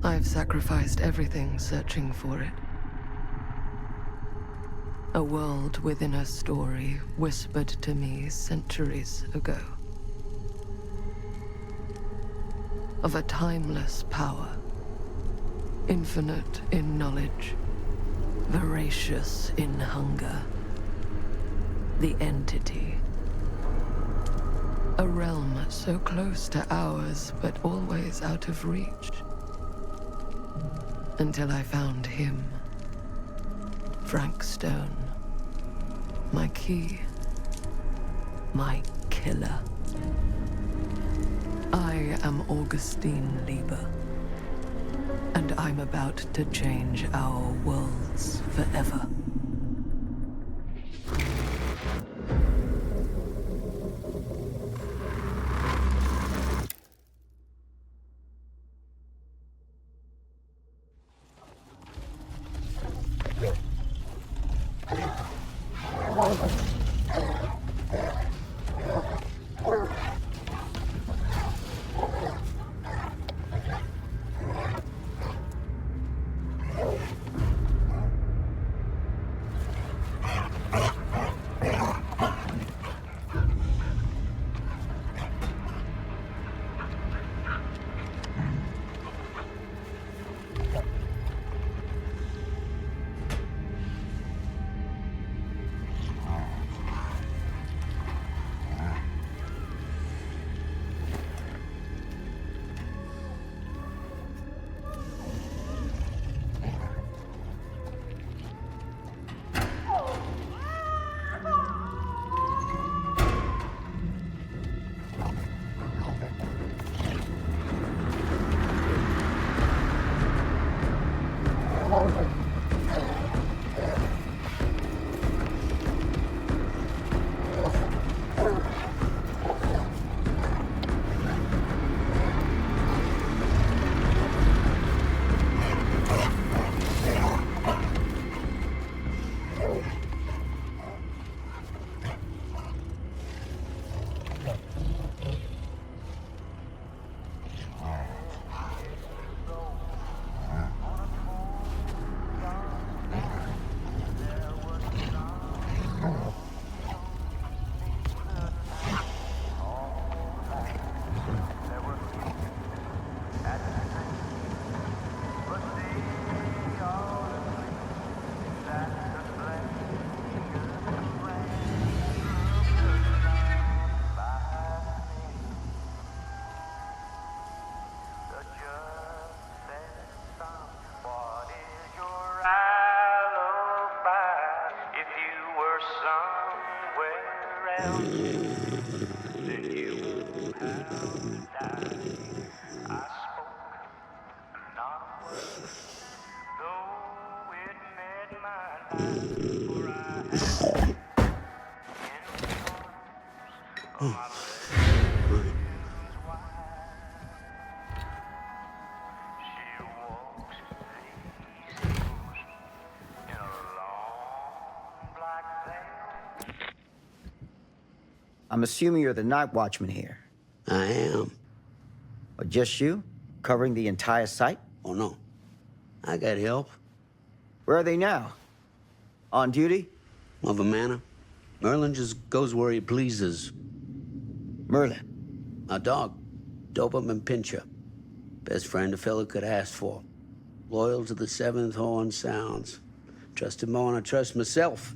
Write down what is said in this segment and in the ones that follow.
I've sacrificed everything searching for it. A world within a story whispered to me centuries ago. Of a timeless power, infinite in knowledge, voracious in hunger. The entity. A realm so close to ours, but always out of reach. Until I found him. Frank Stone. My key. My killer. I am Augustine Lieber. And I'm about to change our worlds forever. I'm assuming you're the night watchman here. I am. Or just you? Covering the entire site? Oh, no. I got help. Where are they now? On duty? Of a manor. Merlin just goes where he pleases. Merlin? A dog. Doberman Pinscher. Best friend a fella could ask for. Loyal to the seventh horn sounds. Trust him more than I trust myself.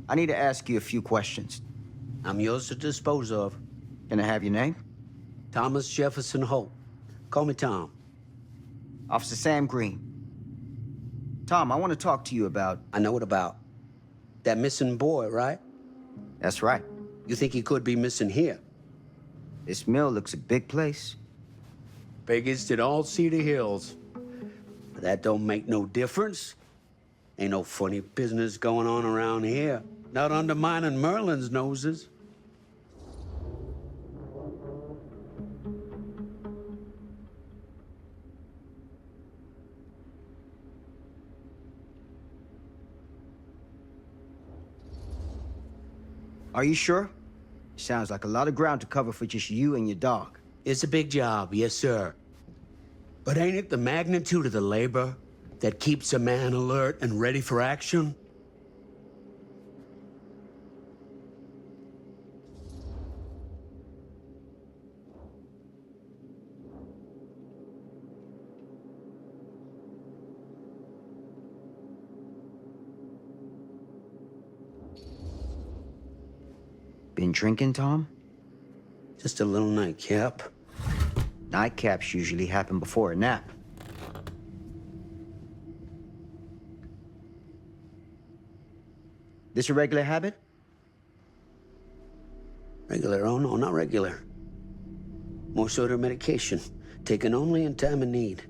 I need to ask you a few questions. I'm yours to dispose of. Can I have your name? Thomas Jefferson Holt. Call me Tom. Officer Sam Green. Tom, I want to talk to you about... I know what about. That missing boy, right? That's right. You think he could be missing here? This mill looks a big place. Biggest in all Cedar Hills. But that don't make no difference. Ain't no funny business going on around here. Not undermining Merlin's noses. Are you sure? Sounds like a lot of ground to cover for just you and your dog. It's a big job, yes, sir. But ain't it the magnitude of the labor that keeps a man alert and ready for action? Been drinking, Tom? Just a little nightcap. Nightcaps usually happen before a nap. This a regular habit? Regular? Oh, no, not regular. More sort of medication, taken only in time of need.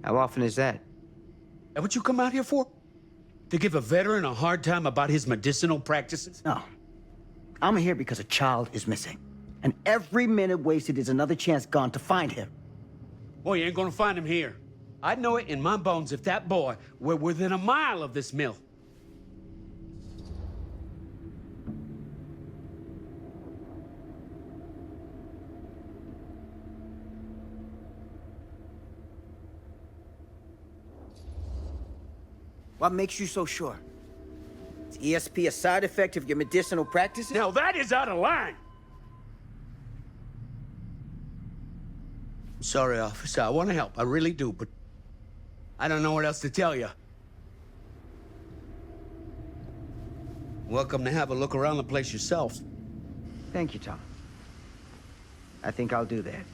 How often is that? That what you come out here for? To give a veteran a hard time about his medicinal practices? No. I'm here because a child is missing. And every minute wasted is another chance gone to find him. Boy, you ain't gonna find him here. I'd know it in my bones if that boy were within a mile of this mill. What makes you so sure? Is ESP a side effect of your medicinal practices? Now that is out of line! Sorry, officer. I want to help. I really do, but I don't know what else to tell you. Welcome to have a look around the place yourself. Thank you, Tom. I think I'll do that.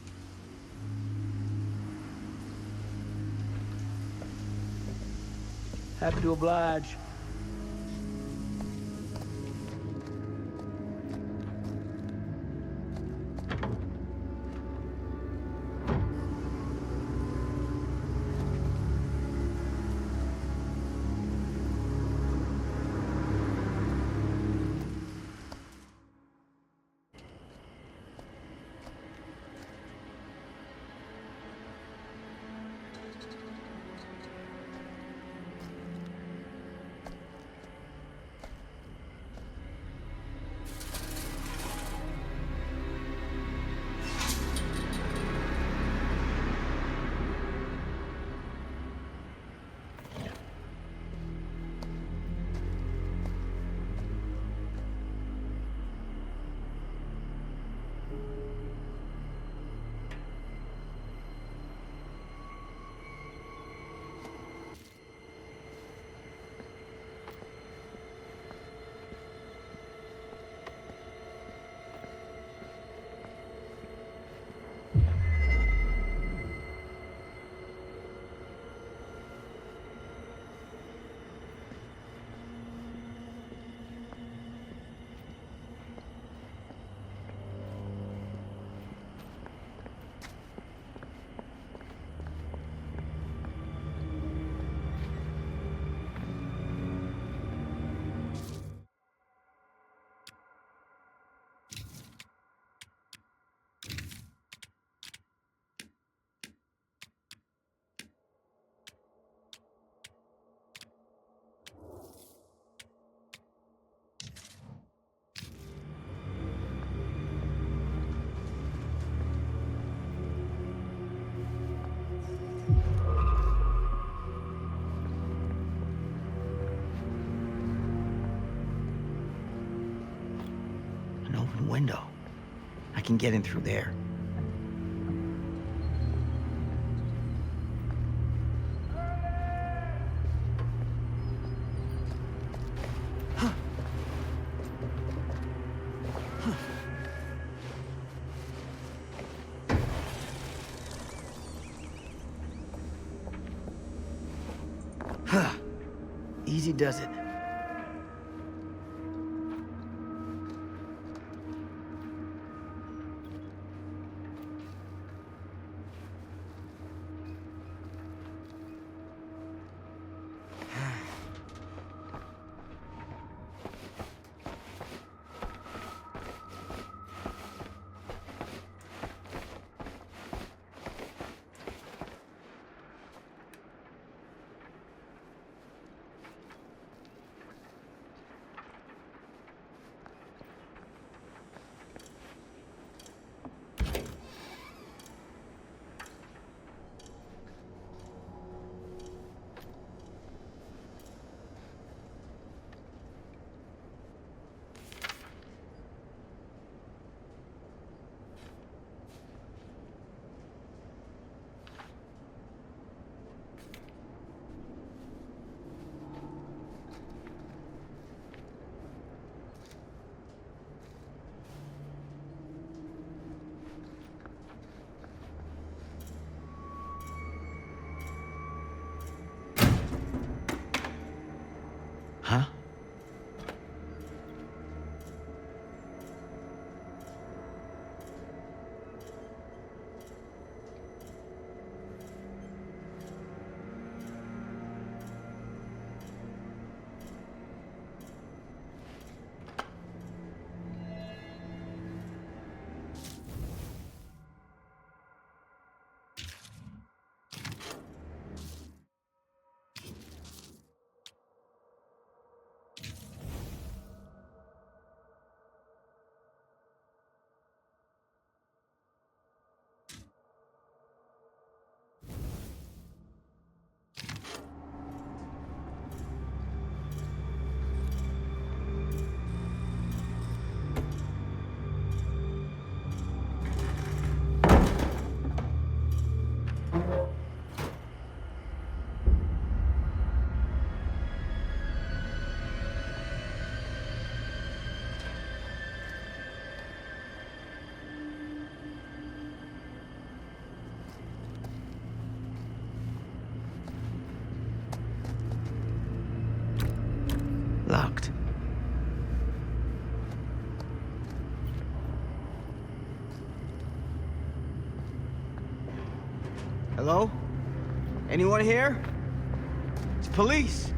Happy to oblige. An open window. I can get in through there. Easy does it. Hello? Anyone here? It's police.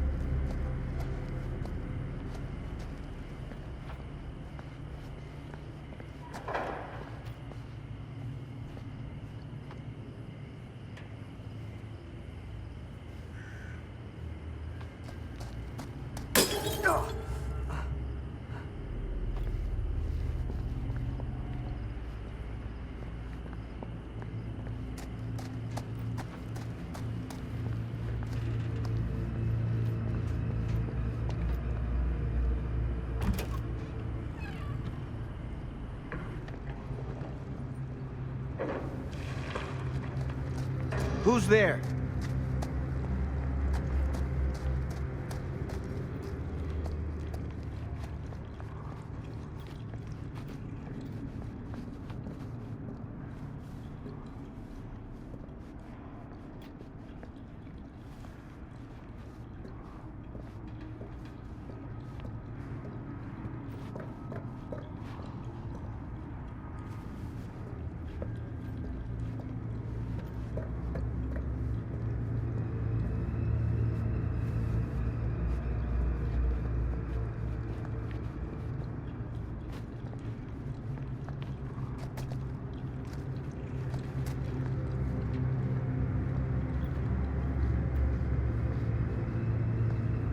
Who's there?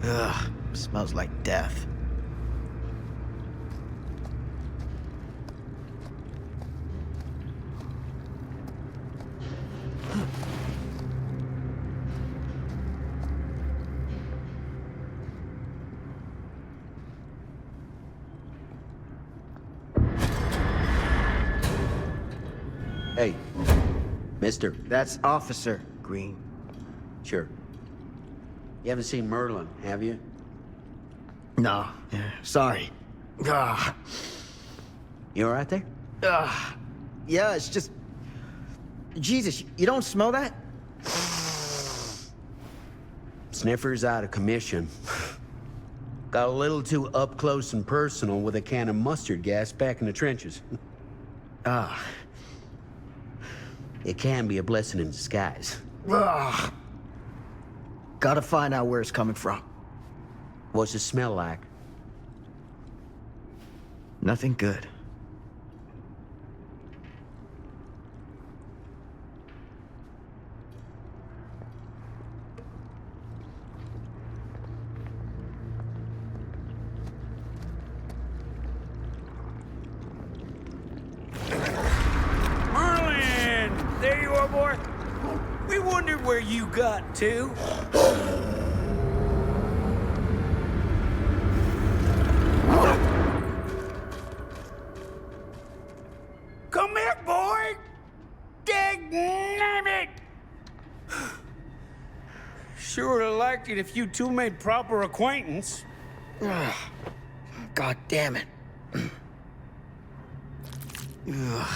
Ugh, smells like death. Hey, mister. That's Officer Green. Sure. You haven't seen Merlin, have you? No, sorry. Ah, You all right there? yeah, it's just... Jesus, you don't smell that? Sniffer's out of commission. Got a little too up close and personal with a can of mustard gas back in the trenches. Ah. It can be a blessing in disguise. Ugh. Gotta find out where it's coming from. What's it smell like? Nothing good. Merlin! There you are, boy. We wondered where you got to. Come here, boy! Dang it! Sure would have liked it if you two made proper acquaintance. Ugh. God damn it. Ugh.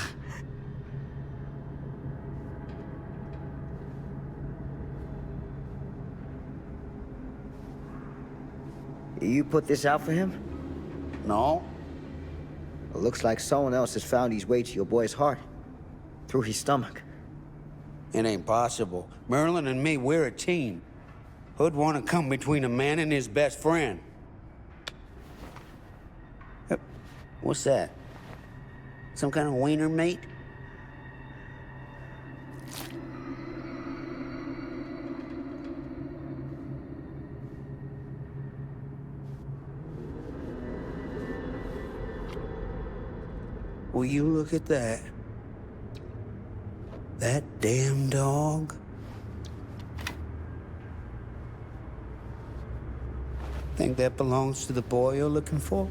You put this out for him? No? It looks like someone else has found his way to your boy's heart. Through his stomach. It ain't possible. Merlin and me, we're a team. Who'd want to come between a man and his best friend? What's that? Some kind of wiener meat? Will you look at that? That damn dog? Think that belongs to the boy you're looking for?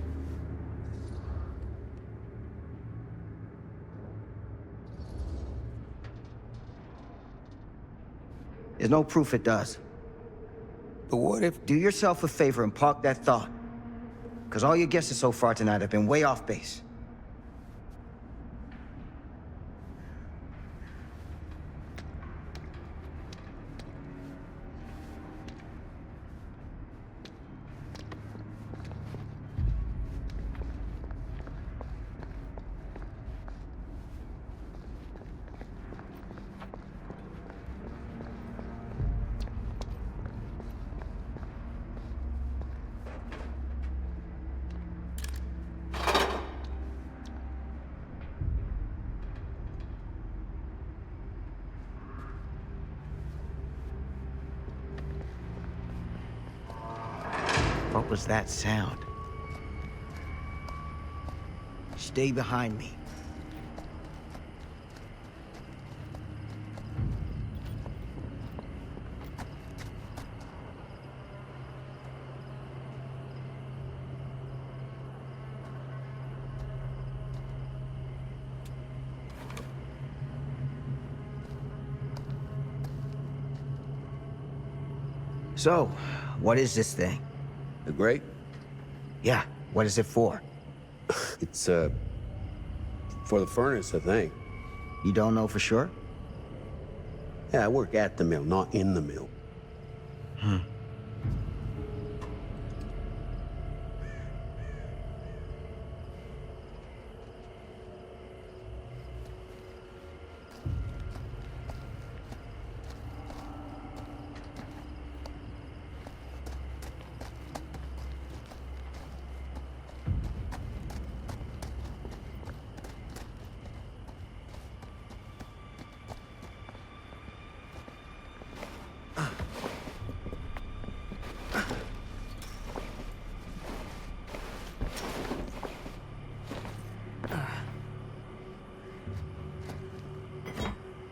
There's no proof it does. But what if... Do yourself a favor and park that thought. Because all your guesses so far tonight have been way off base. What was that sound? Stay behind me. So, what is this thing? The grate? Yeah, what is it for? It's, for the furnace, I think. You don't know for sure? Yeah, I work at the mill, not in the mill.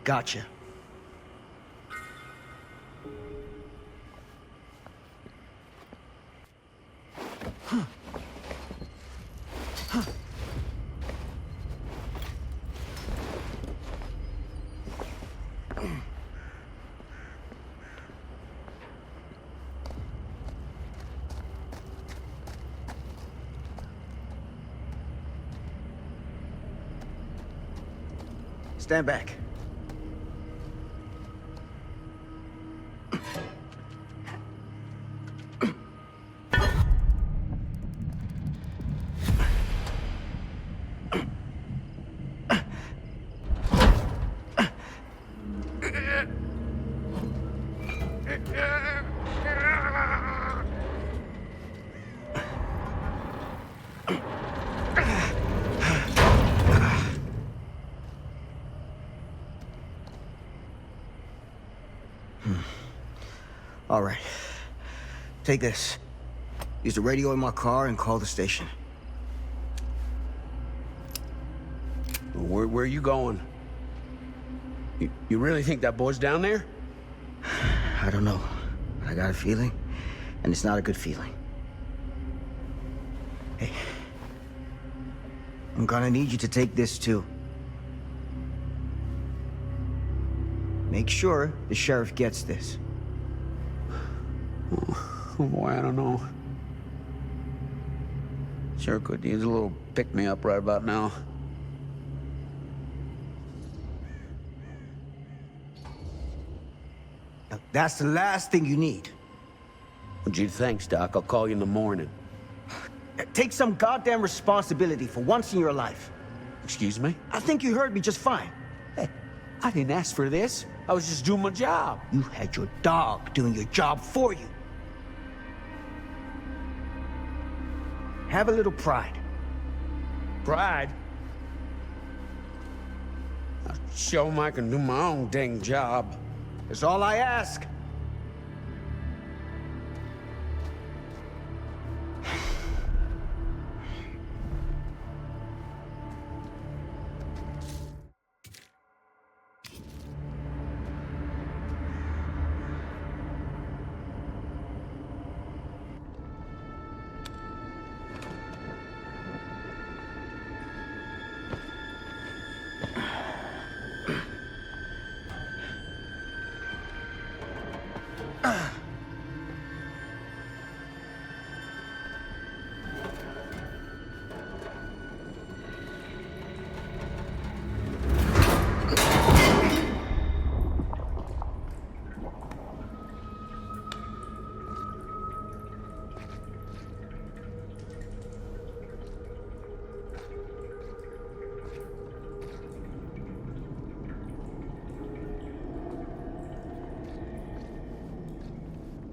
Gotcha. Stand back. All right. Take this. Use the radio in my car and call the station. Where are you going? You really think that boy's down there? I don't know. I got a feeling, and it's not a good feeling. Hey. I'm gonna need you to take this too. Make sure the sheriff gets this. Oh boy, I don't know. Sure could use a little pick-me-up right about now. Now, that's the last thing you need. Gee, thanks, Doc. I'll call you in the morning. Take some goddamn responsibility for once in your life. Excuse me? I think you heard me just fine. Hey, I didn't ask for this. I was just doing my job. You had your dog doing your job for you. Have a little pride. Pride? I'll show 'em I can do my own dang job. That's all I ask.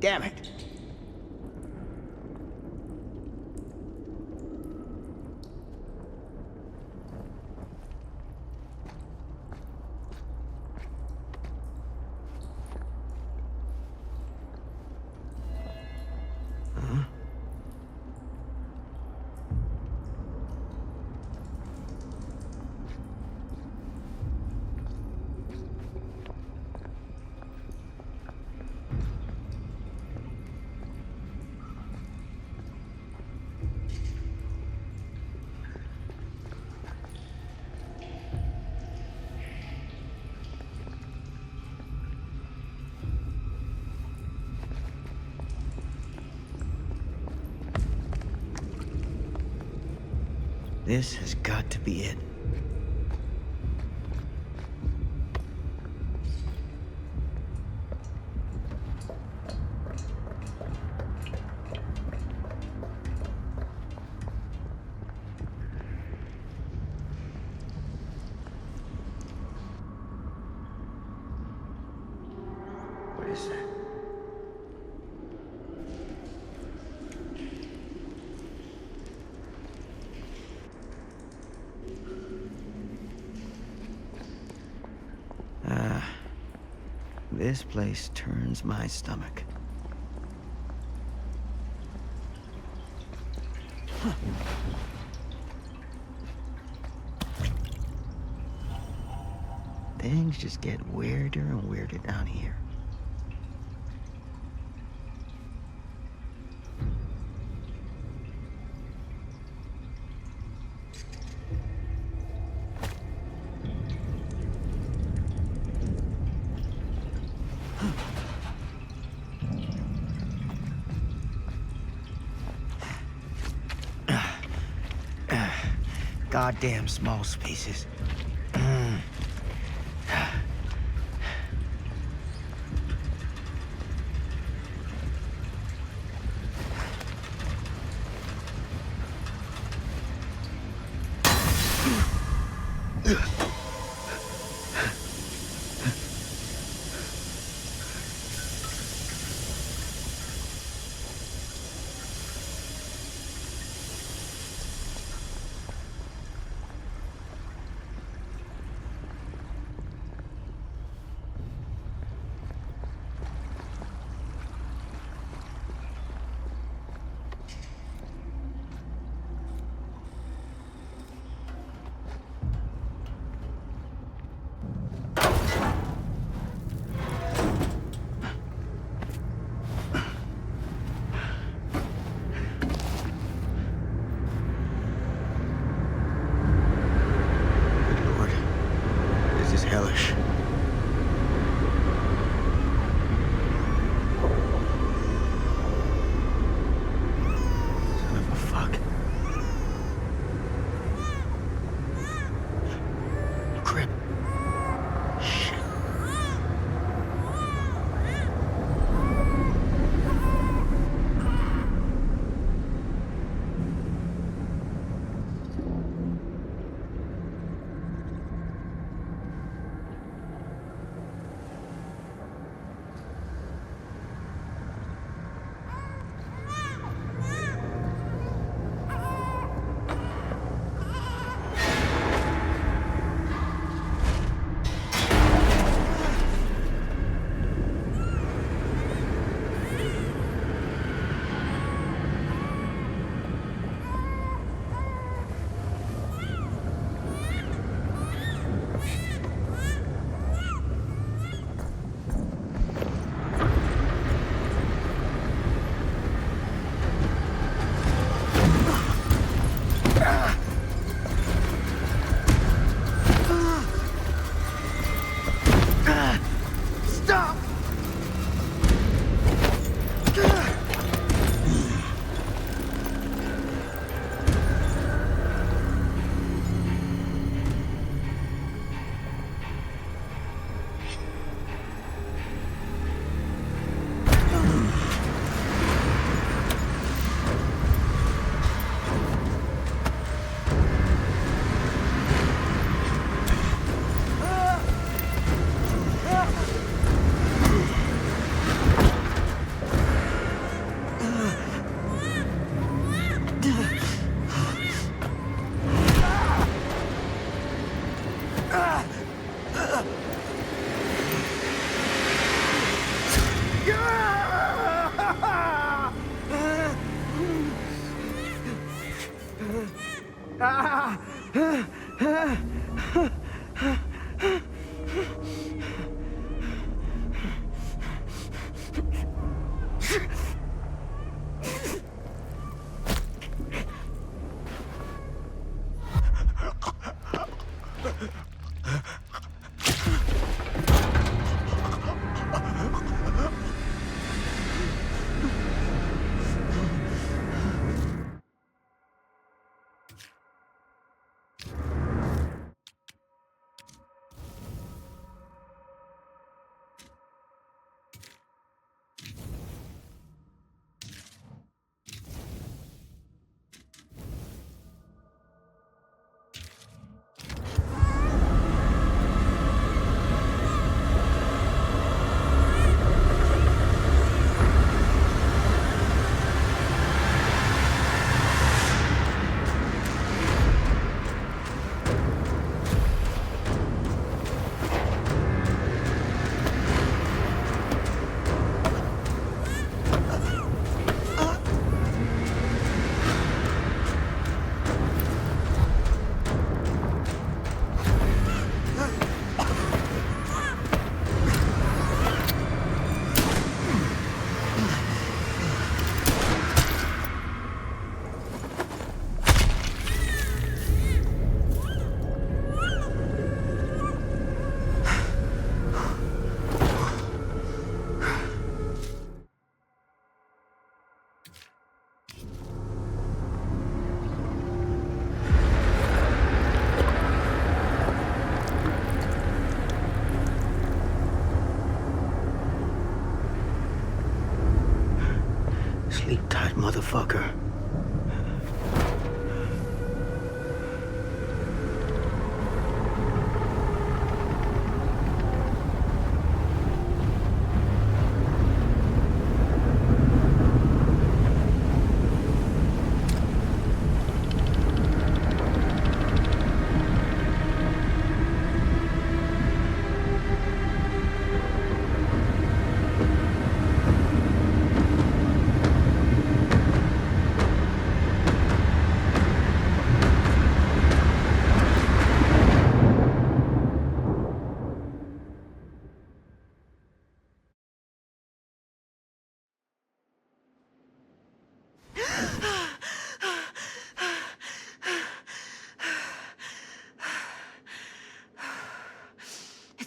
Damn it. This has got to be it. What is that? This place turns my stomach. Things just get weirder and weirder down here. Goddamn small spaces. Hellish. Son of a fuck. Crap. Shit.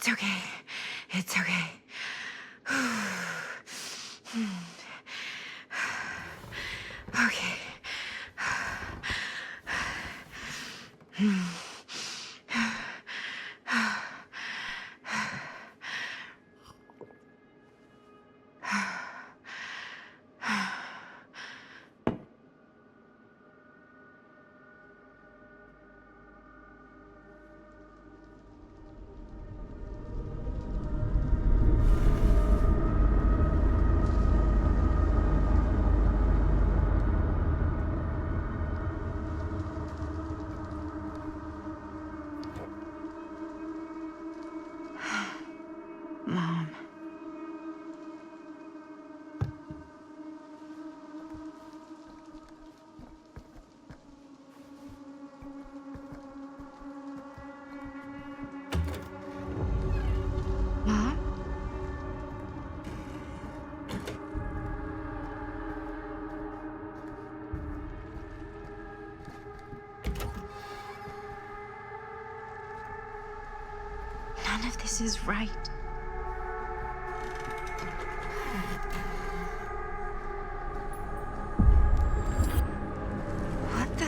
It's okay. It's okay. Okay. Mom. Mom? None of this is right. What the?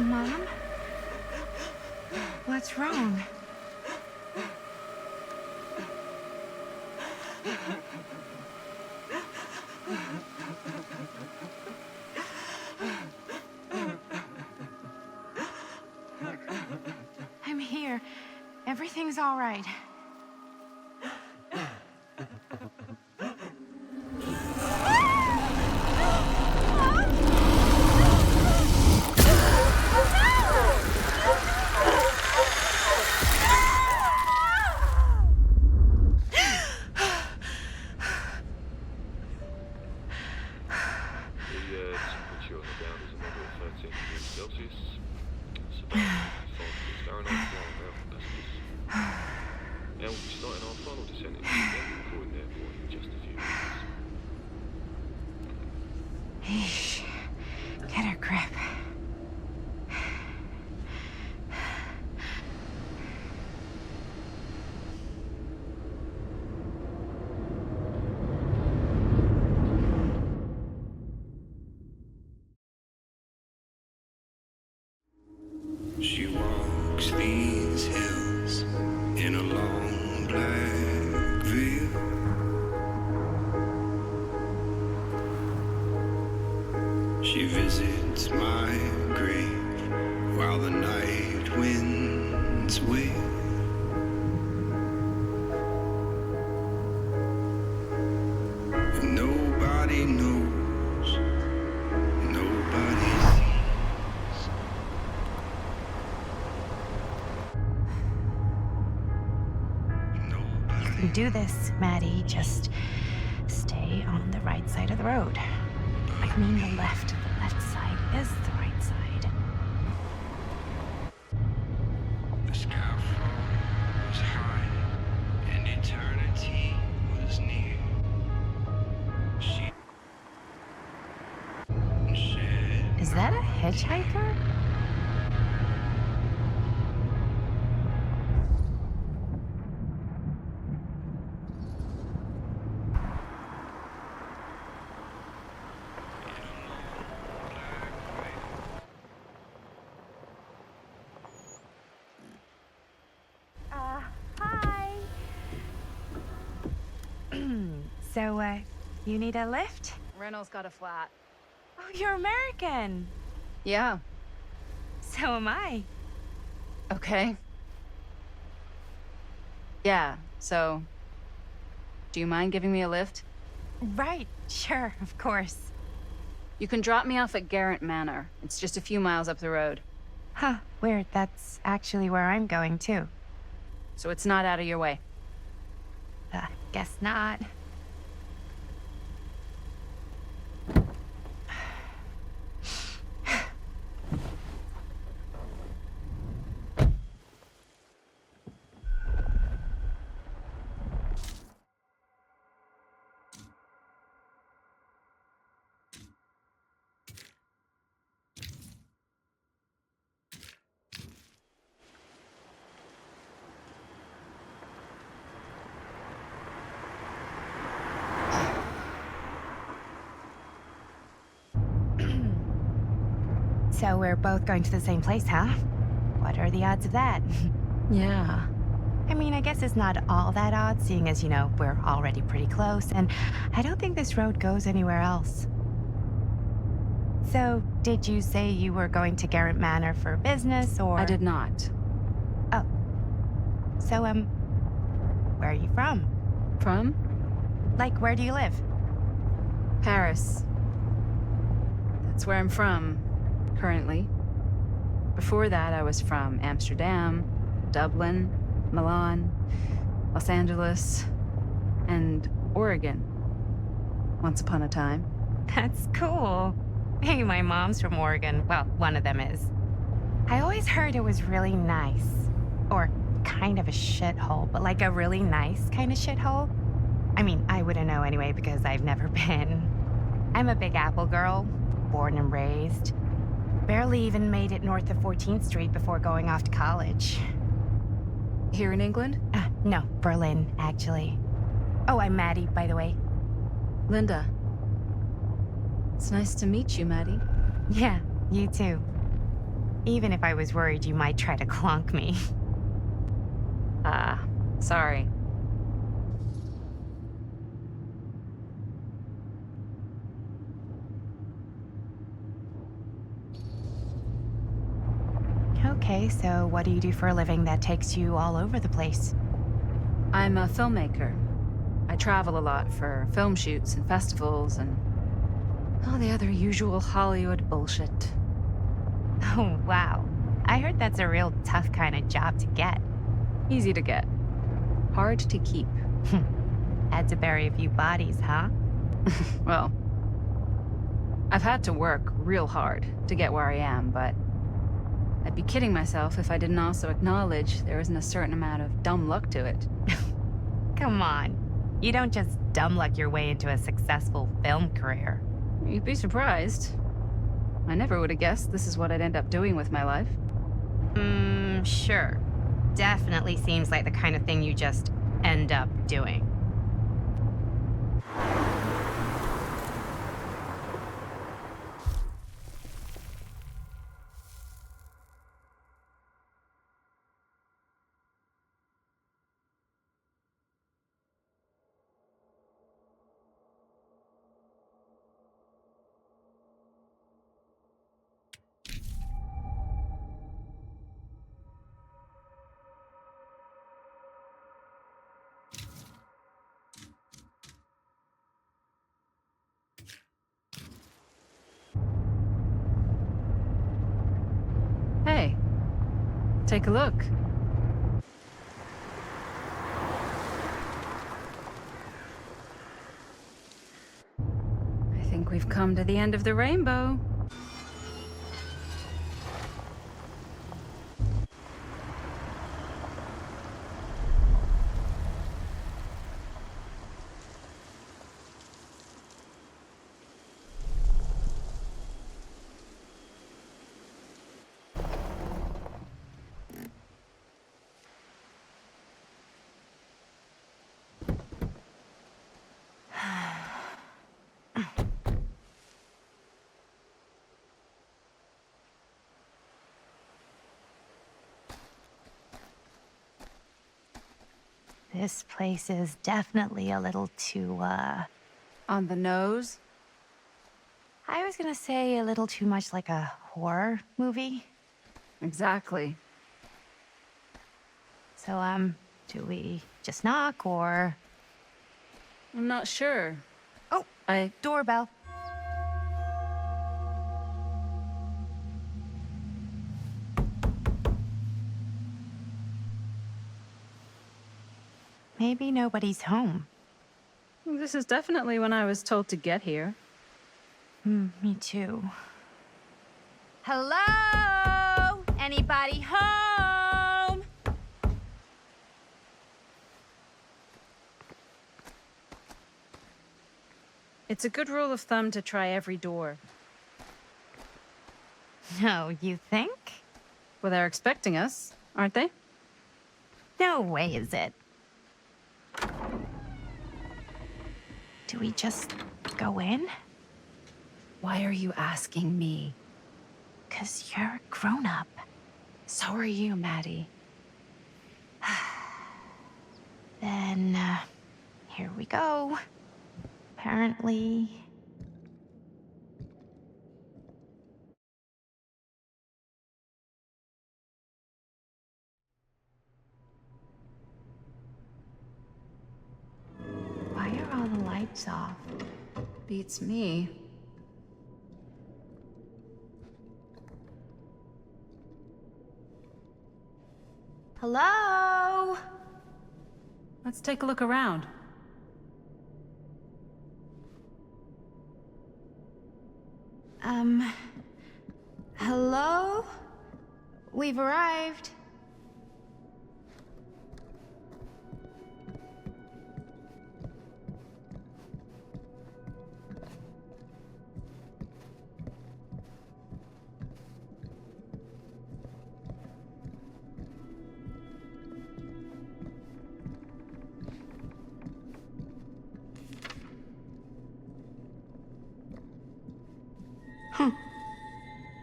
Mom? What's wrong? I'm here. Everything's all right. Eesh. Get a grip. She walks these hills in a long black veil. She visits my grave while the night winds wail. And nobody knows, nobody sees. Nobody. You can do this, Maddie. Just stay on the right side of the road. I mean the left. The left side is the right side. Is that a hitchhiker? Hi. So, you need a lift? Reynolds got a flat. Oh, you're American. Yeah. So am I. Okay. Yeah, so... Do you mind giving me a lift? Right, sure, of course. You can drop me off at Gerant Manor. It's just a few miles up the road. Huh, weird. That's actually where I'm going, too. So it's not out of your way. Guess not. So we're both going to the same place, huh? What are the odds of that? Yeah. I mean, I guess it's not all that odd, seeing as, we're already pretty close, and I don't think this road goes anywhere else. So, did you say you were going to Gerant Manor for business, or...? I did not. Oh. So, where are you from? From? Like, where do you live? Paris. That's where I'm from, currently. Before that, I was from Amsterdam, Dublin, Milan, Los Angeles, and Oregon. Once upon a time. That's cool. Hey, my mom's from Oregon. Well, one of them is. I always heard it was really nice. Or kind of a shithole, but like a really nice kind of shithole. I mean, I wouldn't know anyway because I've never been. I'm a Big Apple girl, born and raised. Barely even made it north of 14th Street before going off to college. Here in England? No, Berlin, actually. Oh, I'm Maddie, by the way. Linda. It's nice to meet you, Maddie. Yeah, you too. Even if I was worried you might try to clonk me. Sorry. Okay, so what do you do for a living that takes you all over the place? I'm a filmmaker. I travel a lot for film shoots and festivals and all the other usual Hollywood bullshit. Oh, wow. I heard that's a real tough kind of job to get. Easy to get. Hard to keep. Had to bury a few bodies, huh? Well, I've had to work real hard to get where I am, but I'd be kidding myself if I didn't also acknowledge there isn't a certain amount of dumb luck to it. Come on. You don't just dumb luck your way into a successful film career. You'd be surprised. I never would have guessed this is what I'd end up doing with my life. Sure. Definitely seems like the kind of thing you just end up doing. Hey, take a look. I think we've come to the end of the rainbow. This place is definitely a little too, On the nose? I was gonna say a little too much like a horror movie. Exactly. So, do we just knock or... I'm not sure. Oh, doorbell. Maybe nobody's home. This is definitely when I was told to get here. Me too. Hello? Anybody home? It's a good rule of thumb to try every door. No, you think? Well, they're expecting us, aren't they? No way is it. Do we just go in? Why are you asking me? 'Cause you're a grown-up. So are you, Maddie. Then, here we go. Apparently... Why are all the lights off? Beats me. Hello? Let's take a look around. Hello? We've arrived.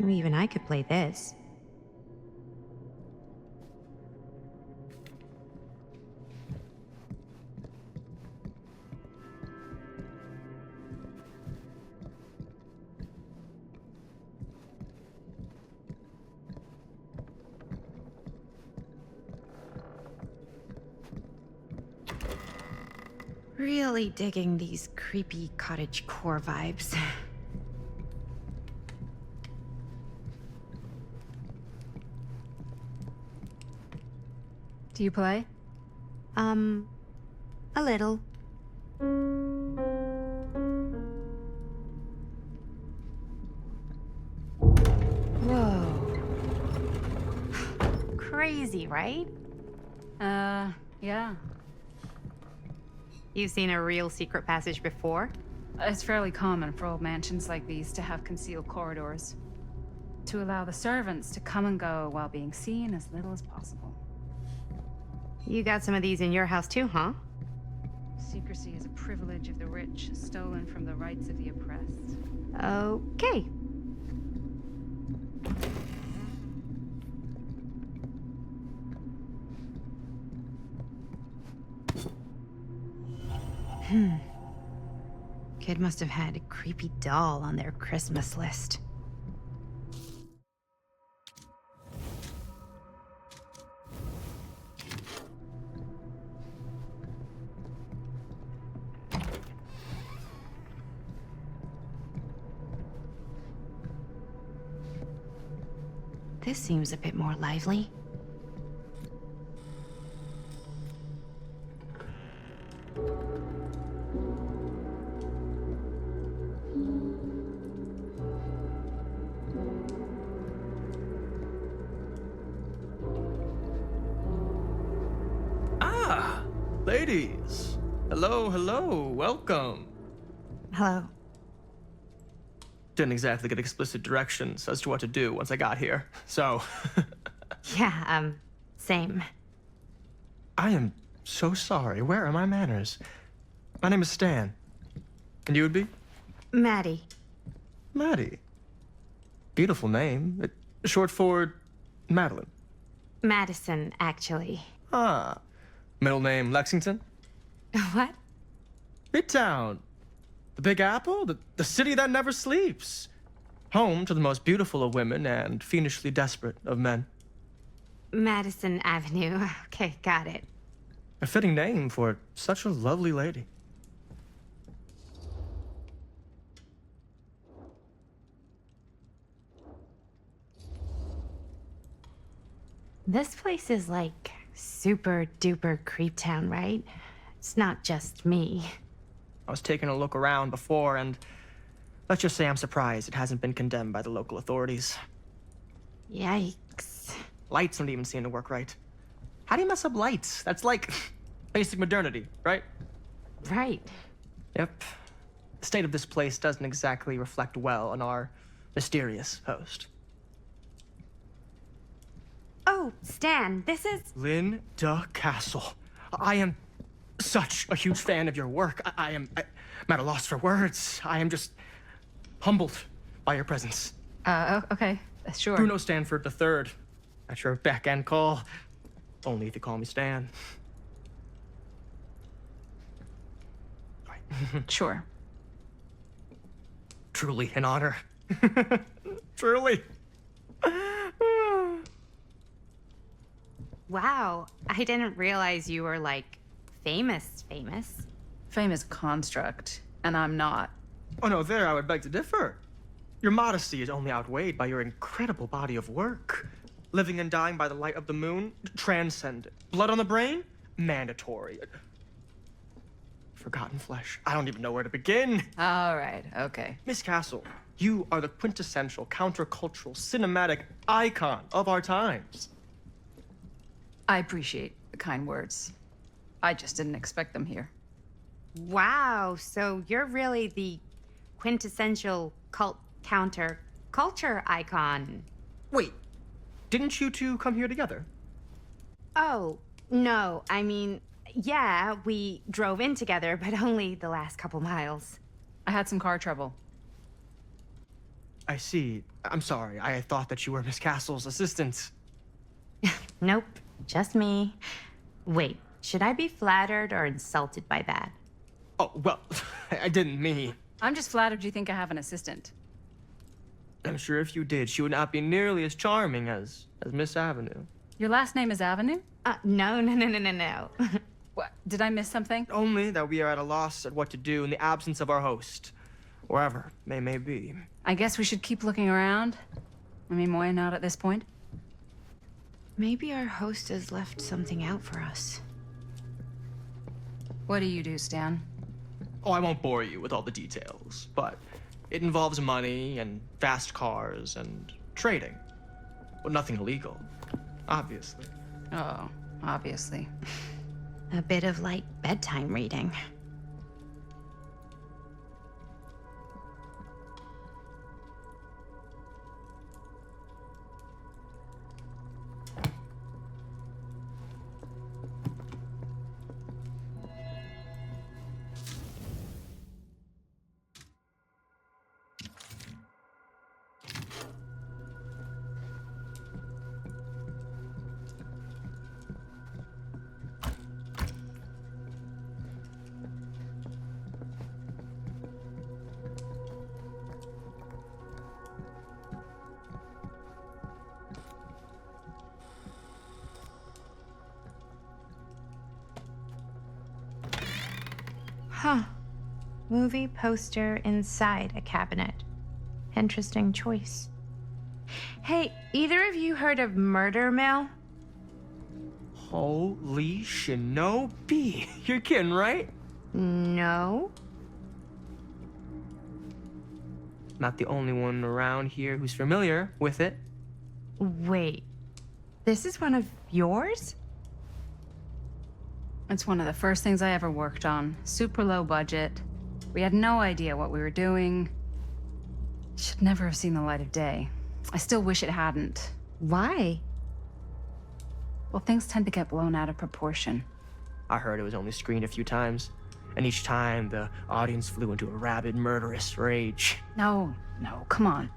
Even I could play this. Really digging these creepy cottagecore vibes. Do you play? A little. Whoa. Crazy, right? Yeah. You've seen a real secret passage before? It's fairly common for old mansions like these to have concealed corridors. To allow the servants to come and go while being seen as little as possible. You got some of these in your house too, huh? Secrecy is a privilege of the rich, stolen from the rights of the oppressed. Okay. Kid must have had a creepy doll on their Christmas list. This seems a bit more lively. Ah, ladies. Hello, hello, welcome. Hello. Didn't exactly get explicit directions as to what to do once I got here, so. Yeah, same. I am so sorry. Where are my manners? My name is Stan. And you would be? Maddie. Maddie. Beautiful name. Short for Madeline. Madison, actually. Ah. Middle name Lexington? What? Midtown. The Big Apple, the city that never sleeps. Home to the most beautiful of women and fiendishly desperate of men. Madison Avenue. Okay, got it. A fitting name for such a lovely lady. This place is like super duper creep town, right? It's not just me. I was taking a look around before, and let's just say I'm surprised it hasn't been condemned by the local authorities. Yikes. Lights don't even seem to work right. How do you mess up lights? That's like basic modernity, right? Right. Yep. The state of this place doesn't exactly reflect well on our mysterious host. Oh, Stan, this is... Linda Castle. I am such a huge fan of your work. I'm at a loss for words. I am just humbled by your presence. Okay, sure. Bruno Stanford III, at your beck and call. Only if you call me Stan. Sure. Truly an honor. Truly. Wow, I didn't realize you were, like, famous. Famous construct, and I'm not. Oh no, there I would beg to differ. Your modesty is only outweighed by your incredible body of work. Living and dying by the light of the moon, transcendent. Blood on the brain, mandatory. Forgotten flesh. I don't even know where to begin. All right, okay. Miss Castle, you are the quintessential countercultural cinematic icon of our times. I appreciate the kind words. I just didn't expect them here. Wow, so you're really the quintessential counter-culture icon. Wait, didn't you two come here together? Oh, no, I mean, yeah, we drove in together, but only the last couple miles. I had some car trouble. I see. I'm sorry. I thought that you were Miss Castle's assistant. Nope, just me. Wait, should I be flattered or insulted by that? Oh, well, I didn't mean. I'm just flattered you think I have an assistant. I'm sure if you did, she would not be nearly as charming as Miss Avenue. Your last name is Avenue? No. What, did I miss something? Only that we are at a loss at what to do in the absence of our host, wherever they may be. I guess we should keep looking around. I mean, why not at this point? Maybe our host has left something out for us. What do you do, Stan? Oh, I won't bore you with all the details, but it involves money and fast cars and trading. But nothing illegal, obviously. Oh, obviously. A bit of light bedtime reading. Huh. Movie poster inside a cabinet. Interesting choice. Hey, either of you heard of Murder Mill? Holy shinobi. You're kidding, right? No. Not the only one around here who's familiar with it. Wait. This is one of yours? It's one of the first things I ever worked on. Super low budget. We had no idea what we were doing. Should never have seen the light of day. I still wish it hadn't. Why? Well, things tend to get blown out of proportion. I heard it was only screened a few times, and each time the audience flew into a rabid, murderous rage. No, come on.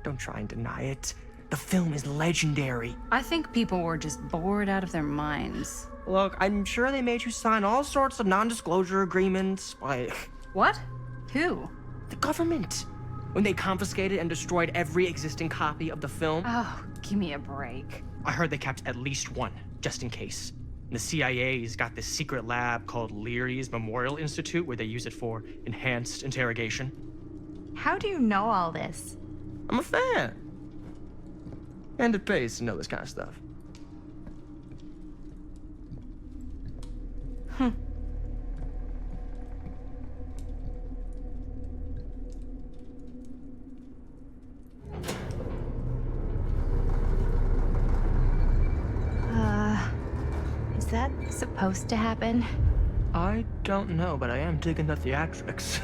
Don't try and deny it. The film is legendary. I think people were just bored out of their minds. Look, I'm sure they made you sign all sorts of non-disclosure agreements, like... What? Who? The government. When they confiscated and destroyed every existing copy of the film. Oh, give me a break. I heard they kept at least one, just in case. The CIA's got this secret lab called Leary's Memorial Institute where they use it for enhanced interrogation. How do you know all this? I'm a fan. And it pays to know this kind of stuff. Is that supposed to happen? I don't know, but I am digging the theatrics.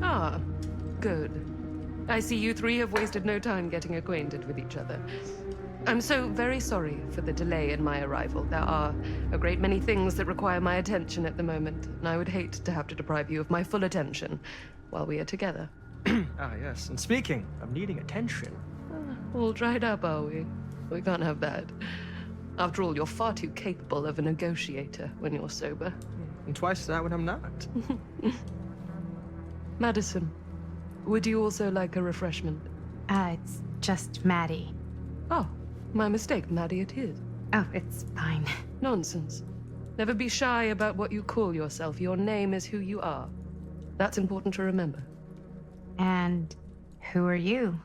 Ah, good. I see you three have wasted no time getting acquainted with each other. I'm so very sorry for the delay in my arrival. There are a great many things that require my attention at the moment, and I would hate to have to deprive you of my full attention while we are together. Ah, yes. And speaking of needing attention... All dried up, are we? We can't have that. After all, you're far too capable of a negotiator when you're sober. And twice that when I'm not. Madison, would you also like a refreshment? It's just Maddie. Oh, my mistake. Maddie it is. Oh, it's fine. Nonsense. Never be shy about what you call yourself. Your name is who you are. That's important to remember. And who are you?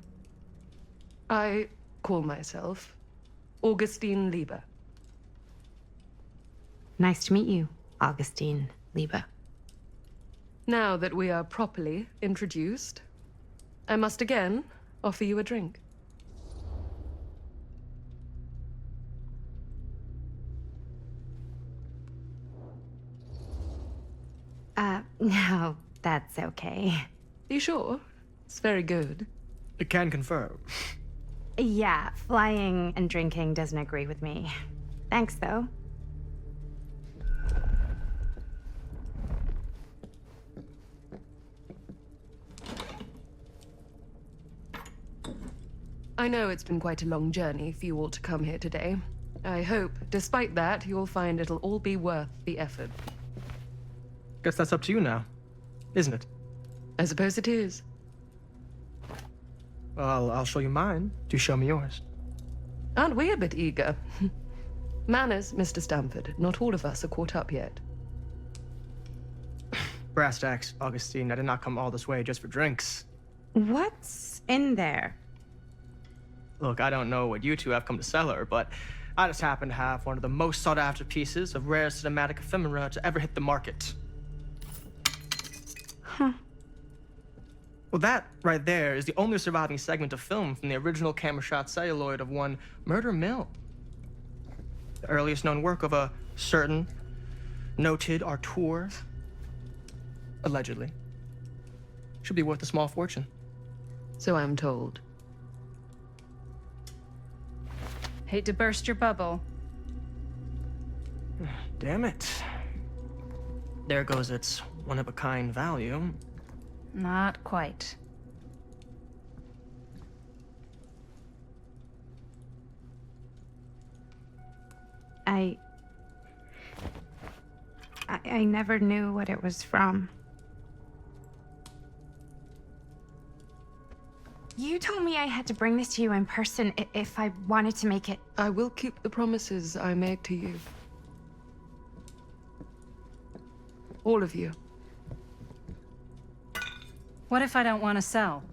I call myself Augustine Lieber. Nice to meet you, Augustine Lieber. Now that we are properly introduced, I must again offer you a drink. No, that's okay. You sure? It's very good. I can confirm. Yeah, flying and drinking doesn't agree with me. Thanks, though. I know it's been quite a long journey for you all to come here today. I hope, despite that, you'll find it'll all be worth the effort. Guess that's up to you now, isn't it? I suppose it is. Well, I'll show you mine. Do show me yours. Aren't we a bit eager? Manners, Mr. Stamford. Not all of us are caught up yet. Brass tacks, Augustine. I did not come all this way just for drinks. What's in there? Look, I don't know what you two have come to cellar, but I just happen to have one of the most sought-after pieces of rare cinematic ephemera to ever hit the market. Huh. Well, that right there is the only surviving segment of film from the original camera shot celluloid of one Murder Mill. The earliest known work of a certain noted auteur, allegedly. Should be worth a small fortune. So I'm told. Hate to burst your bubble. Damn it. There goes its one-of-a-kind value. Not quite. I never knew what it was from. You told me I had to bring this to you in person if I wanted to make it. I will keep the promises I made to you. All of you. What if I don't want to sell?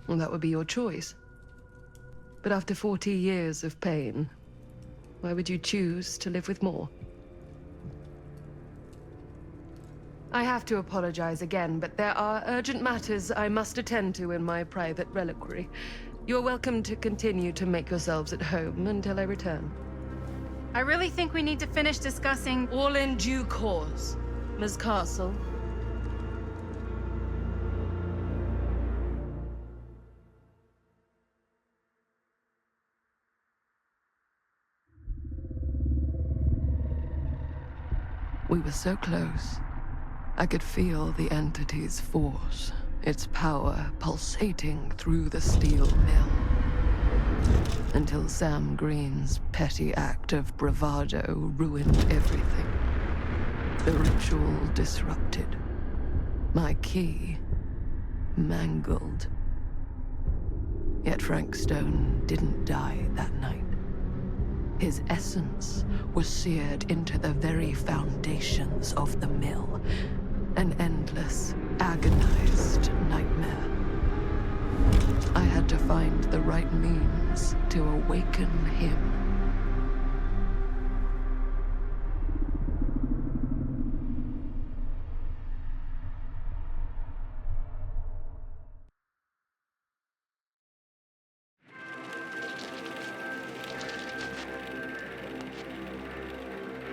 Well, that would be your choice. But after 40 years of pain, why would you choose to live with more? I have to apologize again, but there are urgent matters I must attend to in my private reliquary. You're welcome to continue to make yourselves at home until I return. I really think we need to finish discussing... All in due course, Ms. Castle. We were so close. I could feel the entity's force its power pulsating through the steel mill. Until Sam Green's petty act of bravado ruined everything. The ritual disrupted. My key mangled. Yet Frank Stone didn't die that night. His essence was seared into the very foundations of the mill. An endless, agonized nightmare. I had to find the right means to awaken him.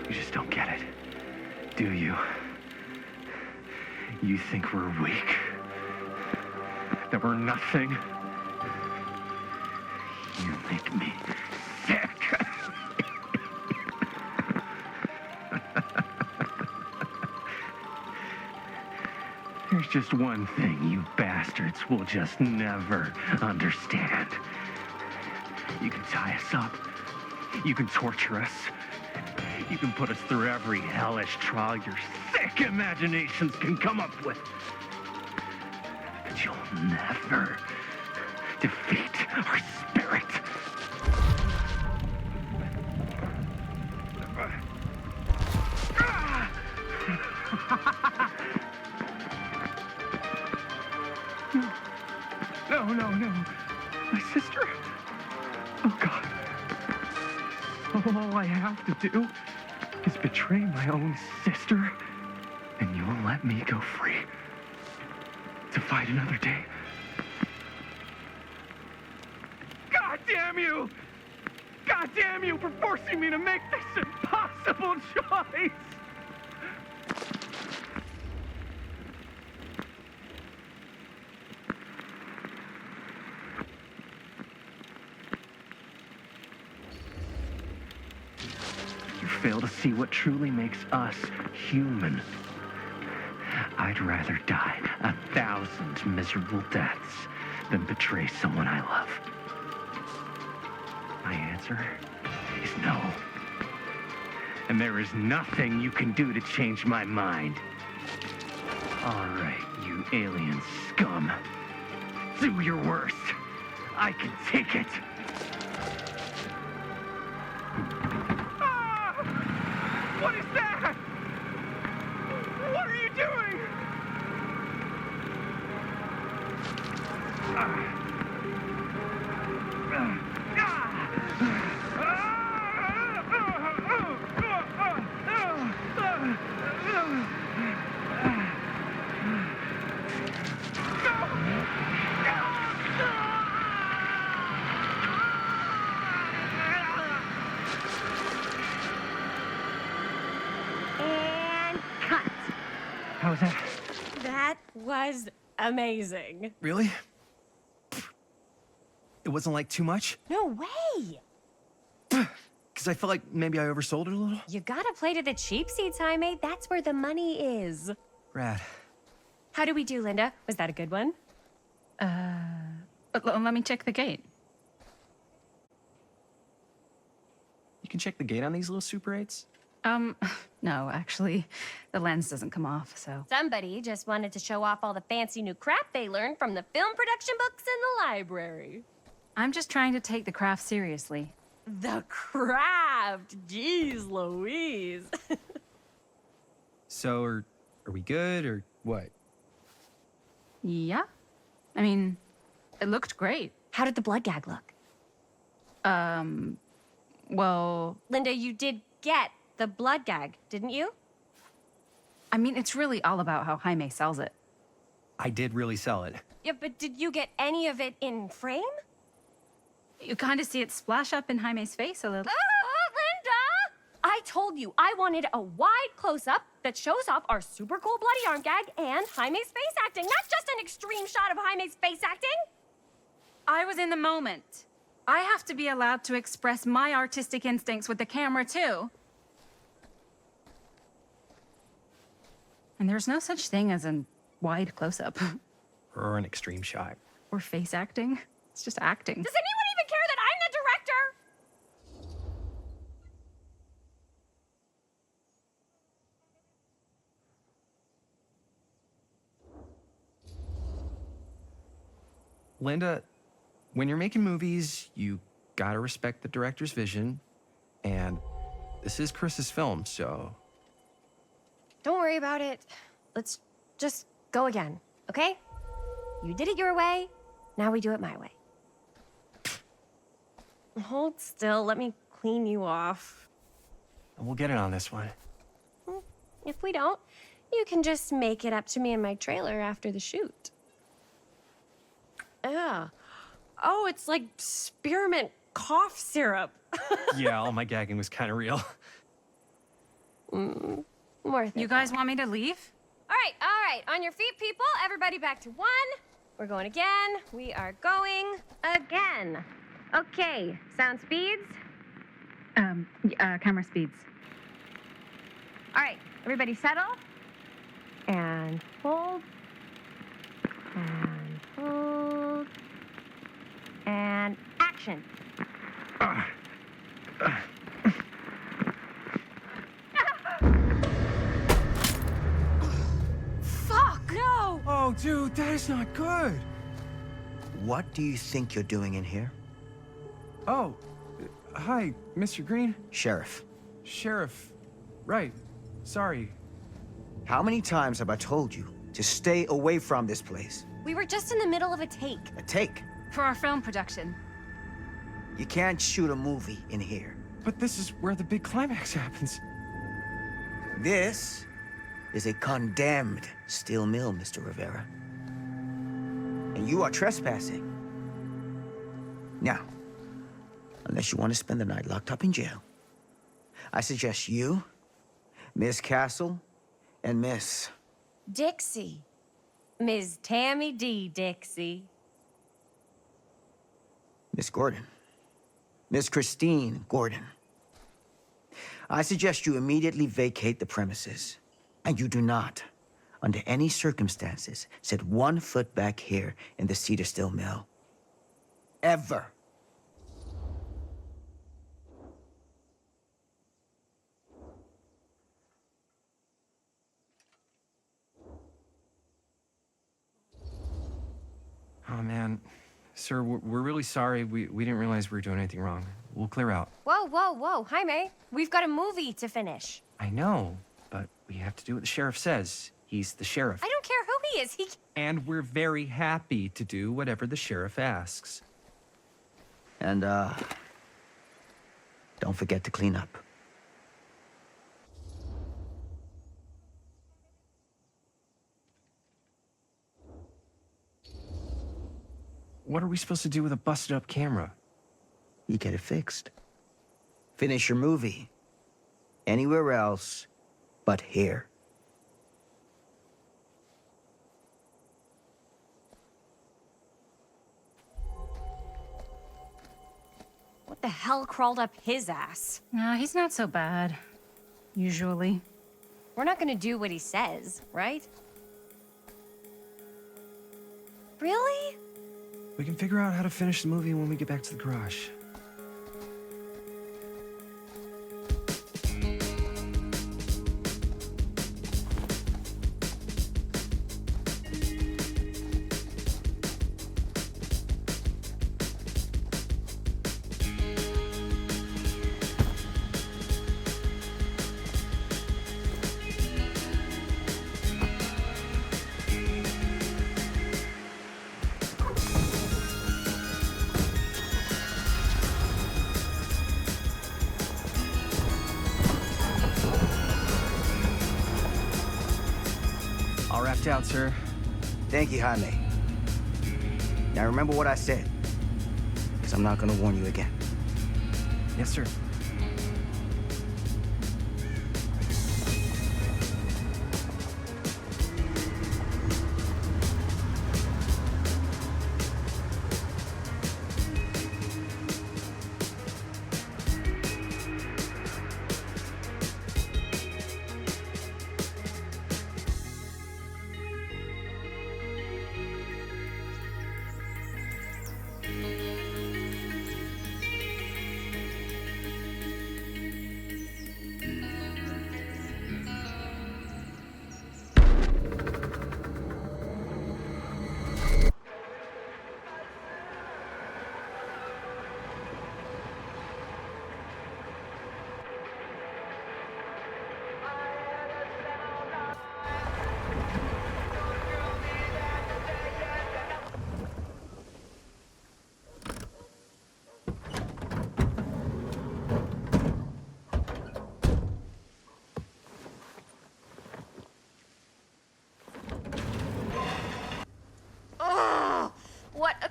You just don't get it, do you? You think we're weak? That we're nothing? You make me sick. There's just one thing you bastards will just never understand. You can tie us up. You can torture us. You can put us through every hellish trial your sick imaginations can come up with. But you'll never defeat our spirit. No. My sister. Oh, God. All I have to do is betray my own sister, and you'll let me go free to fight another day. God damn you! God damn you for forcing me to make this impossible choice! Fail to see what truly makes us human. I'd rather die 1,000 miserable deaths than betray someone I love. My answer is no. And there is nothing you can do to change my mind. All right, you alien scum. Do your worst. I can take it. What is that? What are you doing? How was that? That was amazing. Really? It wasn't like too much? No way! Because I felt like maybe I oversold it a little? You gotta play to the cheap seats, Jaime. That's where the money is. Rad. How do we do, Linda? Was that a good one? Let me check the gate. You can check the gate on these little Super 8s? No, actually, the lens doesn't come off, so. Somebody just wanted to show off all the fancy new crap they learned from the film production books in the library. I'm just trying to take the craft seriously. The craft! Jeez Louise. So, are we good, or what? Yeah. I mean, it looked great. How did the blood gag look? Well, Linda, you did get the blood gag, didn't you? I mean, it's really all about how Jaime sells it. I did really sell it. Yeah, but did you get any of it in frame? You kind of see it splash up in Jaime's face a little. Linda! I told you I wanted a wide close-up that shows off our super cool bloody arm gag and Jaime's face acting, not just an extreme shot of Jaime's face acting. I was in the moment. I have to be allowed to express my artistic instincts with the camera, too. And there's no such thing as a wide close-up. or an extreme shot. Or face acting. It's just acting. Does anyone even care that I'm the director? Linda, when you're making movies, you gotta respect the director's vision. And this is Chris's film, so... Don't worry about it. Let's just go again, okay? You did it your way, now we do it my way. Hold still, let me clean you off. We'll get it on this one. If we don't, you can just make it up to me in my trailer after the shoot. Ugh. Oh, it's like spearmint cough syrup. Yeah, all my gagging was kind of real. Worth it. You guys want me to leave? All right. On your feet, people. Everybody back to 1. We're going again. We are going again. Okay, sound speeds. Camera speeds. All right, everybody settle. And hold. And hold. And action. Fuck! No! Oh, dude, that is not good. What do you think you're doing in here? Oh, hi, Mr. Green. Sheriff. Sheriff. Right. Sorry. How many times have I told you to stay away from this place? We were just in the middle of a take. A take. For our film production. You can't shoot a movie in here. But this is where the big climax happens. This is a condemned steel mill, Mr. Rivera. And you are trespassing. Now, unless you want to spend the night locked up in jail, I suggest you, Miss Castle, and Miss... Dixie. Ms. Tammy D. Dixie. Miss Gordon. Miss Christine Gordon. I suggest you immediately vacate the premises. And you do not, under any circumstances, set 1 foot back here in the Cedar Steel Mill. Ever. Oh, man. Sir, we're really sorry. We didn't realize we were doing anything wrong. We'll clear out. Whoa. Jaime, we've got a movie to finish. I know, but we have to do what the sheriff says. He's the sheriff. I don't care who he is. And we're very happy to do whatever the sheriff asks. And, don't forget to clean up. What are we supposed to do with a busted-up camera? You get it fixed. Finish your movie. Anywhere else but here. What the hell crawled up his ass? No, he's not so bad. Usually. We're not gonna do what he says, right? Really? We can figure out how to finish the movie when we get back to the garage. All wrapped out, sir. Thank you, Jaime. Now remember what I said, because I'm not gonna warn you again. Yes, sir.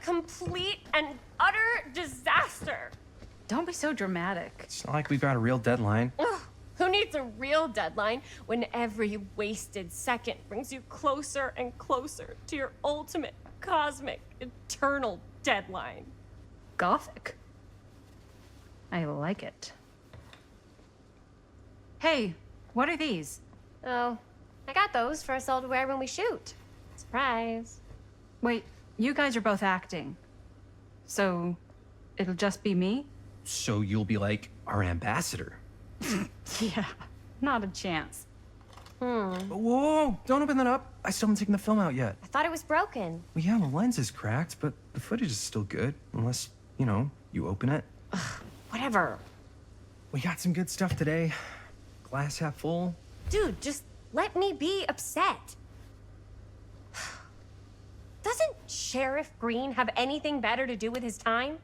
complete and utter disaster. Don't be so dramatic. It's not like we've got a real deadline. Ugh, who needs a real deadline when every wasted second brings you closer and closer to your ultimate, cosmic, eternal deadline? Gothic. I like it. Hey, what are these? Oh, I got those for us all to wear when we shoot. Surprise. Wait, you guys are both acting. So, it'll just be me? So you'll be like our ambassador. Yeah, not a chance. Whoa, don't open that up. I still haven't taken the film out yet. I thought it was broken. Well, yeah, the lens is cracked, but the footage is still good. Unless, you know, you open it. Whatever. We got some good stuff today. Glass half full. Dude, just let me be upset. Doesn't Sheriff Green have anything better to do with his time?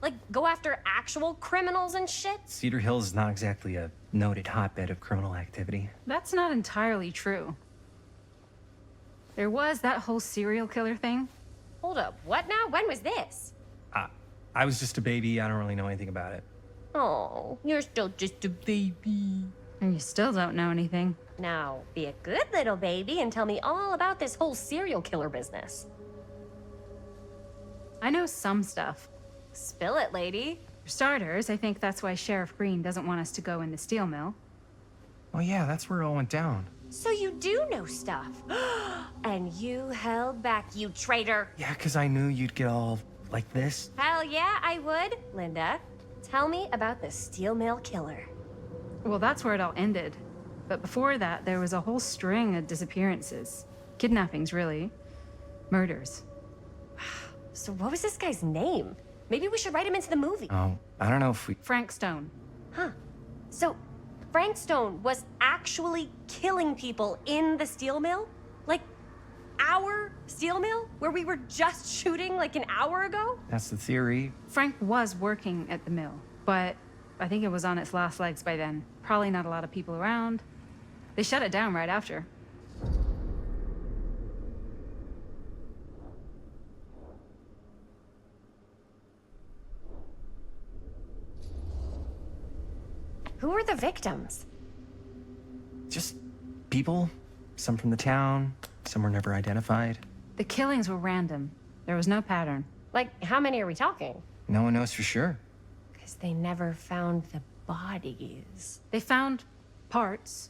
Like, go after actual criminals and shit? Cedar Hills is not exactly a noted hotbed of criminal activity. That's not entirely true. There was that whole serial killer thing. Hold up, what now? When was this? I was just a baby. I don't really know anything about it. Oh, you're still just a baby. And you still don't know anything. Now, be a good little baby and tell me all about this whole serial killer business. I know some stuff. Spill it, lady. For starters, I think that's why Sheriff Green doesn't want us to go in the steel mill. Oh yeah, that's where it all went down. So you do know stuff. And you held back, you traitor. Yeah, because I knew you'd get all like this. Hell yeah, I would. Linda, tell me about the steel mill killer. Well, that's where it all ended. But before that, there was a whole string of disappearances. Kidnappings, really. Murders. So what was this guy's name? Maybe we should write him into the movie. Oh, I don't know if we... Frank Stone. Huh. So Frank Stone was actually killing people in the steel mill? Like, our steel mill? Where we were just shooting like an hour ago? That's the theory. Frank was working at the mill, but I think it was on its last legs by then. Probably not a lot of people around. They shut it down right after. Who were the victims? Just people. Some from the town. Some were never identified. The killings were random. There was no pattern. Like, how many are we talking? No one knows for sure. Because they never found the bodies. They found parts.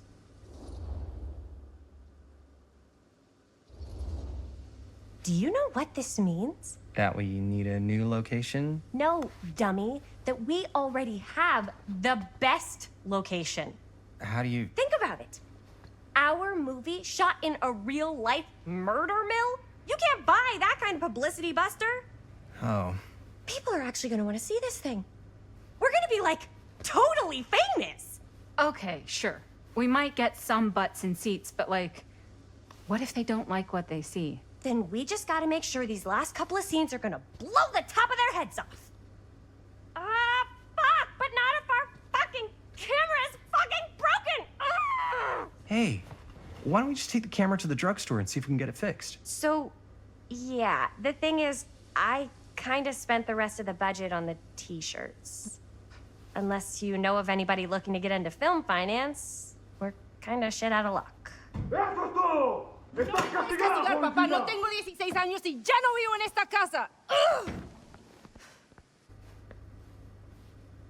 Do you know what this means? That we need a new location? No, dummy. That we already have the best location. How do you... Think about it. Our movie shot in a real-life murder mill? You can't buy that kind of publicity, Buster. Oh. People are actually gonna want to see this thing. We're gonna be, like, totally famous. Okay, sure. We might get some butts in seats, but like, what if they don't like what they see? Then we just gotta make sure these last couple of scenes are gonna blow the top of their heads off. Fuck, but not if our fucking camera's fucking broken! Hey, why don't we just take the camera to the drugstore and see if we can get it fixed? So, yeah, the thing is, I kinda spent the rest of the budget on the t-shirts. Unless you know of anybody looking to get into film finance, we're kinda shit out of luck. Papá, no tengo 16 años y ya no vivo en esta casa.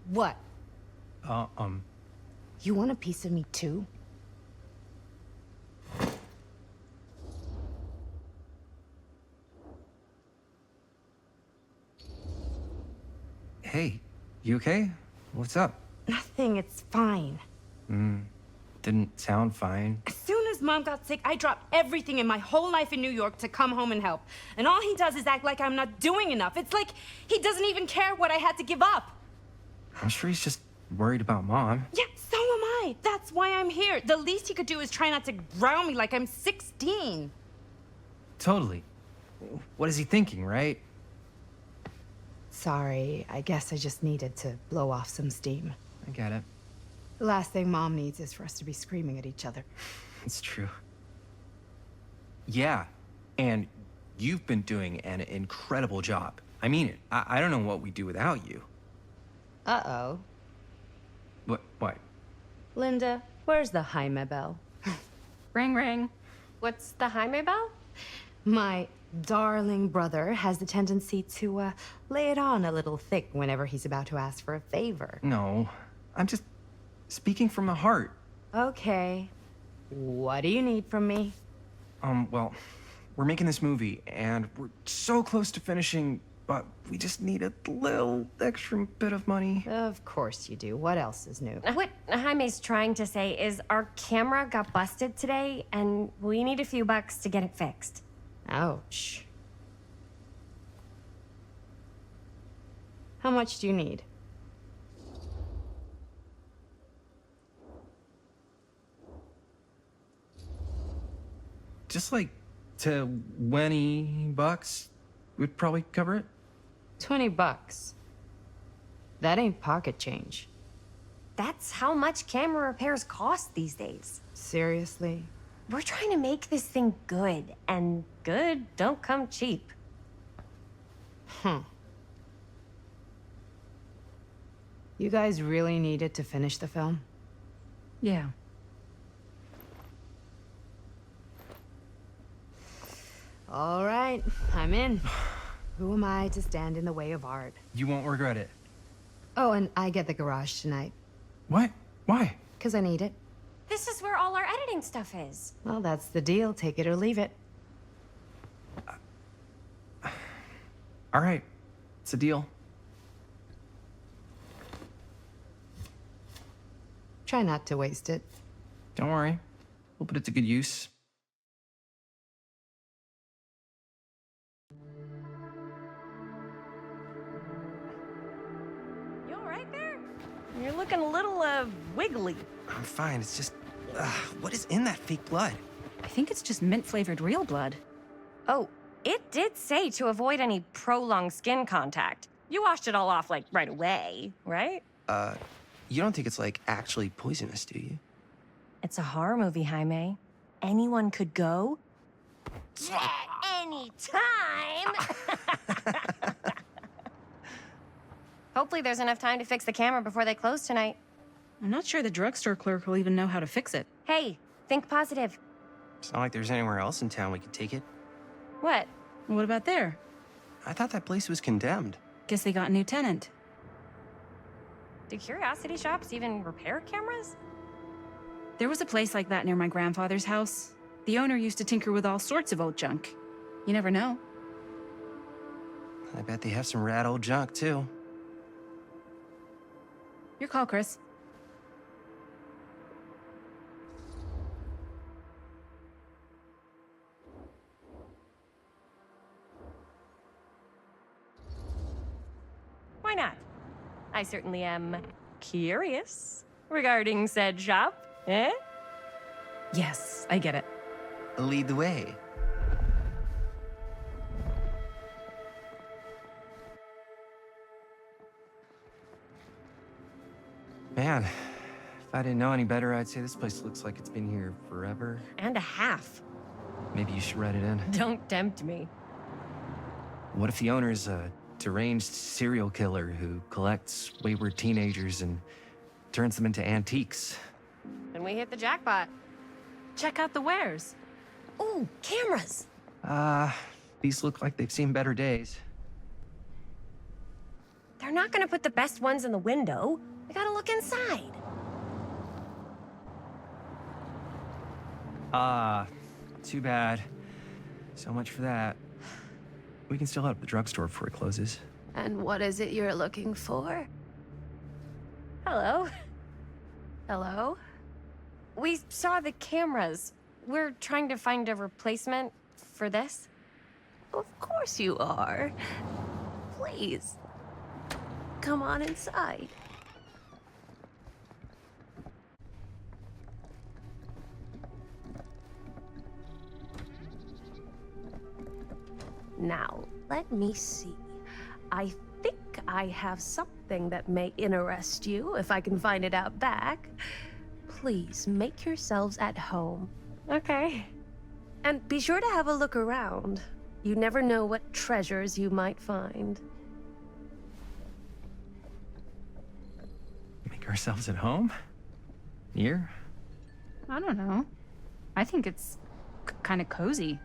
What? You want a piece of me too? Hey, you okay? What's up? Nothing, it's fine. Didn't sound fine. As soon as Mom got sick, I dropped everything in my whole life in New York to come home and help. And all he does is act like I'm not doing enough. It's like he doesn't even care what I had to give up. I'm sure he's just worried about Mom. Yeah, so am I. That's why I'm here. The least he could do is try not to ground me like I'm 16. Totally. What is he thinking, right? Sorry, I guess I just needed to blow off some steam. I get it. The last thing Mom needs is for us to be screaming at each other. It's true. Yeah, and You've been doing an incredible job. I mean it. I don't know what we'd do without you. Uh-oh. What? Linda, where's the Jaime bell? Ring, ring. What's the Jaime bell? My darling brother has the tendency to lay it on a little thick whenever he's about to ask for a favor. No, I'm just speaking from the heart. Okay. What do you need from me? Well, we're making this movie, and we're so close to finishing, but we just need a little extra bit of money. Of course you do. What else is new? What Jaime's trying to say is our camera got busted today, and we need a few bucks to get it fixed. Ouch. How much do you need? Just like $20 would probably cover it. $20. That ain't pocket change. That's how much camera repairs cost these days. Seriously? We're trying to make this thing good, and good don't come cheap. You guys really needed to finish the film? Yeah. All right, I'm in. Who am I to stand in the way of art? You won't regret it. Oh, and I get the garage tonight. What? Why? 'Cause I need it. This is where all our editing stuff is. Well, that's the deal. Take it or leave it. All right, it's a deal. Try not to waste it. Don't worry, we'll put it to good use. You all right there? You're looking a little, wiggly. I'm fine, it's just, what is in that fake blood? I think it's just mint-flavored real blood. Oh, it did say to avoid any prolonged skin contact. You washed it all off, like, right away, right? You don't think it's, like, actually poisonous, do you? It's a horror movie, Jaime. Anyone could go. Any time! Hopefully there's enough time to fix the camera before they close tonight. I'm not sure the drugstore clerk will even know how to fix it. Hey, think positive. It's not like there's anywhere else in town we could take it. What? What about there? I thought that place was condemned. Guess they got a new tenant. Do curiosity shops even repair cameras? There was a place like that near my grandfather's house. The owner used to tinker with all sorts of old junk. You never know. I bet they have some rad old junk, too. Your call, Chris. Why not? I certainly am curious regarding said shop, eh? Yes, I get it. Lead the way. Man, if I didn't know any better, I'd say this place looks like it's been here forever. And a half. Maybe you should write it in. Don't tempt me. What if the owner's a deranged serial killer who collects wayward teenagers and turns them into antiques? Then we hit the jackpot. Check out the wares. Ooh, cameras. These look like they've seen better days. They're not gonna put the best ones in the window. We gotta look inside. Too bad. So much for that. We can still hit up the drugstore before it closes. And what is it you're looking for? Hello. Hello? We saw the cameras. We're trying to find a replacement for this. Of course you are. Please. Come on inside. Now, let me see. I think I have something that may interest you, if I can find it out back. Please make yourselves at home. Okay. And be sure to have a look around. You never know what treasures you might find. Make ourselves at home? Here? I don't know. I think it's kind of cozy.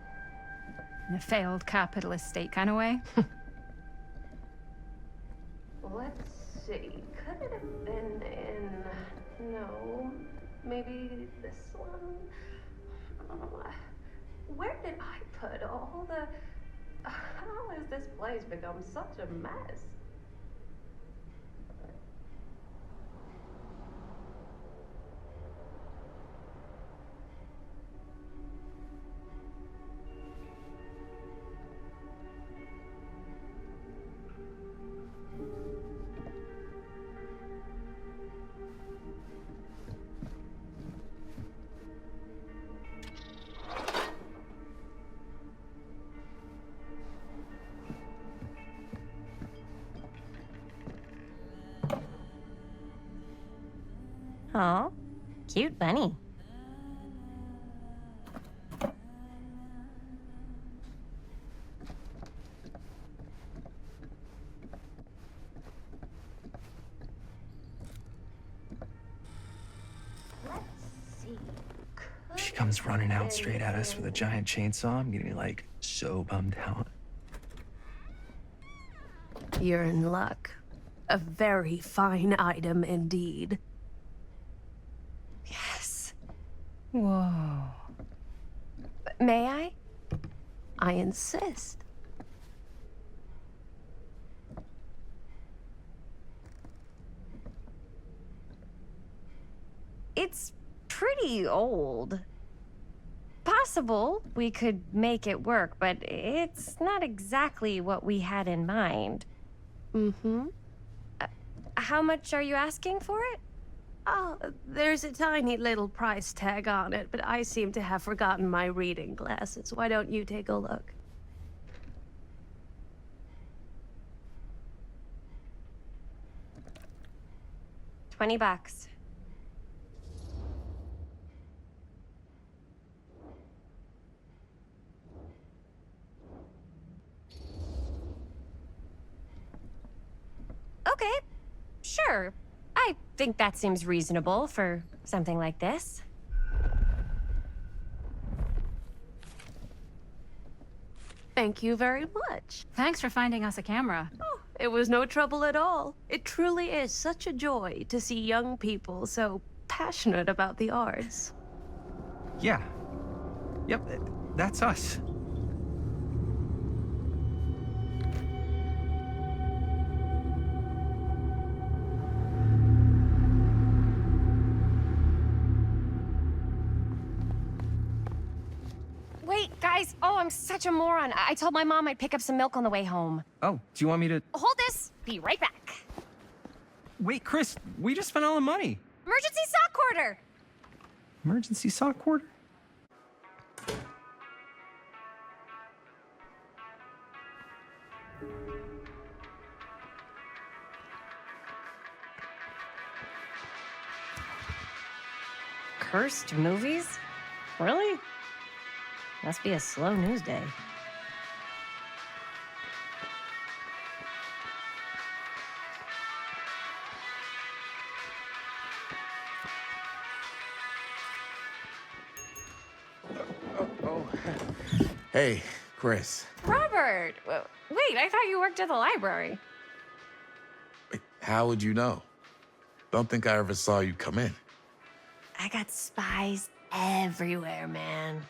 In a failed capitalist state kind of way. Let's see. Could it have been in... No. Maybe this one? Where did I put all the... How has this place become such a mess? Aw, cute bunny. Let's see. She comes running out straight at us with a giant chainsaw. I'm getting like so bummed out. You're in luck. A very fine item indeed. Yes. Whoa. May I? I insist. It's pretty old. Possible we could make it work, but it's not exactly what we had in mind. Mm-hmm. How much are you asking for it? Oh, there's a tiny little price tag on it, but I seem to have forgotten my reading glasses. Why don't you take a look? $20. Okay, sure. I think that seems reasonable for something like this. Thank you very much. Thanks for finding us a camera. Oh, it was no trouble at all. It truly is such a joy to see young people so passionate about the arts. Yeah. Yep, that's us. Wait, guys. Oh, I'm such a moron. I told my mom I'd pick up some milk on the way home. Oh, do you want me to... Hold this. Be right back. Wait, Chris, we just spent all the money. Emergency sock order. Emergency sock order? Cursed movies? Really? Must be a slow news day. Hey, Chris. Robert! Wait, I thought you worked at the library. Wait, how would you know? Don't think I ever saw you come in. I got spies everywhere, man.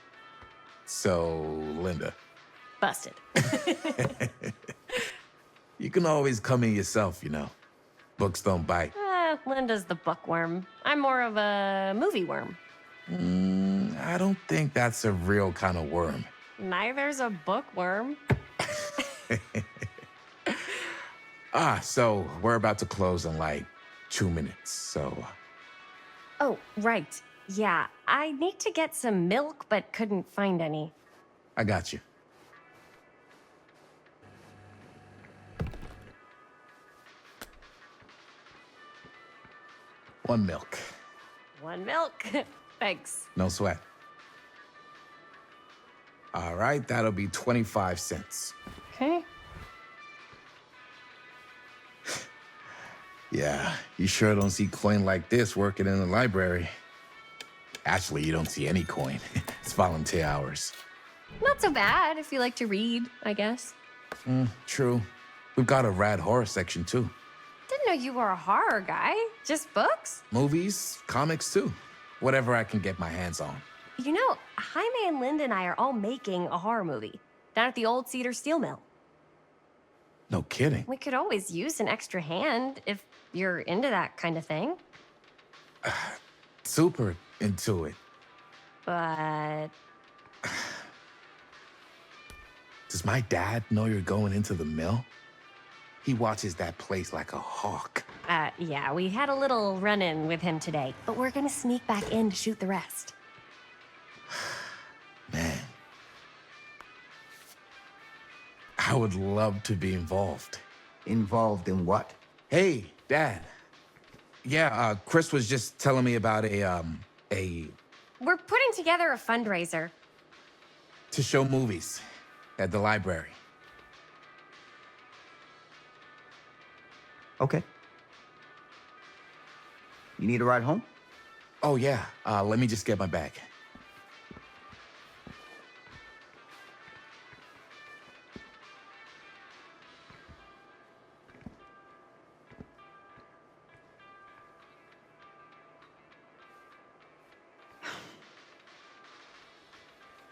So, Linda. Busted. You can always come in yourself, you know. Books don't bite. Linda's the bookworm. I'm more of a movie worm. I don't think that's a real kind of worm. Neither's a bookworm. So we're about to close in like 2 minutes, so... Oh, right. Yeah, I need to get some milk, but couldn't find any. I got you. One milk. One milk. Thanks. No sweat. All right, that'll be 25 cents. Okay. Yeah, you sure don't see coin like this working in the library. Actually, you don't see any coin. It's volunteer hours. Not so bad if you like to read, I guess. True. We've got a rad horror section, too. Didn't know you were a horror guy. Just books? Movies, comics, too. Whatever I can get my hands on. You know, Jaime and Linda and I are all making a horror movie down at the old Cedar Steel Mill. No kidding. We could always use an extra hand if you're into that kind of thing. Super into it. But Does my dad know you're going into the mill? He watches that place like a hawk. Yeah, we had a little run-in with him today, but we're gonna sneak back in to shoot the rest. Man. I would love to be involved. Involved in what? Hey, Dad. Yeah, Chris was just telling me about a We're putting together a fundraiser. to show movies at the library. Okay. You need a ride home? Oh, yeah. Let me just get my bag.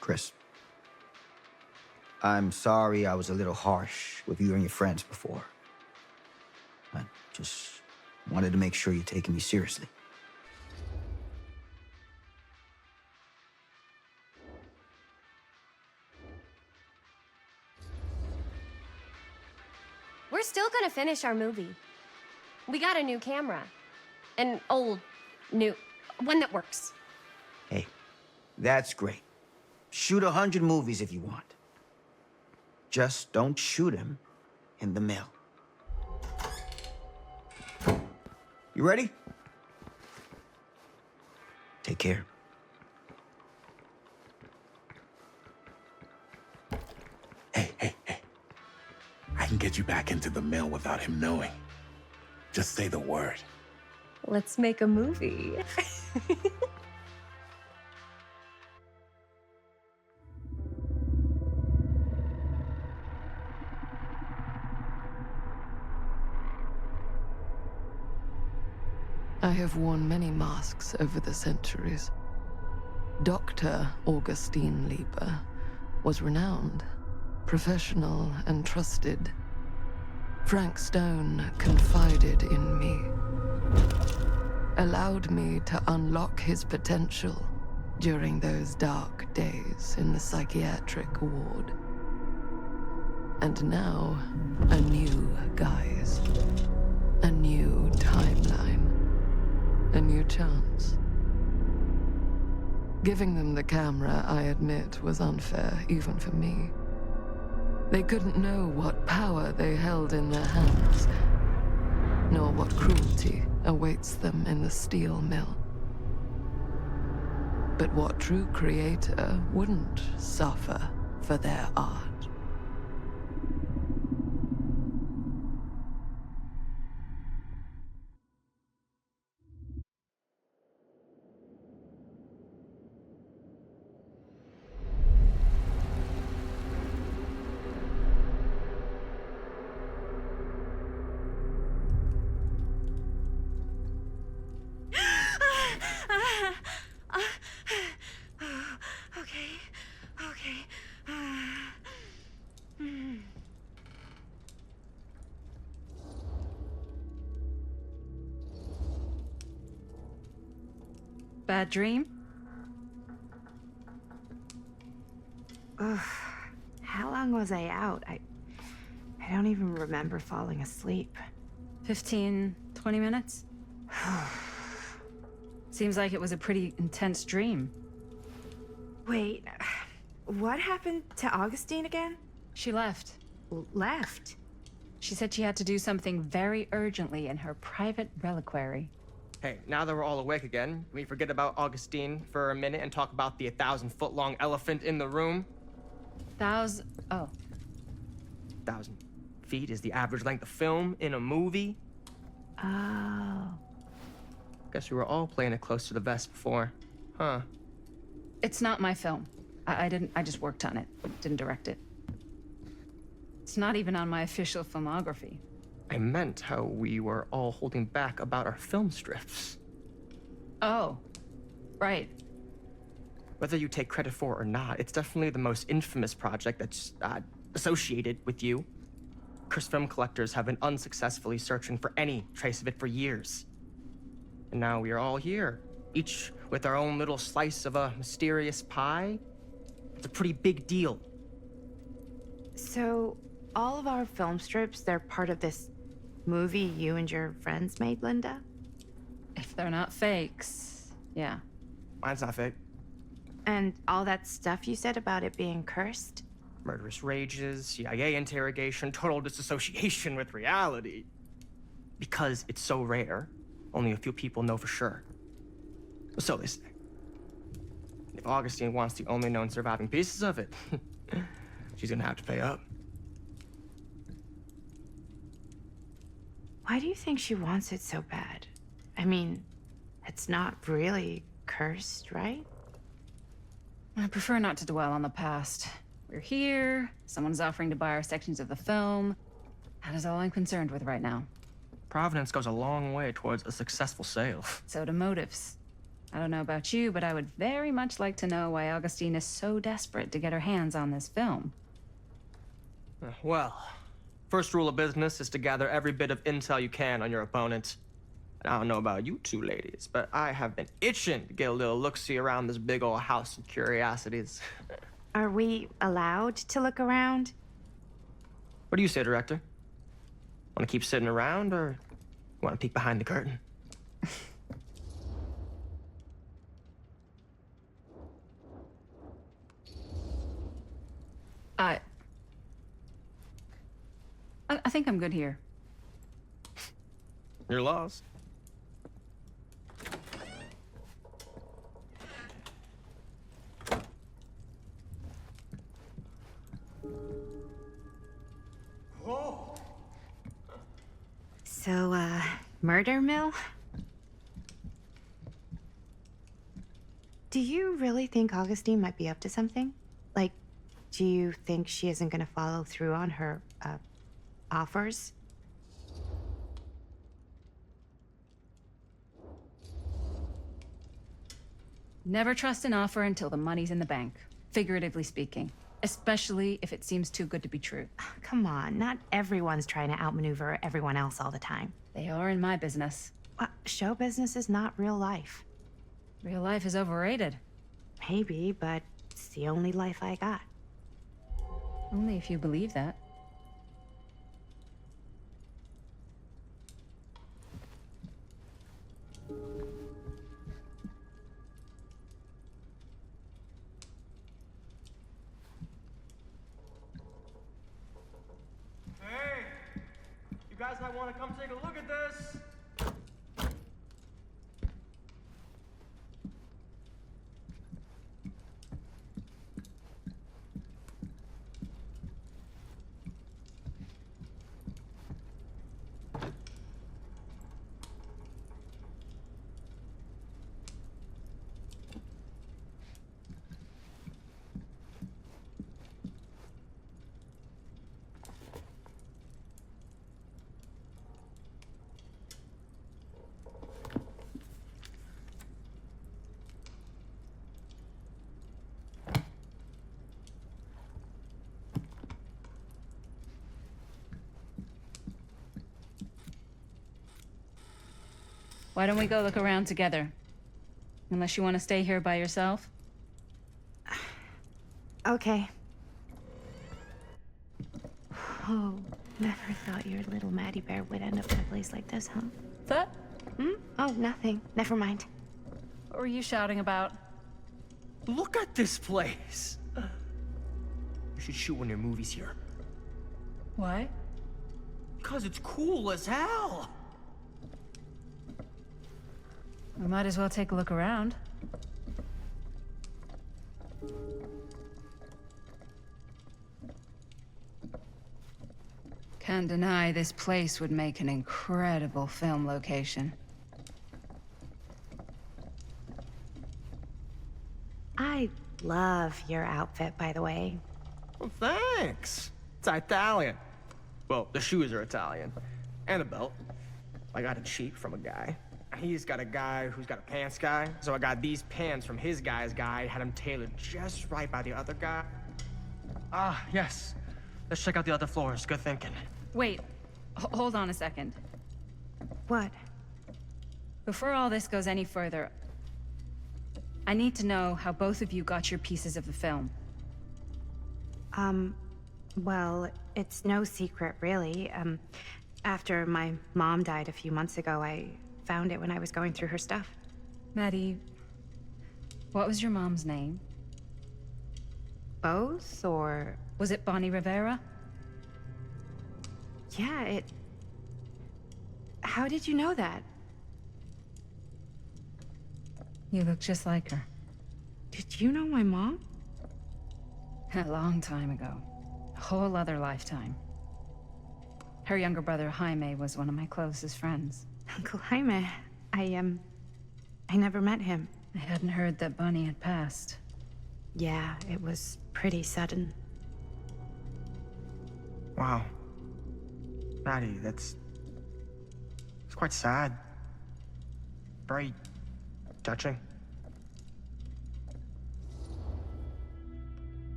Chris, I'm sorry I was a little harsh with you and your friends before. I just wanted to make sure you're taking me seriously. We're still gonna finish our movie. We got a new camera. An old, new, one that works. Hey, that's great. Shoot 100 movies if you want. Just don't shoot them in the mill. You ready? Take care. Hey. I can get you back into the mill without him knowing. Just say the word. Let's make a movie. I have worn many masks over the centuries. Dr. Augustine Lieber was renowned, professional, and trusted. Frank Stone confided in me, allowed me to unlock his potential during those dark days in the psychiatric ward. And now, a new guise, a new timeline. A new chance. Giving them the camera, I admit, was unfair, even for me. They couldn't know what power they held in their hands, nor what cruelty awaits them in the steel mill. But what true creator wouldn't suffer for their art? Bad dream? Ugh. How long was I out? I don't even remember falling asleep. 15, 20 minutes? Seems like it was a pretty intense dream. Wait, what happened to Augustine again? She left. Left? She said she had to do something very urgently in her private reliquary. Hey, now that we're all awake again, can we forget about Augustine for a minute and talk about the 1,000-foot-long elephant in the room? Oh. 1,000 feet is the average length of film in a movie. Oh. Guess we were all playing it close to the vest before. Huh. It's not my film. I just worked on it. Didn't direct it. It's not even on my official filmography. I meant how we were all holding back about our film strips. Oh. Right. Whether you take credit for it or not, it's definitely the most infamous project that's associated with you. Cursed film collectors have been unsuccessfully searching for any trace of it for years. And now we are all here, each with our own little slice of a mysterious pie. It's a pretty big deal. So, all of our film strips, they're part of this movie you and your friends made, Linda? If they're not fakes, yeah. Mine's not fake. And all that stuff you said about it being cursed? Murderous rages, CIA interrogation, total disassociation with reality. Because it's so rare, only a few people know for sure. So they say. If Augustine wants the only known surviving pieces of it, she's gonna have to pay up. Why do you think she wants it so bad? I mean, it's not really cursed, right? I prefer not to dwell on the past. We're here, someone's offering to buy our sections of the film. That is all I'm concerned with right now. Providence goes a long way towards a successful sale. So do motives. I don't know about you, but I would very much like to know why Augustine is so desperate to get her hands on this film. Well, first rule of business is to gather every bit of intel you can on your opponent. And I don't know about you two ladies, but I have been itching to get a little look-see around this big old house of curiosities. Are we allowed to look around? What do you say, director? Want to keep sitting around, or want to peek behind the curtain? I think I'm good here. You're lost. So, murder mill? Do you really think Augustine might be up to something? Like, do you think she isn't gonna follow through on her, offers? Never trust an offer until the money's in the bank, figuratively speaking. Especially if it seems too good to be true. Come on, not everyone's trying to outmaneuver everyone else all the time. They are in my business. Show business is not real life. Real life is overrated. Maybe, but it's the only life I got. Only if you believe that. You guys might want to come take a look at this. Why don't we go look around together? Unless you want to stay here by yourself? Okay. Oh, never thought your little Maddie Bear would end up in a place like this, huh? That? Oh, nothing. Never mind. What were you shouting about? Look at this place. You should shoot one of your movies here. Why? Because it's cool as hell. We might as well take a look around. Can't deny this place would make an incredible film location. I love your outfit, by the way. Well, thanks. It's Italian. Well, the shoes are Italian. And a belt. I got it cheap from a guy. He's got a guy who's got a pants guy, so I got these pants from his guy's guy, had them tailored just right by the other guy. Ah, yes. Let's check out the other floors. Good thinking. Wait, hold on a second. What? Before all this goes any further, I need to know how both of you got your pieces of the film. Well, it's no secret, really. After my mom died a few months ago, I found it when I was going through her stuff. Maddie, what was your mom's name? Both, or... Was it Bonnie Rivera? Yeah, How did you know that? You look just like her. Did you know my mom? A long time ago. A whole other lifetime. Her younger brother, Jaime, was one of my closest friends. Uncle Jaime, I never met him. I hadn't heard that Bonnie had passed. Yeah, it was pretty sudden. Wow. Maddie, it's quite sad. Very touching.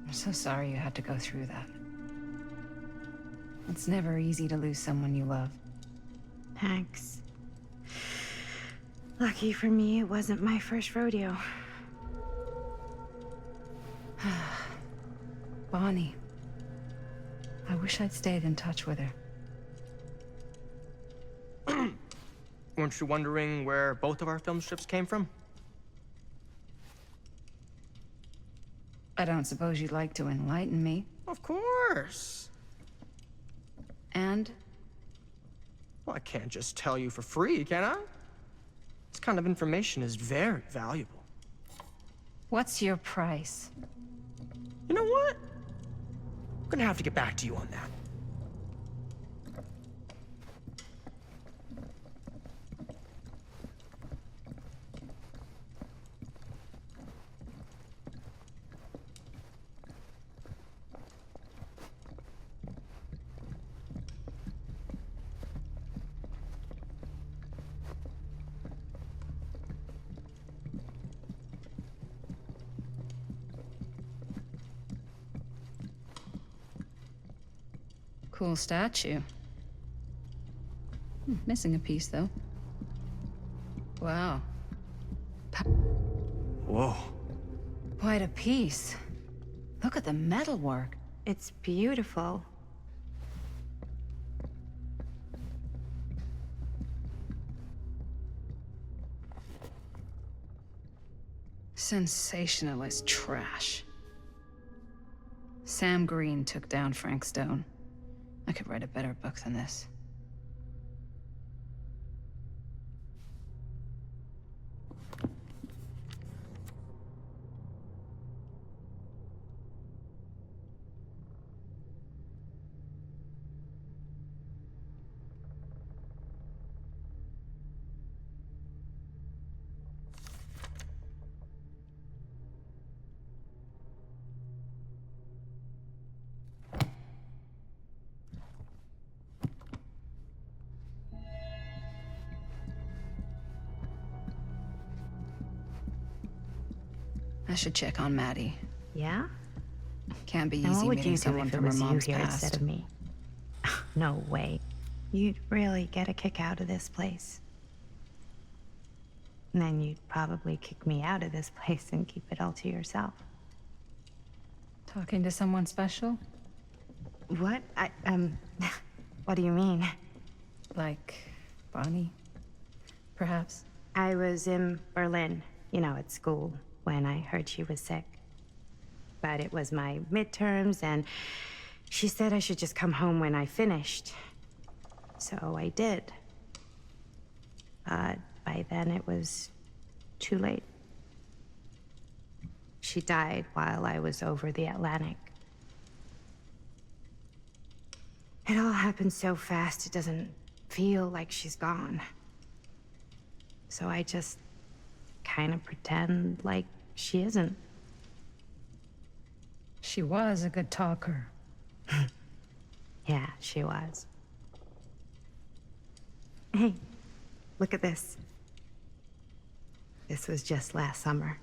I'm so sorry you had to go through that. It's never easy to lose someone you love. Thanks. Lucky for me, it wasn't my first rodeo. Bonnie. I wish I'd stayed in touch with her. Weren't you wondering where both of our film strips came from? I don't suppose you'd like to enlighten me. Of course. And? Well, I can't just tell you for free, can I? This kind of information is very valuable. What's your price? You know what? I'm gonna have to get back to you on that. Cool statue. Missing a piece, though. Wow. Whoa. Quite a piece. Look at the metalwork. It's beautiful. Sensationalist trash. Sam Green took down Frank Stone. I could write a better book than this. I should check on Maddie. Yeah? Can't be Now, easy what would meeting you do someone if it from her was you mom's here past. instead of me? No way. You'd really get a kick out of this place. And then you'd probably kick me out of this place and keep it all to yourself. Talking to someone special? What? What do you mean? Like Bonnie, perhaps? I was in Berlin, at school, when I heard she was sick. But it was my midterms, and she said I should just come home when I finished. So I did. But by then it was too late. She died while I was over the Atlantic. It all happened so fast, it doesn't feel like she's gone. So I just kind of pretend like she isn't. She was a good talker. Yeah, she was. Hey, look at this. This was just last summer.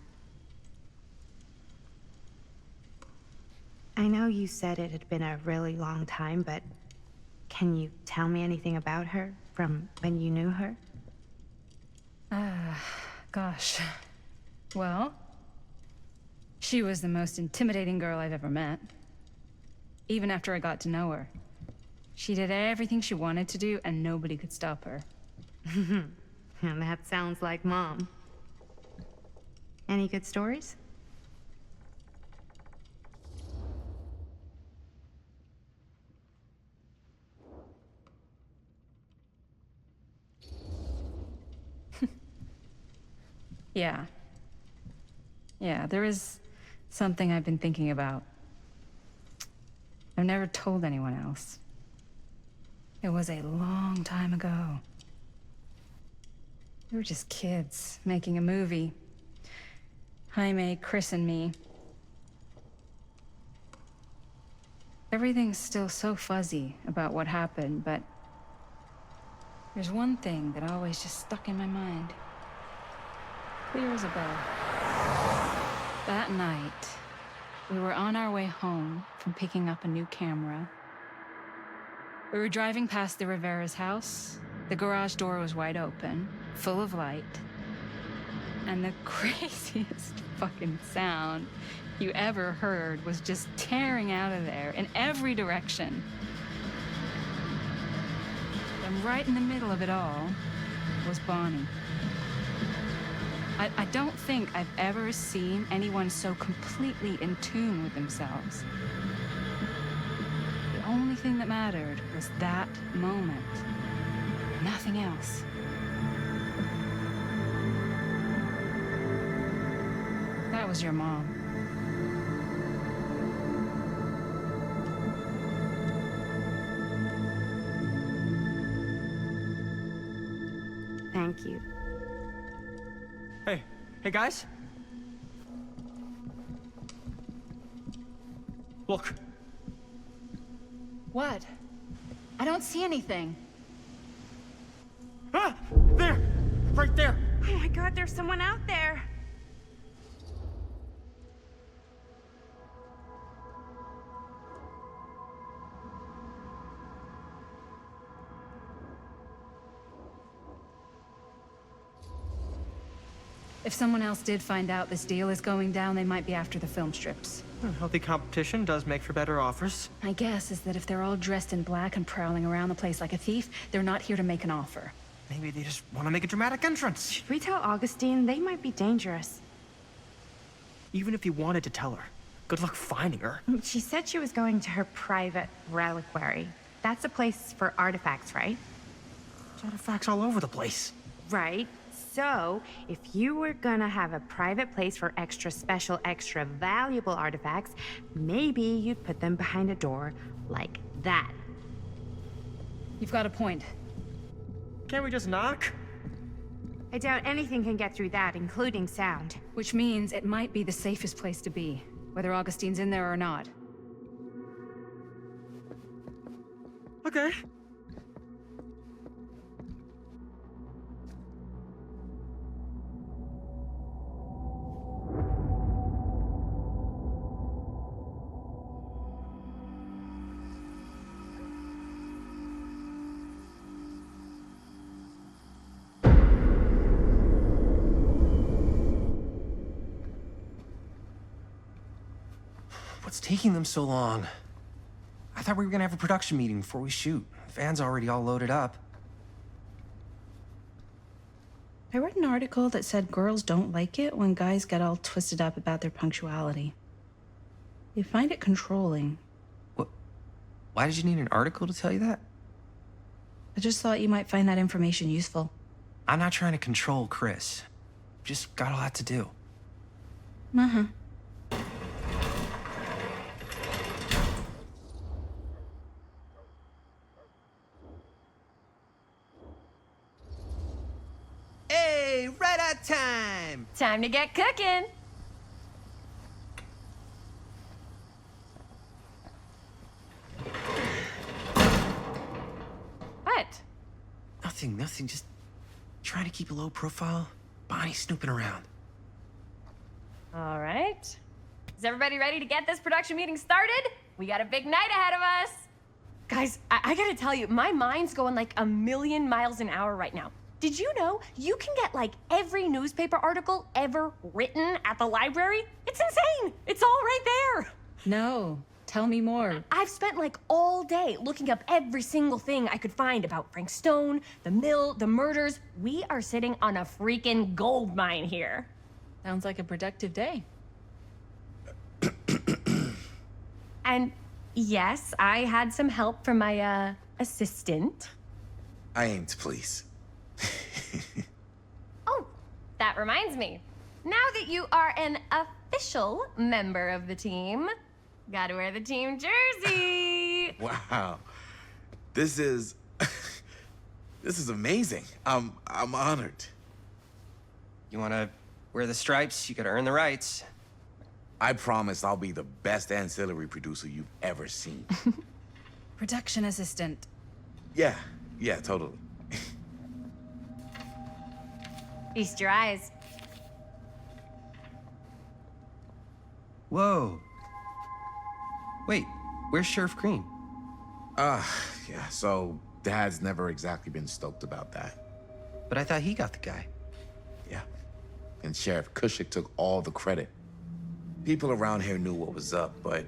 I know you said it had been a really long time, but can you tell me anything about her from when you knew her? Gosh. Well, she was the most intimidating girl I've ever met. Even after I got to know her. She did everything she wanted to do, and nobody could stop her. And that sounds like Mom. Any good stories? Yeah. Yeah, there is something I've been thinking about. I've never told anyone else. It was a long time ago. We were just kids, making a movie. Jaime, Chris, and me. Everything's still so fuzzy about what happened, but there's one thing that always just stuck in my mind. Clear as a bell. That night, we were on our way home from picking up a new camera. We were driving past the Rivera's house. The garage door was wide open, full of light. And the craziest fucking sound you ever heard was just tearing out of there in every direction. And right in the middle of it all was Bonnie. I don't think I've ever seen anyone so completely in tune with themselves. The only thing that mattered was that moment. Nothing else. That was your mom. Thank you. Hey guys? Look. What? I don't see anything. Ah! There! Right there! Oh my God, there's someone out there! If someone else did find out this deal is going down, they might be after the film strips. Healthy competition does make for better offers. My guess is that if they're all dressed in black and prowling around the place like a thief, they're not here to make an offer. Maybe they just want to make a dramatic entrance. Should we tell Augustine? They might be dangerous. Even if you wanted to tell her, good luck finding her. She said she was going to her private reliquary. That's a place for artifacts, right? There's artifacts all over the place. Right. So, if you were gonna have a private place for extra special, extra valuable artifacts, maybe you'd put them behind a door like that. You've got a point. Can't we just knock? I doubt anything can get through that, including sound. Which means it might be the safest place to be, whether Augustine's in there or not. Okay. What's taking them so long? I thought we were gonna have a production meeting before we shoot. The van's already all loaded up. I read an article that said girls don't like it when guys get all twisted up about their punctuality. They find it controlling. What? Why did you need an article to tell you that? I just thought you might find that information useful. I'm not trying to control Chris. just got a lot to do. Uh-huh. Hey, right on time. Time to get cooking. What? Nothing. Just trying to keep a low profile. Bonnie snooping around. All right. Is everybody ready to get this production meeting started? We got a big night ahead of us. Guys, I gotta tell you, my mind's going like a million miles an hour right now. Did you know you can get like every newspaper article ever written at the library? It's insane. It's all right there. No, tell me more. I've spent like all day looking up every single thing I could find about Frank Stone, the mill, the murders. We are sitting on a freaking gold mine here. Sounds like a productive day. And yes, I had some help from my assistant. I aim to please. Oh, that reminds me. Now that you are an official member of the team, gotta wear the team jersey. Wow. This is this is amazing. I'm honored. You wanna wear the stripes? You gotta earn the rights. I promise I'll be the best ancillary producer you've ever seen. Production assistant. Yeah, totally. Feast your eyes. Whoa. Wait, where's Sheriff Green? Yeah, so Dad's never exactly been stoked about that. But I thought he got the guy. Yeah, and Sheriff Cushik took all the credit. People around here knew what was up, but...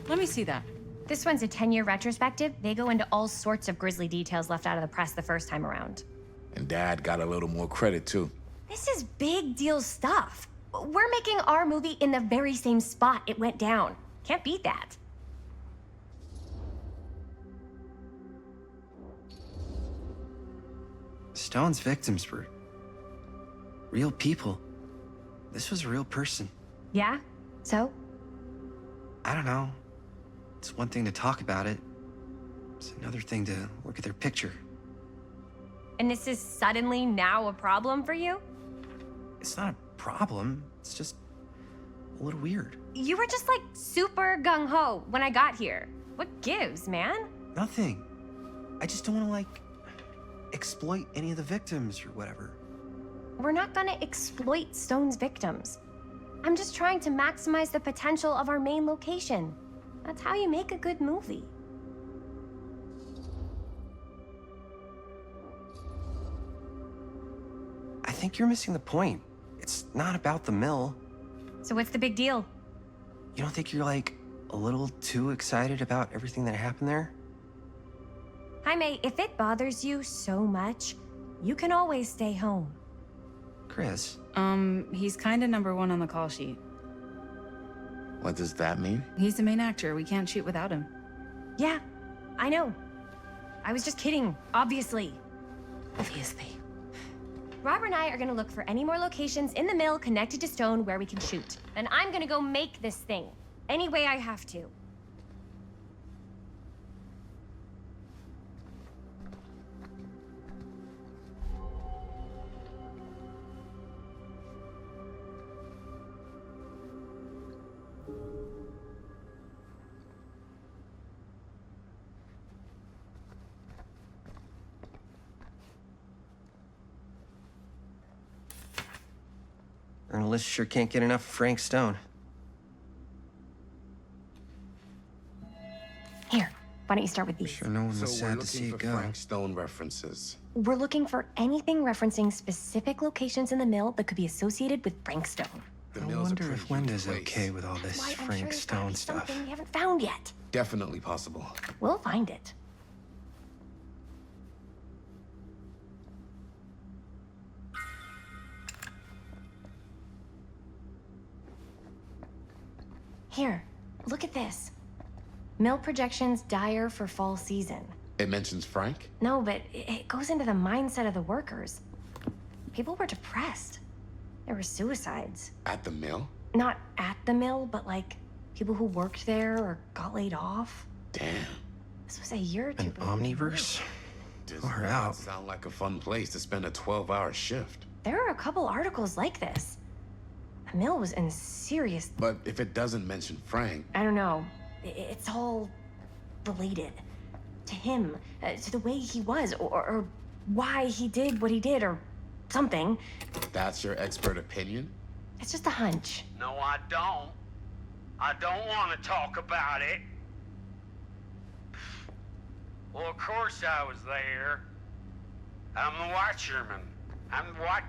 Let me see that. This one's a 10-year retrospective. They go into all sorts of grisly details left out of the press the first time around. And Dad got a little more credit, too. This is big deal stuff. We're making our movie in the very same spot it went down. Can't beat that. Stone's victims were real people. This was a real person. Yeah? So? I don't know. It's one thing to talk about it. It's another thing to look at their picture. And this is suddenly now a problem for you? It's not a problem. It's just a little weird. You were just like super gung-ho when I got here. What gives, man? Nothing. I just don't want to, like, exploit any of the victims or whatever. We're not gonna exploit Stone's victims. I'm just trying to maximize the potential of our main location. That's how you make a good movie. I think you're missing the point. It's not about the mill. So what's the big deal? You don't think you're, like, a little too excited about everything that happened there? Jaime, if it bothers you so much, you can always stay home. Chris? He's kinda #1 on the call sheet. What does that mean? He's the main actor. We can't shoot without him. Yeah, I know. I was just kidding, obviously. Obviously. Robert and I are gonna look for any more locations in the mill connected to Stone where we can shoot. And I'm gonna go make this thing, any way I have to. Journalists sure can't get enough of Frank Stone. Here, why don't you start with these? Sure no one was So we're sad to see looking it for go. Frank Stone references. We're looking for anything referencing specific locations in the mill that could be associated with Frank Stone. The I mill's a wonder pretty if huge Wenda's place. okay with all this Why, I'm Frank sure there's gotta Stone be stuff. something we haven't found yet. Definitely possible. We'll find it. Here, look at this. Mill projections dire for fall season. It mentions Frank? No, but it goes into the mindset of the workers. People were depressed. There were suicides. At the mill? Not at the mill, but like people who worked there or got laid off. Damn. This was a year or two An before. omniverse? Far out. Sound like a fun place to spend a 12-hour shift. There are a couple articles like this. The mill was in serious... But if it doesn't mention Frank... I don't know. It's all related. To him, to the way he was, or why he did what he did, or something. That's your expert opinion? It's just a hunch. No, I don't. I don't want to talk about it. Well, of course I was there. I'm the watcherman. I'm the watch...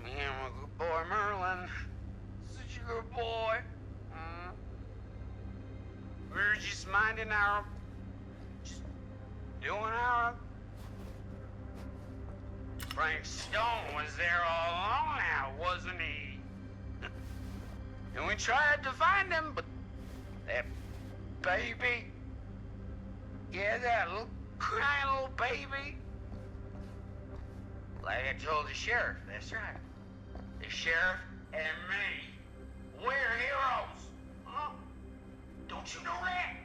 Me and my good boy Merlin. Such a good boy. We were just minding our... just doing our... Frank Stone was there all along now, wasn't he? And we tried to find him, but that baby... Yeah, that little crying little baby. Like I told the sheriff, that's right. The sheriff and me, we're heroes. Huh? Don't you know that?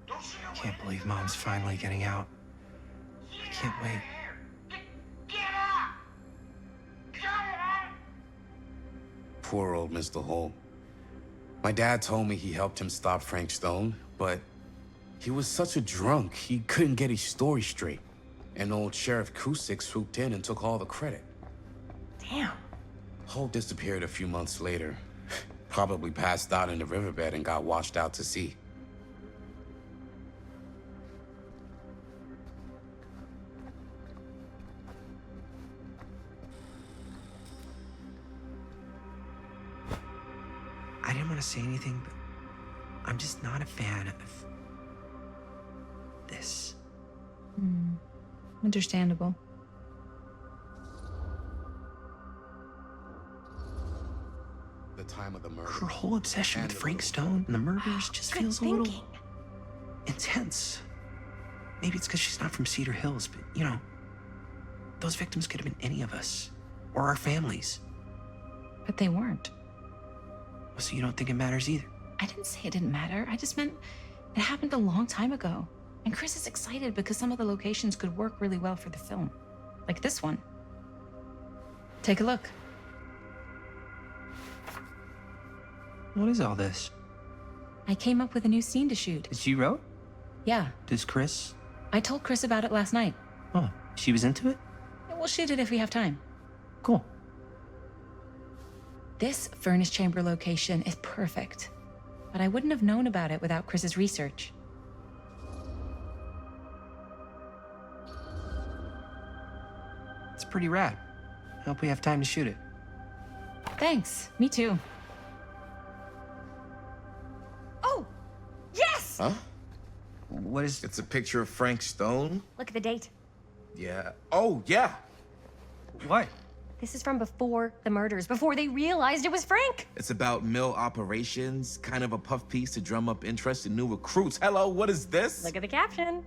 Don't you know I can't believe Mom's finally getting out. I can't wait. Get up! Come on! Poor old Mr. Holt. My dad told me he helped him stop Frank Stone, but he was such a drunk, he couldn't get his story straight. And old Sheriff Cusick swooped in and took all the credit. Damn. Holt disappeared a few months later. Probably passed out in the riverbed and got washed out to sea. I didn't want to say anything, but I'm just not a fan of this. Understandable. The time of the murder. Her whole obsession with Frank Stone and the murders just feels a little intense. Maybe it's because she's not from Cedar Hills, but you know, those victims could have been any of us or our families. But they weren't. So you don't think it matters either? I didn't say it didn't matter. I just meant it happened a long time ago. And Chris is excited because some of the locations could work really well for the film. Like this one. Take a look. What is all this? I came up with a new scene to shoot. That you wrote? Yeah. Does Chris? I told Chris about it last night. Oh, she was into it? Yeah, we'll shoot it if we have time. Cool. This furnace chamber location is perfect. But I wouldn't have known about it without Chris's research. It's pretty rad. I hope we have time to shoot it. Thanks. Me too. Oh! Yes! Huh? What is... It's a picture of Frank Stone? Look at the date. Yeah. Oh, yeah. What? This is from before the murders, before they realized it was Frank. It's about mill operations, kind of a puff piece to drum up interest in new recruits. Hello, what is this? Look at the caption.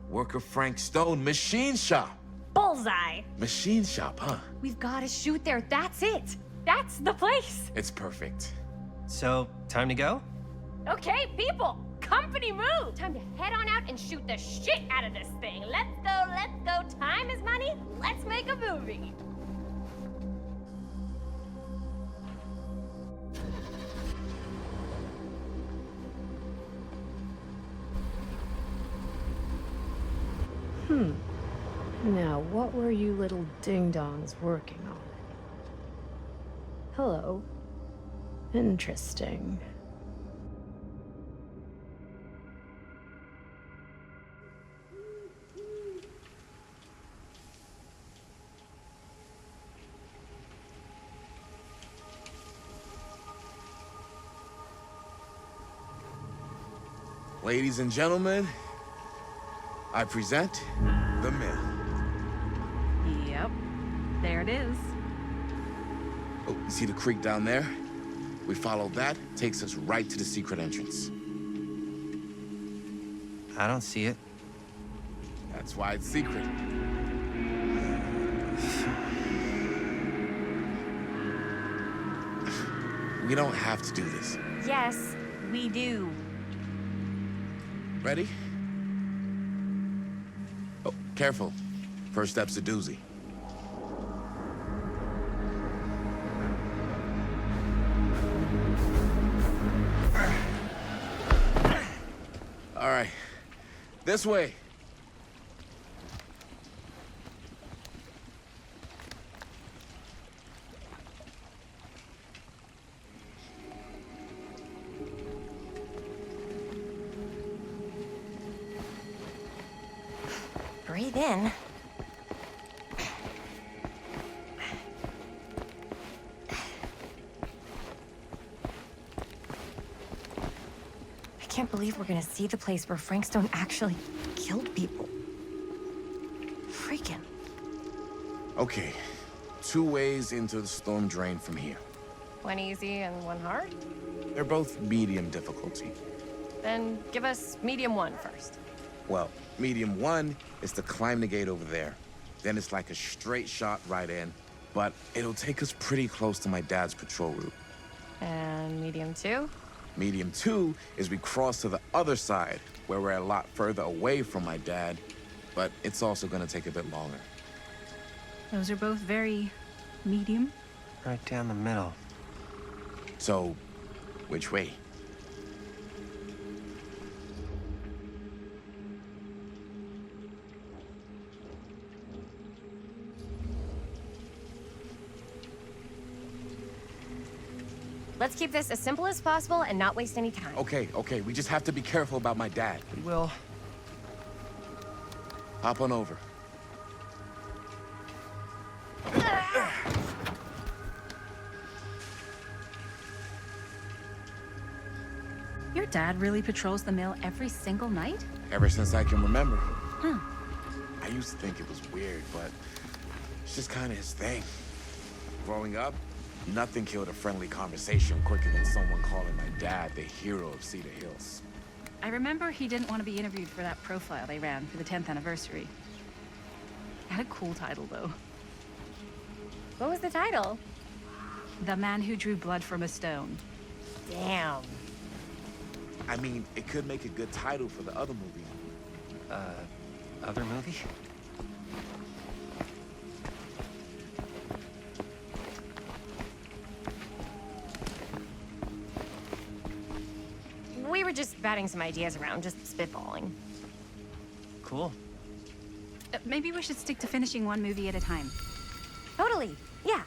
Worker Frank Stone, machine shop. Bullseye. Machine shop, huh? We've got to shoot there. That's it. That's the place. It's perfect. So, time to go? Okay, people. Company move. Time to head on out and shoot the shit out of this thing. Let's go, let's go. Time is money. Let's make a movie. Now, what were you little ding-dongs working on? Hello. Interesting. Ladies and gentlemen, I present the mill. Yep. There it is. Oh, you see the creek down there? We follow that, takes us right to the secret entrance. I don't see it. That's why it's secret. we don't have to do this. Yes, we do. Ready? Oh, careful. First step's a doozy. All right, this way. Breathe in. I can't believe we're gonna see the place where Frank Stone actually killed people. Freaking. Okay, 2 ways into the storm drain from here. One easy and one hard? They're both medium difficulty. Then give us medium one first. Well, medium 1 is to climb the gate over there. Then it's like a straight shot right in, but it'll take us pretty close to my dad's patrol route. And medium two? Medium 2 is we cross to the other side, where we're a lot further away from my dad, but it's also gonna take a bit longer. Those are both very medium. Right down the middle. So, which way? Let's keep this as simple as possible and not waste any time. Okay, we just have to be careful about my dad. We will. Hop on over. Your dad really patrols the mill every single night? Ever since I can remember. Huh. I used to think it was weird, but it's just kind of his thing. Growing up, nothing killed a friendly conversation quicker than someone calling my dad the hero of Cedar Hills. I remember he didn't want to be interviewed for that profile they ran for the 10th anniversary. Had a cool title, though. What was the title? The Man Who Drew Blood from a Stone. Damn. I mean, it could make a good title for the other movie. Other movie? We were just batting some ideas around, just spitballing. Cool. Maybe we should stick to finishing one movie at a time. Totally, yeah.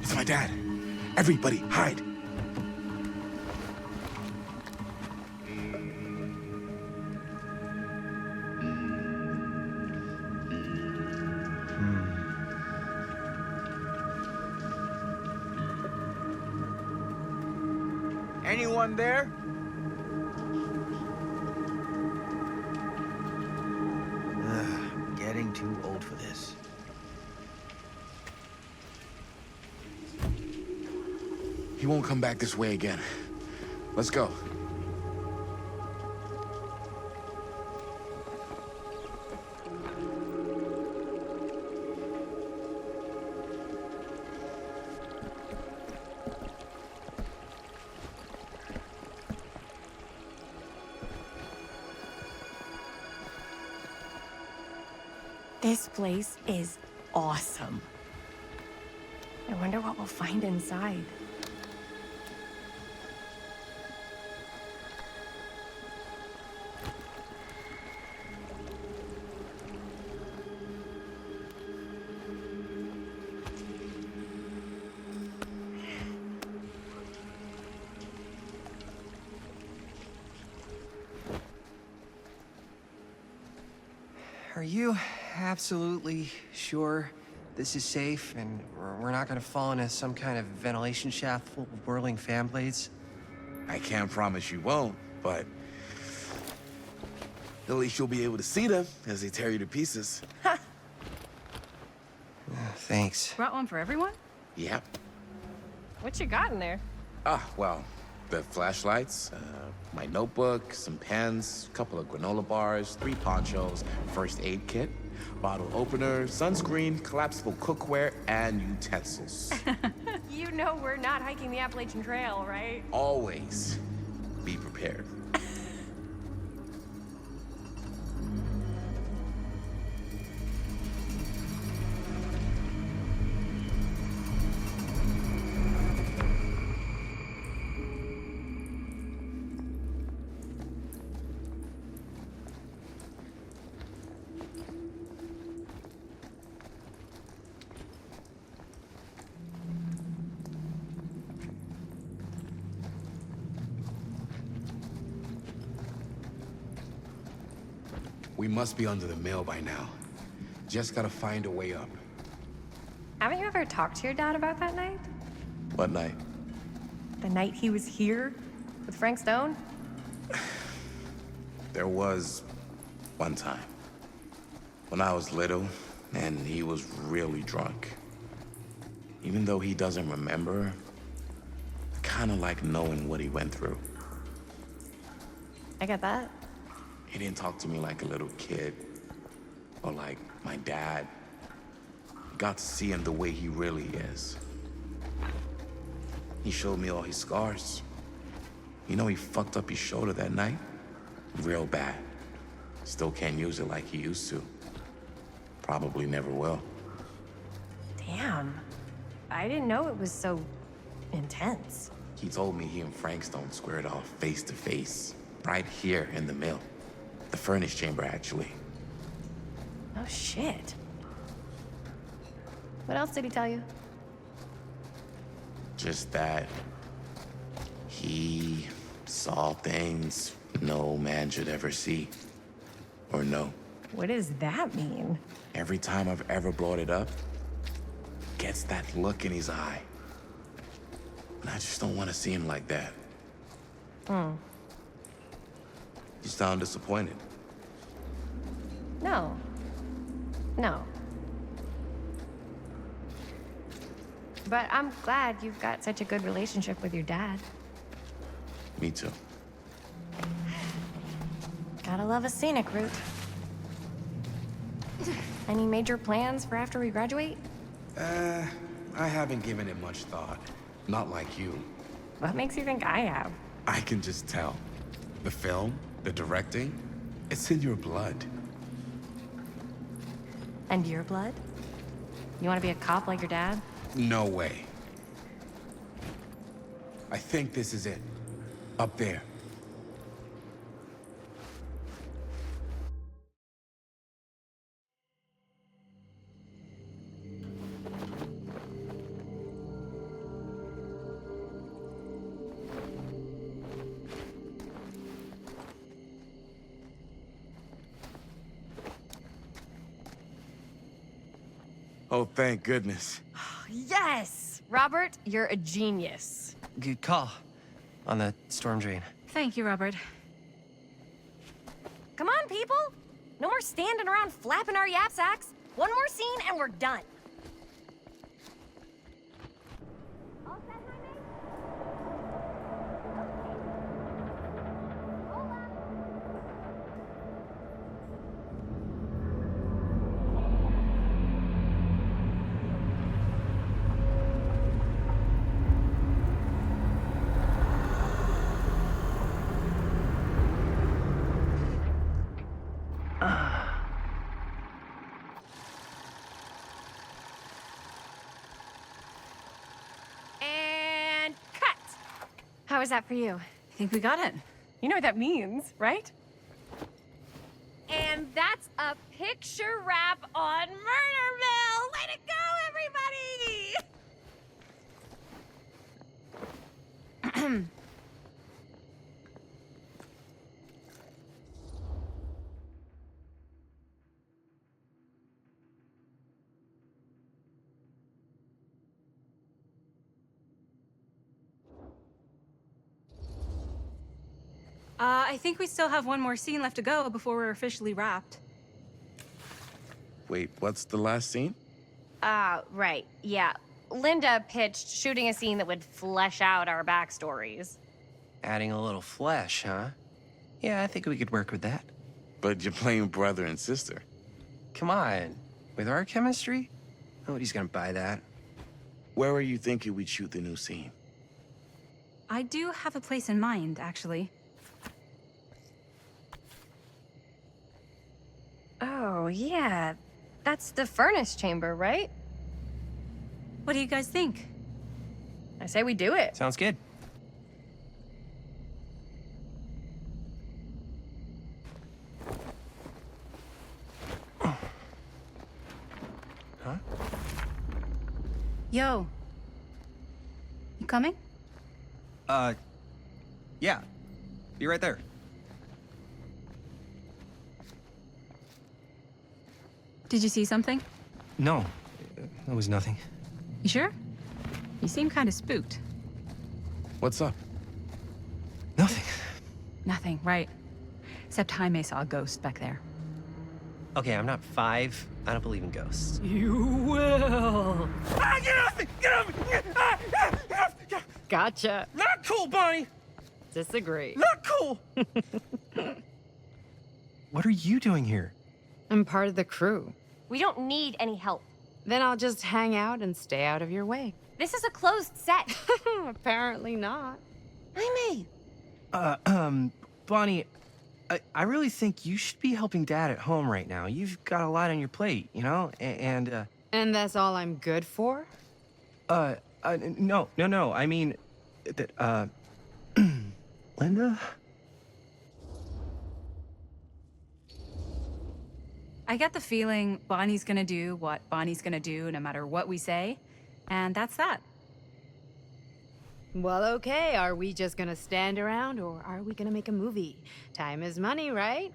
It's my dad. Everybody, hide. Anyone there? Getting too old for this. He won't come back this way again. Let's go. This place is awesome. I wonder what we'll find inside. you absolutely sure this is safe and we're not gonna fall into some kind of ventilation shaft full of whirling fan blades? I can't promise you won't, but at least you'll be able to see them as they tear you to pieces. Thanks. Brought one for everyone? Yep. What you got in there? Well, the flashlights, my notebook, some pens, a couple of granola bars, 3 ponchos, first aid kit, bottle opener, sunscreen, collapsible cookware, and utensils. You know we're not hiking the Appalachian Trail, right? Always be prepared. We must be under the mill by now. Just gotta find a way up. Haven't you ever talked to your dad about that night? What night? The night he was here with Frank Stone? There was one time when I was little and he was really drunk. Even though he doesn't remember, I kind of like knowing what he went through. I get that. He didn't talk to me like a little kid or like my dad. I got to see him the way he really is. He showed me all his scars. You know, he fucked up his shoulder that night? Real bad. Still can't use it like he used to. Probably never will. Damn. I didn't know it was so intense. He told me he and Frank Stone squared off face to face, right here in the mill. The furnace chamber, actually. Oh, shit. What else did he tell you? Just that he saw things no man should ever see or know. What does that mean? Every time I've ever brought it up, gets that look in his eye. And I just don't want to see him like that. You sound disappointed. No. No. But I'm glad you've got such a good relationship with your dad. Me too. Gotta love a scenic route. Any major plans for after we graduate? I haven't given it much thought. Not like you. What makes you think I have? I can just tell. The film, the directing, it's in your blood. And your blood? You want to be a cop like your dad? No way. I think this is it. Up there. Oh, thank goodness. Yes! Robert, you're a genius. Good call on the storm drain. Thank you, Robert. Come on, people! No more standing around flapping our yap sacks. One more scene and we're done. All set, my mate? And cut! How was that for you? I think we got it. You know what that means, right? And that's a picture wrap on Murder Mill! Way to go, everybody! I think we still have one more scene left to go before we're officially wrapped. Wait, what's the last scene? Right. Yeah. Linda pitched shooting a scene that would flesh out our backstories. Adding a little flesh, huh? Yeah, I think we could work with that. But you're playing brother and sister. Come on. With our chemistry? Nobody's gonna buy that. Where are you thinking we'd shoot the new scene? I do have a place in mind, actually. Oh, yeah. That's the furnace chamber, right? What do you guys think? I say we do it. Sounds good. Huh? Yo. You coming? Yeah. Be right there. Did you see something? No, that was nothing. You sure? You seem kind of spooked. What's up? Nothing. Nothing, right. Except Jaime saw a ghost back there. Okay, I'm not 5. I don't believe in ghosts. You will. Ah, get off me! Get off me! Gotcha. Not cool, Bonnie! Disagree. Not cool! What are you doing here? I'm part of the crew. We don't need any help. Then I'll just hang out and stay out of your way. This is a closed set. Apparently not. Jaime! Bonnie, I really think you should be helping Dad at home right now. You've got a lot on your plate, you know? And that's all I'm good for? No. I mean, that, Linda? I get the feeling Bonnie's gonna do what Bonnie's gonna do no matter what we say, and that's that. Well, okay. Are we just gonna stand around or are we gonna make a movie? Time is money, right?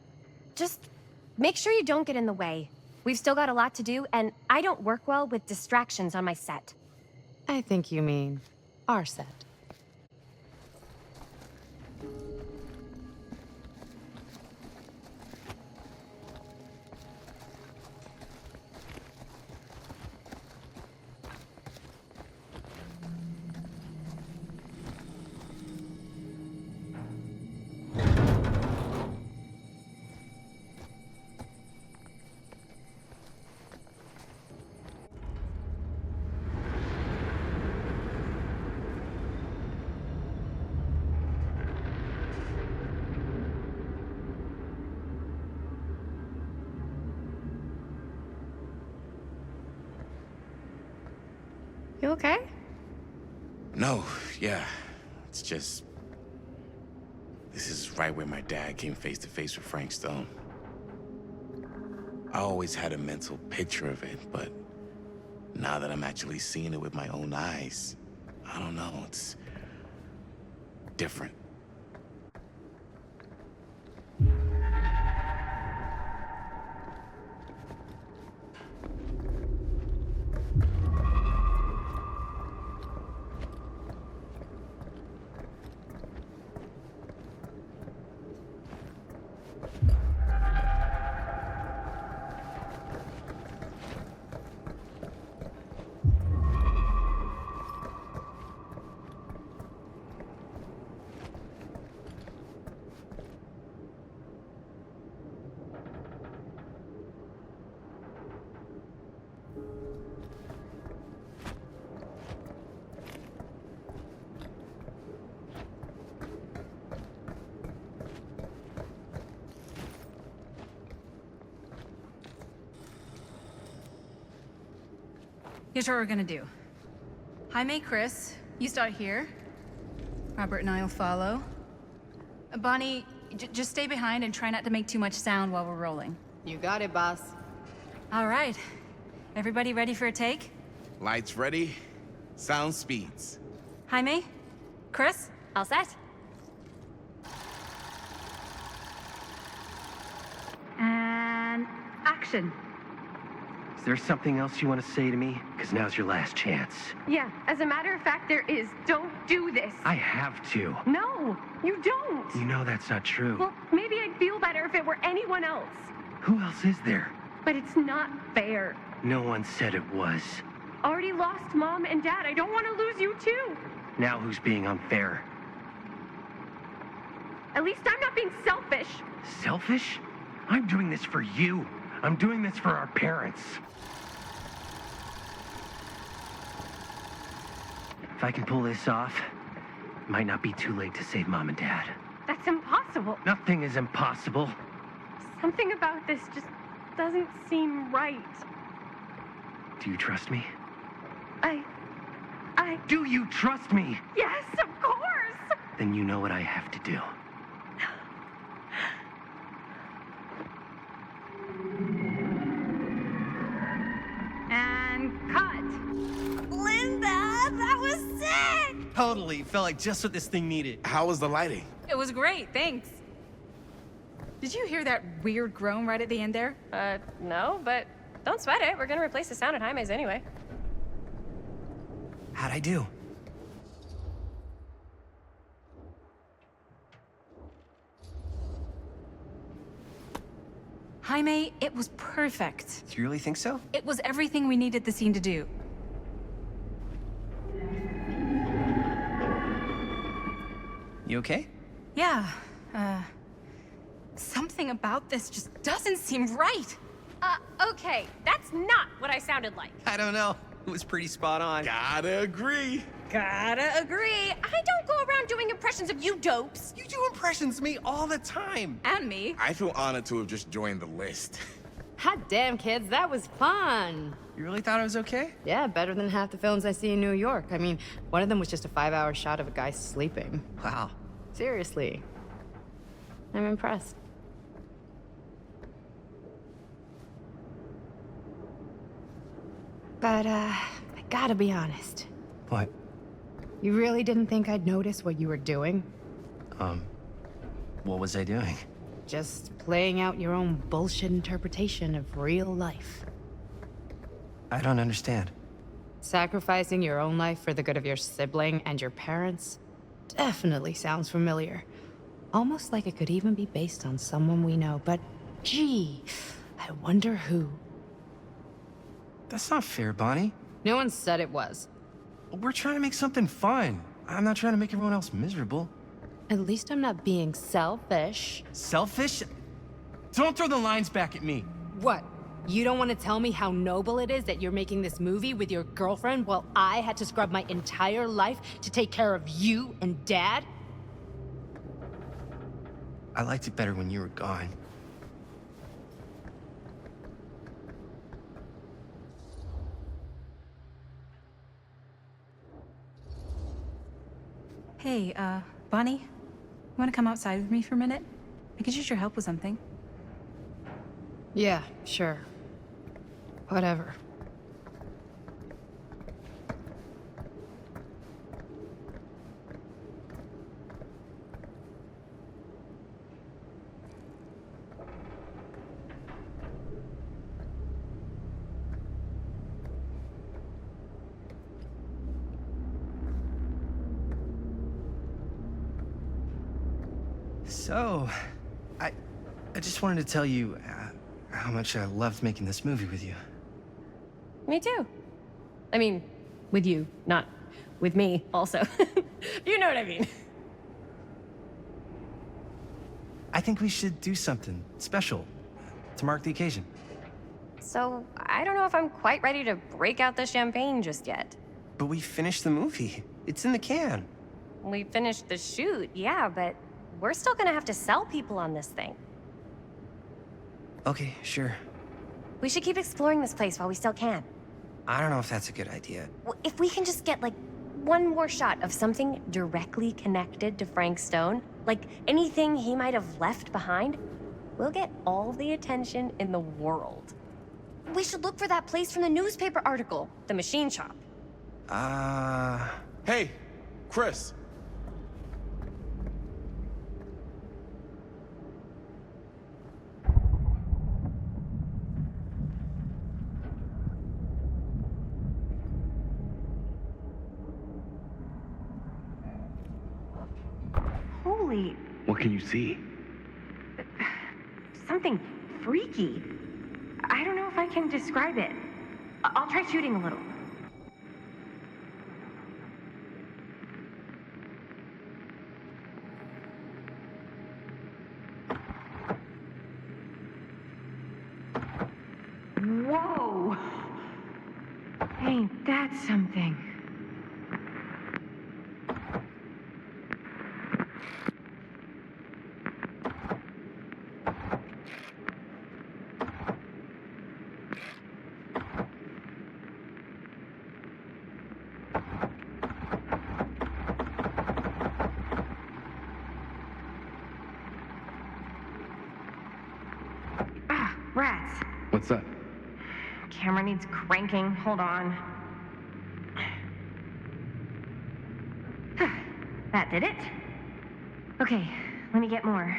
Just make sure you don't get in the way. We've still got a lot to do, and I don't work well with distractions on my set. I think you mean our set. You okay? No, yeah. It's just... This is right where my dad came face to face with Frank Stone. I always had a mental picture of it, but now that I'm actually seeing it with my own eyes, I don't know, it's different. Here's what we're gonna do. Jaime, Chris, you start here. Robert and I will follow. Bonnie, just stay behind and try not to make too much sound while we're rolling. You got it, boss. All right. Everybody ready for a take? Lights ready, sound speeds. Jaime? Chris? All set? And action. Is there something else you want to say to me? Because now's your last chance. Yeah, as a matter of fact, there is. Don't do this. I have to. No, you don't. You know that's not true. Well, maybe I'd feel better if it were anyone else. Who else is there? But it's not fair. No one said it was. Already lost Mom and Dad. I don't want to lose you too. Now who's being unfair? At least I'm not being selfish. Selfish? I'm doing this for you. I'm doing this for our parents. If I can pull this off, it might not be too late to save Mom and Dad. That's impossible. Nothing is impossible. Something about this just doesn't seem right. Do you trust me? I... Do you trust me? Yes, of course! Then you know what I have to do. And cut. Linda, that was sick! Totally. Felt like just what this thing needed. How was the lighting? It was great, thanks. Did you hear that weird groan right at the end there? No, but don't sweat it. We're gonna replace the sound at Jaime's anyway. How'd I do? Jaime, it was perfect. Do you really think so? It was everything we needed the scene to do. You okay? Yeah, something about this just doesn't seem right. Okay, that's not what I sounded like. I don't know. It was pretty spot on. Gotta agree. Gotta agree. I don't go around doing impressions of you dopes. You do impressions of me all the time. And me. I feel honored to have just joined the list. Hot damn, kids, that was fun. You really thought I was okay? Yeah, better than half the films I see in New York. I mean, one of them was just a 5-hour shot of a guy sleeping. Wow. Seriously. I'm impressed. But, I gotta be honest. What? You really didn't think I'd notice what you were doing? What was I doing? Just playing out your own bullshit interpretation of real life. I don't understand. Sacrificing your own life for the good of your sibling and your parents definitely sounds familiar. Almost like it could even be based on someone we know, but gee, I wonder who. That's not fair, Bonnie. No one said it was. We're trying to make something fun. I'm not trying to make everyone else miserable. At least I'm not being selfish. Selfish? Don't throw the lines back at me. What? You don't want to tell me how noble it is that you're making this movie with your girlfriend while I had to scrub my entire life to take care of you and Dad? I liked it better when you were gone. Hey, Bonnie, you wanna come outside with me for a minute? I could use your help with something. Yeah, sure. Whatever. So, I just wanted to tell you how much I loved making this movie with you. Me too. I mean, with you, not with me, also. You know what I mean. I think we should do something special to mark the occasion. So, I don't know if I'm quite ready to break out the champagne just yet. But we finished the movie. It's in the can. We finished the shoot, yeah, but we're still gonna have to sell people on this thing. Okay, sure. We should keep exploring this place while we still can. I don't know if that's a good idea. Well, if we can just get, like, one more shot of something directly connected to Frank Stone, like anything he might have left behind, we'll get all the attention in the world. We should look for that place from the newspaper article, the machine shop. Hey, Chris. Holy, What can you see? something freaky. I don't know if I can describe it. I'll try shooting a little. Whoa! Ain't that something? Ah, rats. What's up? Camera needs cranking. Hold on. That did it? Okay, let me get more.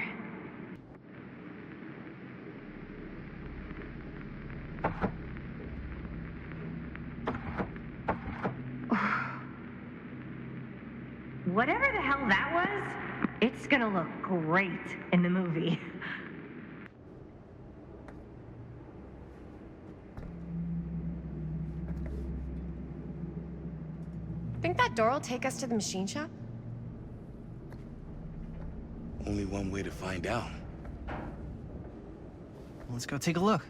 Whatever the hell that was, it's gonna look great in the movie. Think that door will take us to the machine shop? Only one way to find out. Let's go take a look.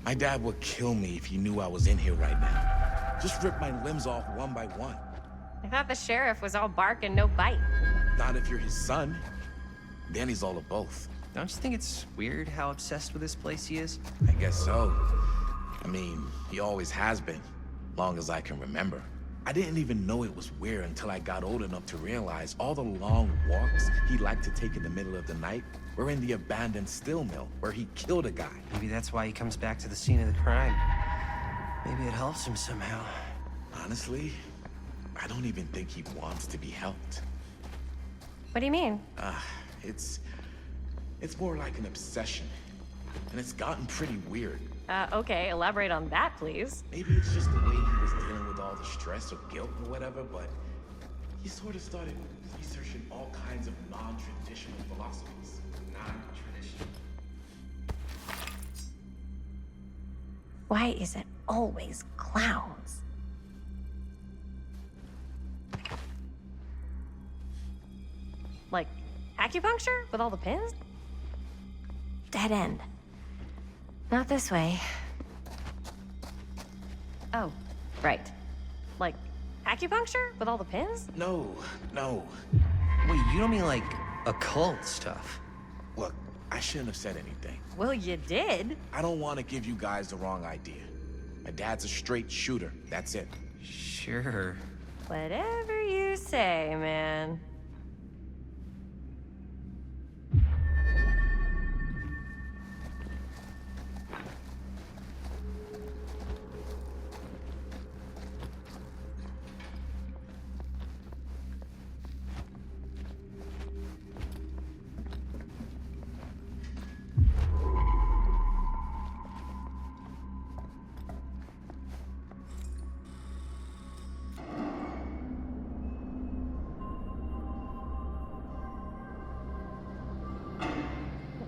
My dad would kill me if he knew I was in here right now. Just rip my limbs off one by one. I thought the sheriff was all bark and no bite. Not if you're his son. Then he's all of both. Don't you think it's weird how obsessed with this place he is? I guess so. I mean, he always has been, long as I can remember. I didn't even know it was weird until I got old enough to realize all the long walks he liked to take in the middle of the night were in the abandoned steel mill where he killed a guy. Maybe that's why he comes back to the scene of the crime. Maybe it helps him somehow. Honestly, I don't even think he wants to be helped. What do you mean? It's more like an obsession. And it's gotten pretty weird. Okay, elaborate on that, please. Maybe it's just the way he was dealing with all the stress or guilt or whatever, but he sort of started researching all kinds of non-traditional philosophies. Non-traditional. Why is it always clowns? Like acupuncture with all the pins? Dead end. Not this way. Oh, right. Like acupuncture with all the pins? No. Wait, you don't mean like occult stuff? Look, I shouldn't have said anything. Well, you did. I don't want to give you guys the wrong idea. My dad's a straight shooter, that's it. Sure. Whatever you say, man.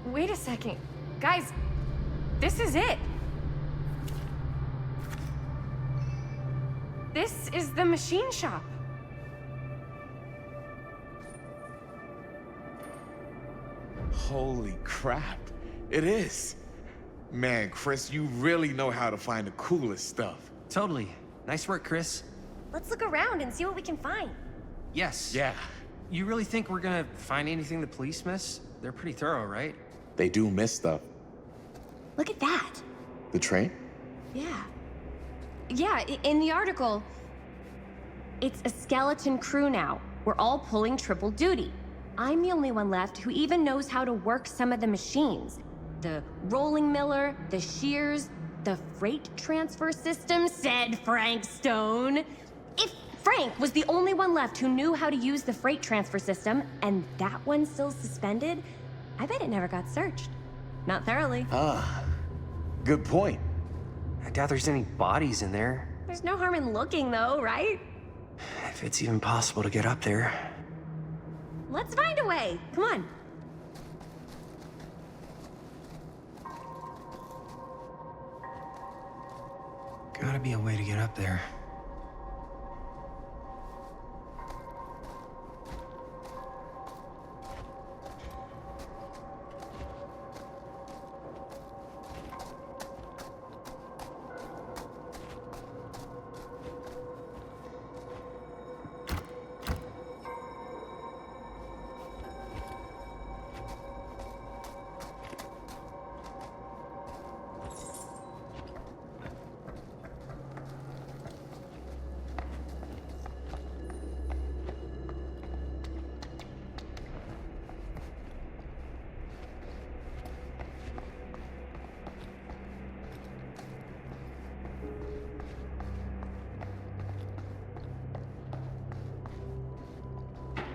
Wait a second. Guys, this is it. This is the machine shop. Holy crap, it is. Man, Chris, you really know how to find the coolest stuff. Totally. Nice work, Chris. Let's look around and see what we can find. Yes. Yeah. You really think we're gonna find anything the police miss? They're pretty thorough, right? They do miss stuff. Look at that. The train? Yeah. Yeah, in the article, it's a skeleton crew now. We're all pulling triple duty. I'm the only one left who even knows how to work some of the machines. The rolling miller, the shears, the freight transfer system, said Frank Stone. If Frank was the only one left who knew how to use the freight transfer system, and that one's still suspended, I bet it never got searched. Not thoroughly. Ah, good point. I doubt there's any bodies in there. There's no harm in looking, though, right? If it's even possible to get up there. Let's find a way. Come on. Gotta be a way to get up there.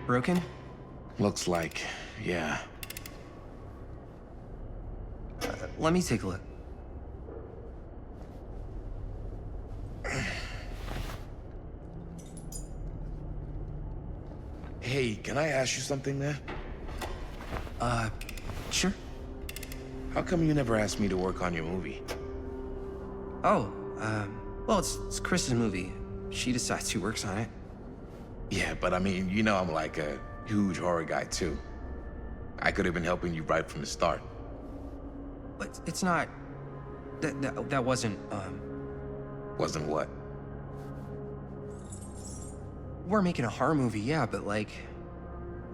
Broken? Looks like, yeah. Let me take a look. Hey, can I ask you something, man? Sure. How come you never asked me to work on your movie? Oh, well, it's Chris's movie. She decides who works on it. Yeah, but I mean, you know I'm like a huge horror guy, too. I could have been helping you right from the start. But it's not... That wasn't, Wasn't what? We're making a horror movie, yeah, but like...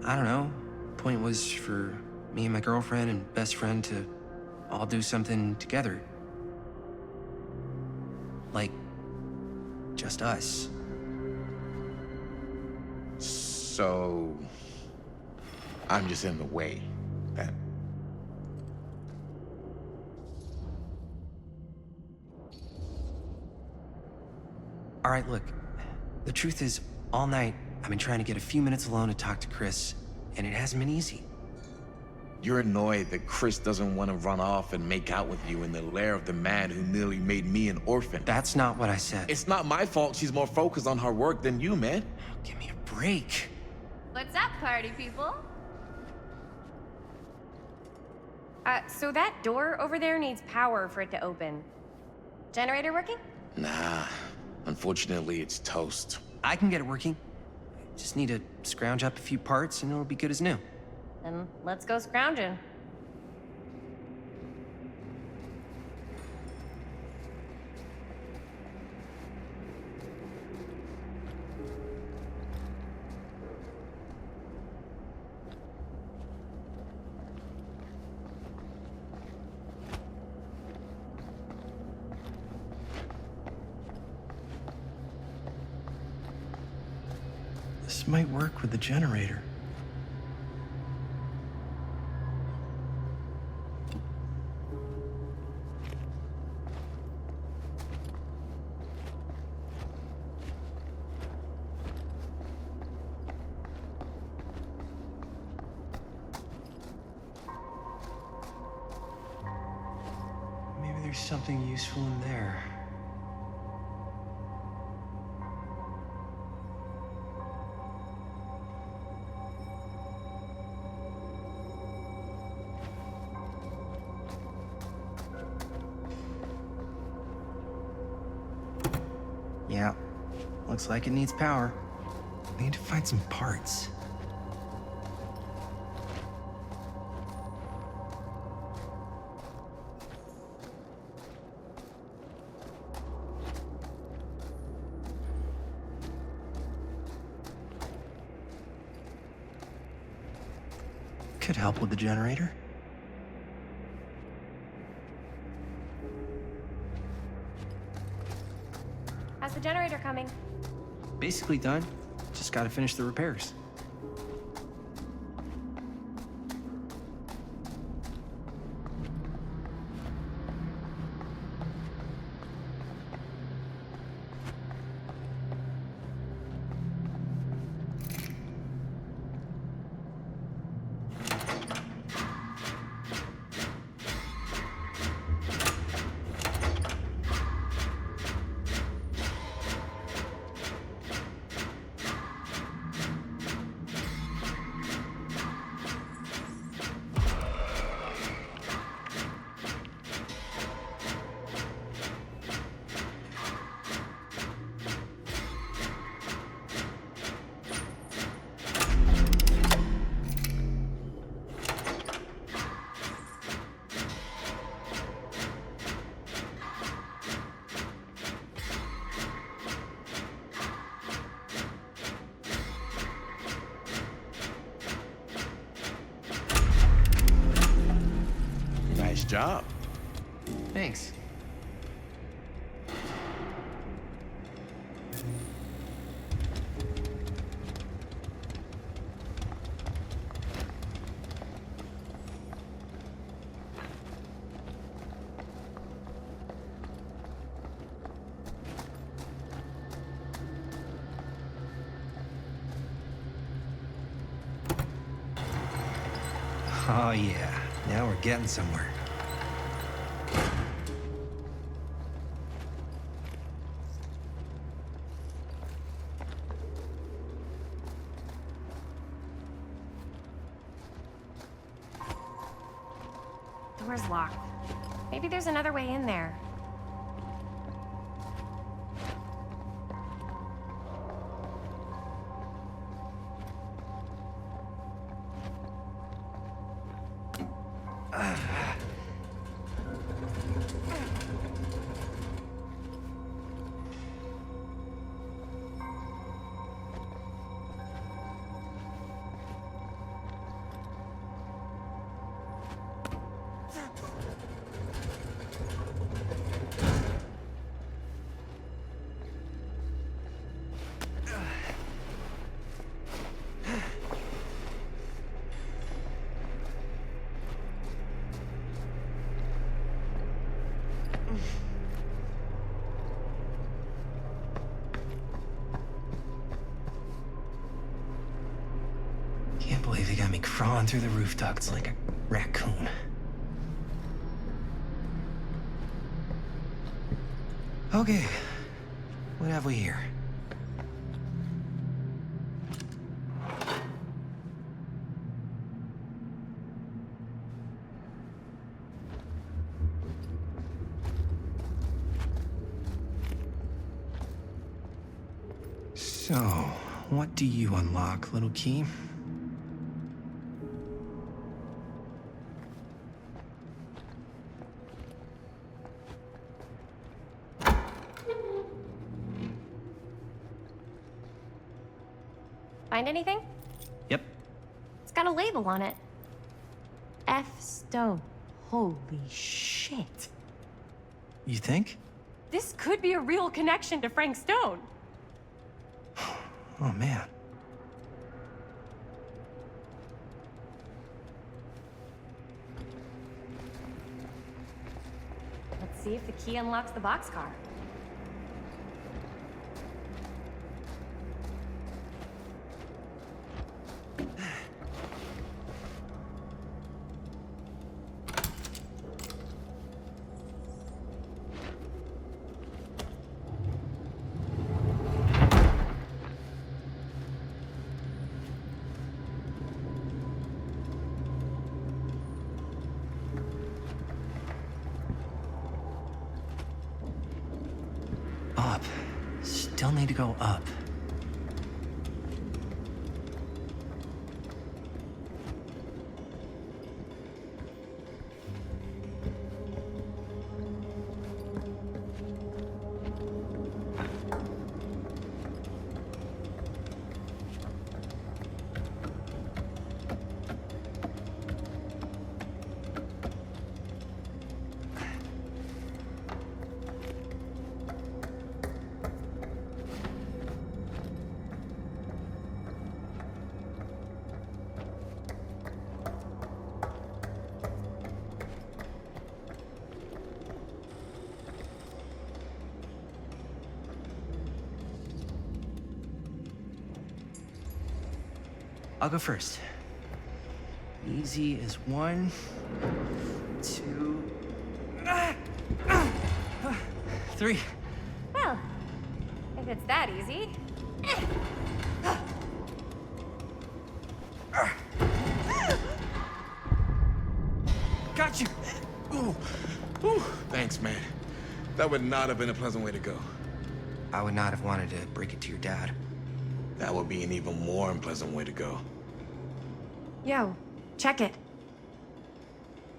I don't know. Point was for me and my girlfriend and best friend to all do something together. Like... just us. So... I'm just in the way, then. All right, look. The truth is, all night, I've been trying to get a few minutes alone to talk to Chris, and it hasn't been easy. You're annoyed that Chris doesn't want to run off and make out with you in the lair of the man who nearly made me an orphan. That's not what I said. It's not my fault she's more focused on her work than you, man. Give me a break. What's up, party people? So that door over there needs power for it to open. Generator working? Nah. Unfortunately, it's toast. I can get it working. Just need to scrounge up a few parts and it'll be good as new. Then let's go scrounging. This might work with the generator. Maybe there's something useful in there. Yeah, looks like it needs power. I need to find some parts. Could help with the generator. How's the generator coming? Basically done. Just gotta finish the repairs. job. Thanks. Oh, yeah. Now we're getting somewhere. Door's locked. Maybe there's another way in there. Can't believe they got me crawling through the roof ducts like a raccoon. Okay, what have we here? So, what do you unlock, little key? Find anything? Yep. It's got a label on it. F. Stone. Holy shit. You think? This could be a real connection to Frank Stone. Oh, man. Let's see if the key unlocks the boxcar. Up. Still need to go up. I'll go first. Easy as 1, 2, 3. Well, if it's that easy. Got you! Ooh. Ooh. Thanks, man. That would not have been a pleasant way to go. I would not have wanted to break it to your dad. That would be an even more unpleasant way to go. Yo, check it.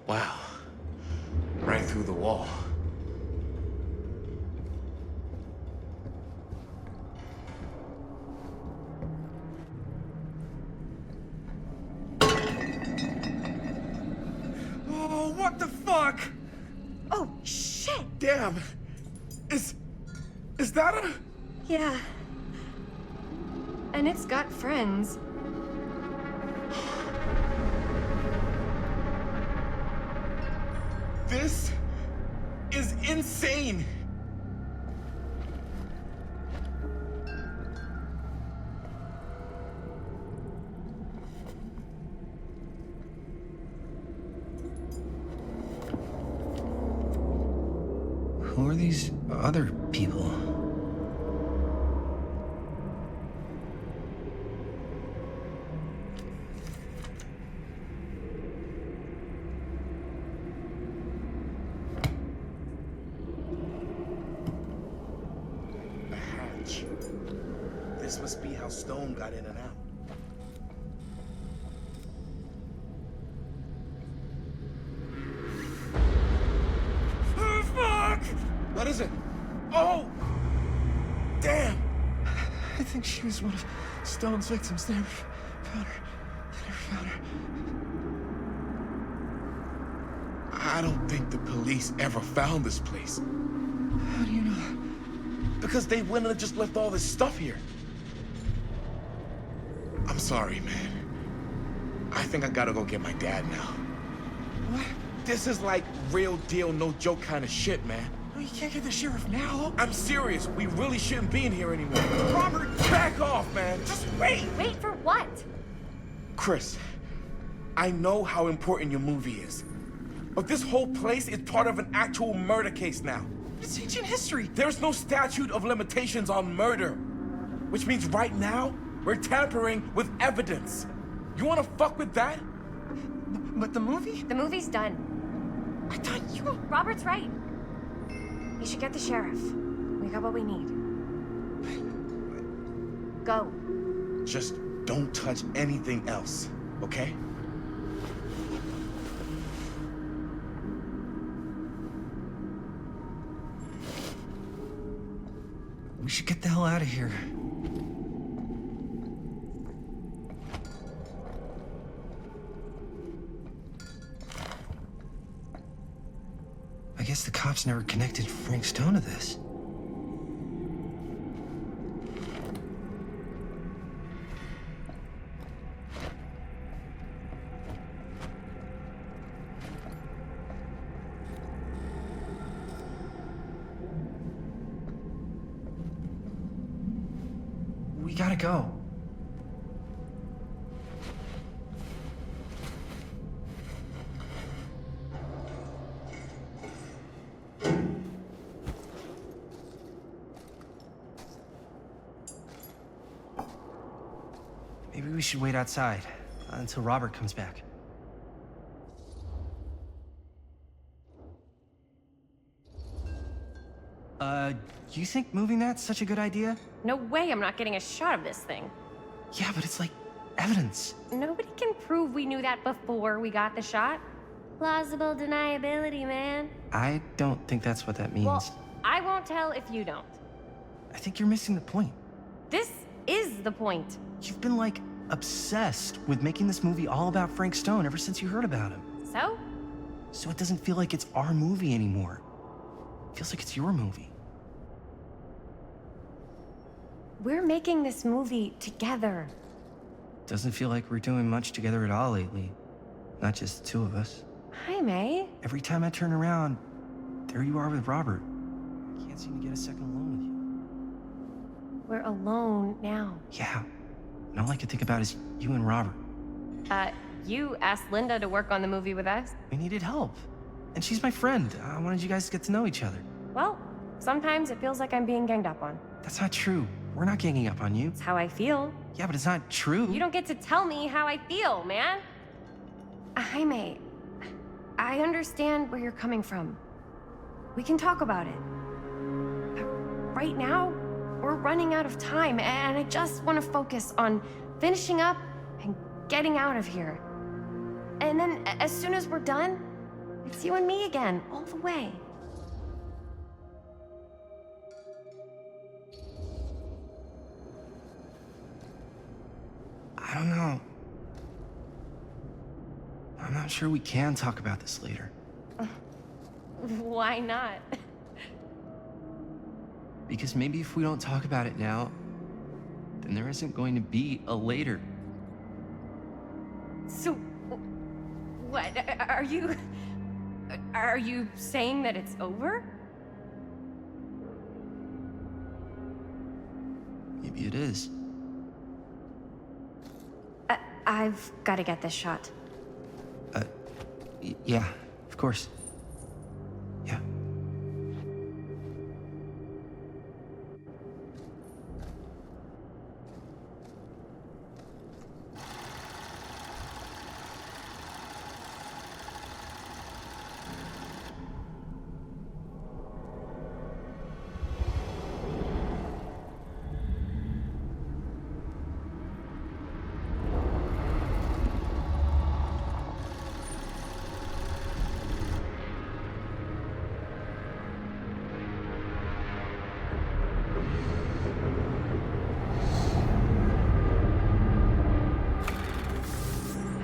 Wow. Right through the wall. Oh, what the fuck? Oh, shit! Damn. Is that a... Yeah. And it's got friends. This is insane. Who are these other people? A hatch. This must be how Stone got in and out. What is it? Oh! Damn! I think she was one of Stone's victims. They never found her. They never found her. I don't think the police ever found this place. How do you know that? Because they wouldn't have just left all this stuff here. I'm sorry, man. I think I gotta go get my dad now. What? This is like real deal, no joke kind of shit, man. Oh, you can't get the sheriff now. I'm serious. We really shouldn't be in here anymore. Robert, back off, man. Just wait. Wait for what? Chris, I know how important your movie is. But this whole place is part of an actual murder case now. It's ancient history. There's no statute of limitations on murder. Which means right now, we're tampering with evidence. You wanna fuck with that? But the movie? The movie's done. I thought you... Robert's right. You should get the sheriff. We got what we need. Go. Just don't touch anything else, okay? We should get the hell out of here. I guess the cops never connected Frank Stone to this. We gotta go. Maybe we should wait outside until Robert comes back. You think moving that's such a good idea? No way I'm not getting a shot of this thing. Yeah, but it's like evidence. Nobody can prove we knew that before we got the shot. Plausible deniability, man. I don't think that's what that means. Well, I won't tell if you don't. I think you're missing the point. This is the point. You've been, like, obsessed with making this movie all about Frank Stone ever since you heard about him. So? So it doesn't feel like it's our movie anymore. It feels like it's your movie. We're making this movie together. Doesn't feel like we're doing much together at all lately. Not just the two of us. Hi, May. Every time I turn around, there you are with Robert. Can't seem to get a second alone with you. We're alone now. Yeah. And all I can think about is you and Robert. You asked Linda to work on the movie with us? We needed help. And she's my friend. I wanted you guys to get to know each other. Well, sometimes it feels like I'm being ganged up on. That's not true. We're not ganging up on you. It's how I feel. Yeah, but it's not true. You don't get to tell me how I feel, man. Jaime, I understand where you're coming from. We can talk about it. But right now, we're running out of time, and I just want to focus on finishing up and getting out of here. And then, as soon as we're done, it's you and me again, all the way. I don't know. I'm not sure we can talk about this later. Why not? Because maybe if we don't talk about it now, then there isn't going to be a later. So, what? Are you saying that it's over? Maybe it is. I've got to get this shot. Yeah, of course. Yeah.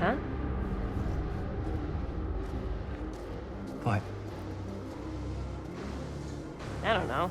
Huh? What? I don't know.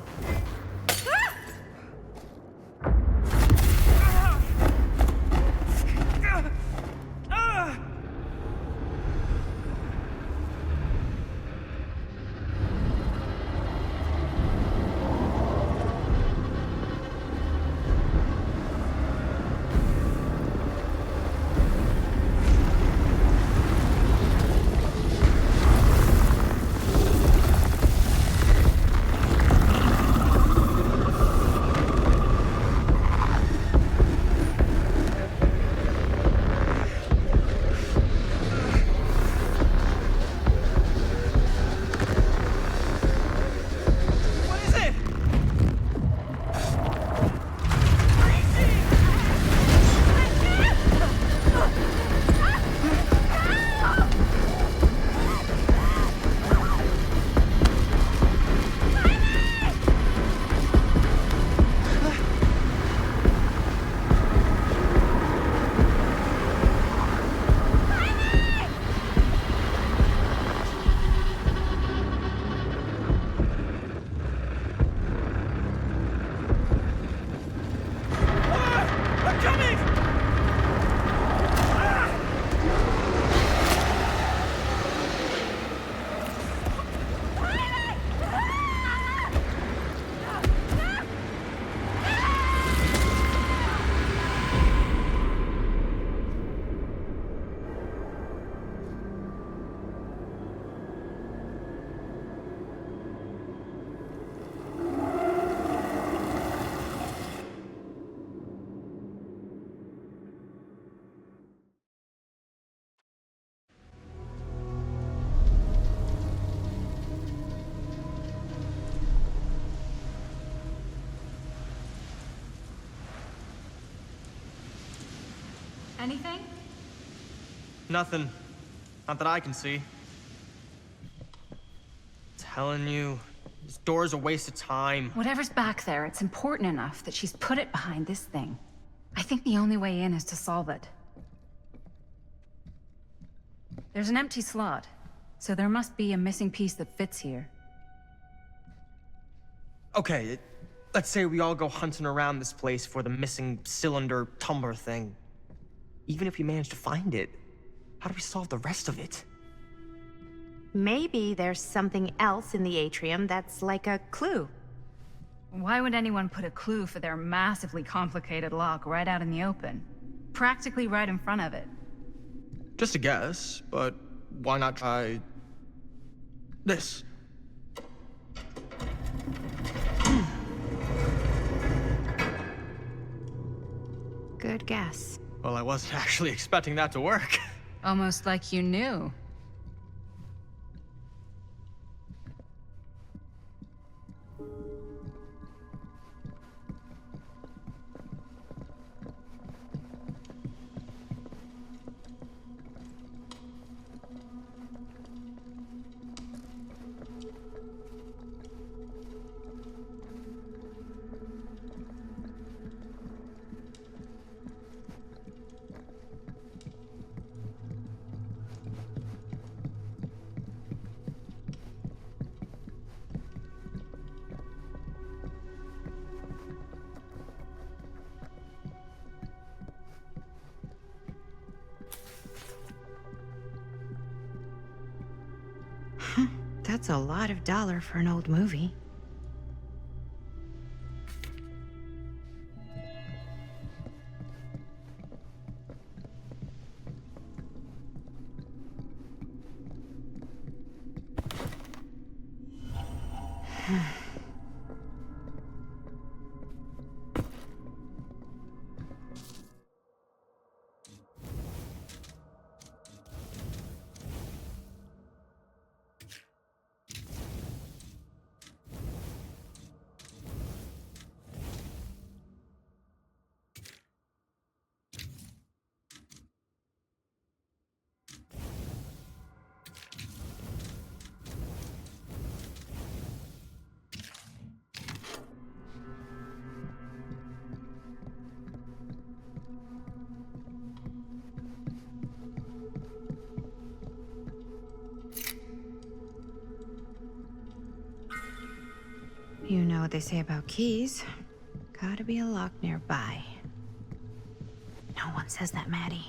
Anything? Nothing. Not that I can see. Telling you, this door's a waste of time. Whatever's back there, it's important enough that she's put it behind this thing. I think the only way in is to solve it. There's an empty slot, so there must be a missing piece that fits here. Okay, let's say we all go hunting around this place for the missing cylinder tumbler thing. Even if we manage to find it, how do we solve the rest of it? Maybe there's something else in the atrium that's like a clue. Why would anyone put a clue for their massively complicated lock right out in the open? Practically right in front of it. Just a guess, but why not try this? Good guess. Well, I wasn't actually expecting that to work. Almost like you knew. That's a lot of dollar for an old movie. You know what they say about keys. Gotta be a lock nearby. No one says that, Maddie.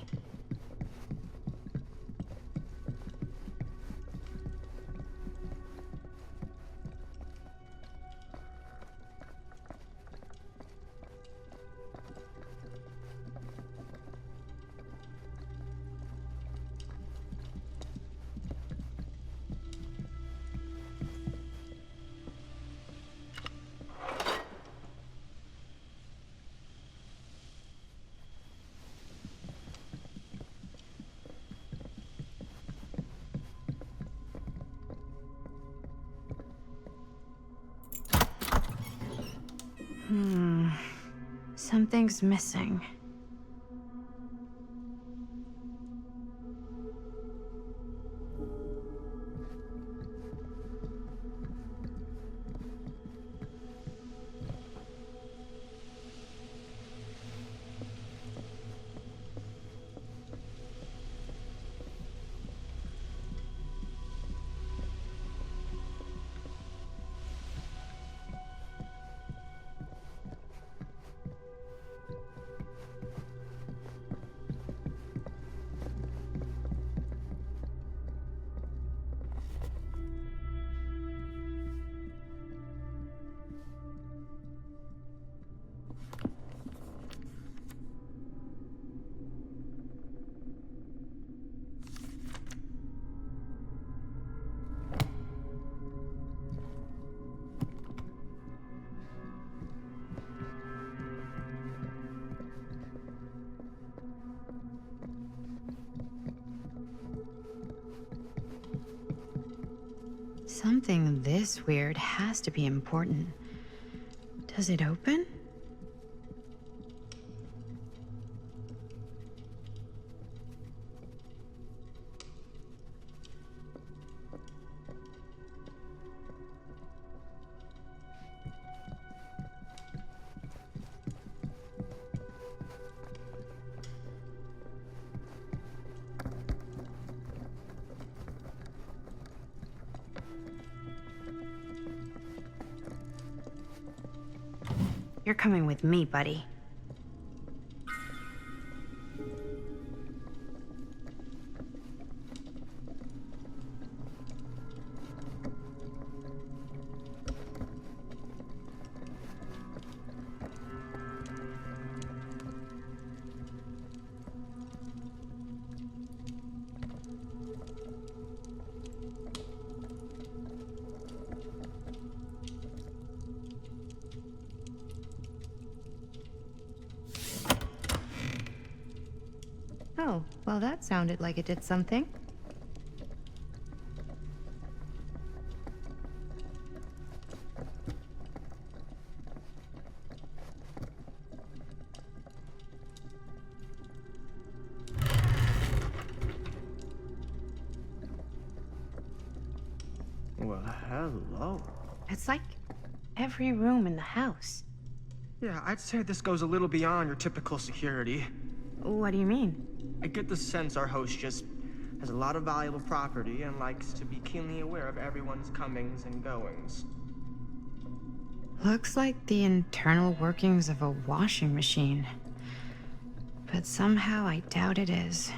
Something's missing. Something this weird has to be important. Does it open? You're coming with me, buddy. Oh, well, that sounded like it did something. Well, hello. It's like every room in the house. Yeah, I'd say this goes a little beyond your typical security. What do you mean? I get the sense our host just has a lot of valuable property and likes to be keenly aware of everyone's comings and goings. Looks like the internal workings of a washing machine. But somehow I doubt it is.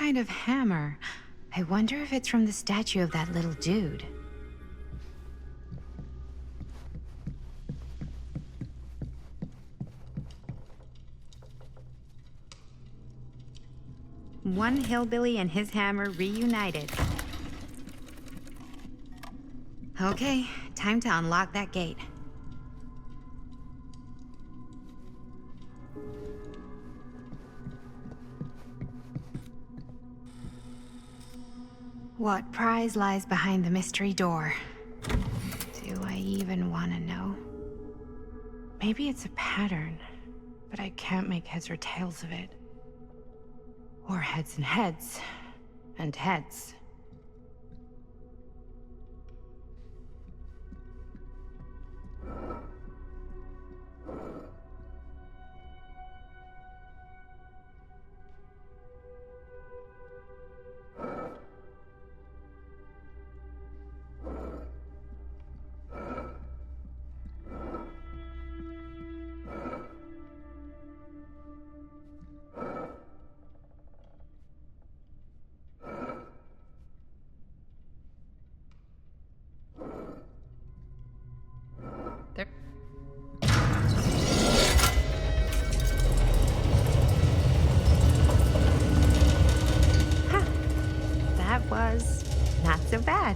kind of hammer. I wonder if it's from the statue of that little dude. One hillbilly and his hammer reunited. Okay, time to unlock that gate. What prize lies behind the mystery door? Do I even want to know? Maybe it's a pattern, but I can't make heads or tails of it. Or heads and heads, and heads. Was not so bad.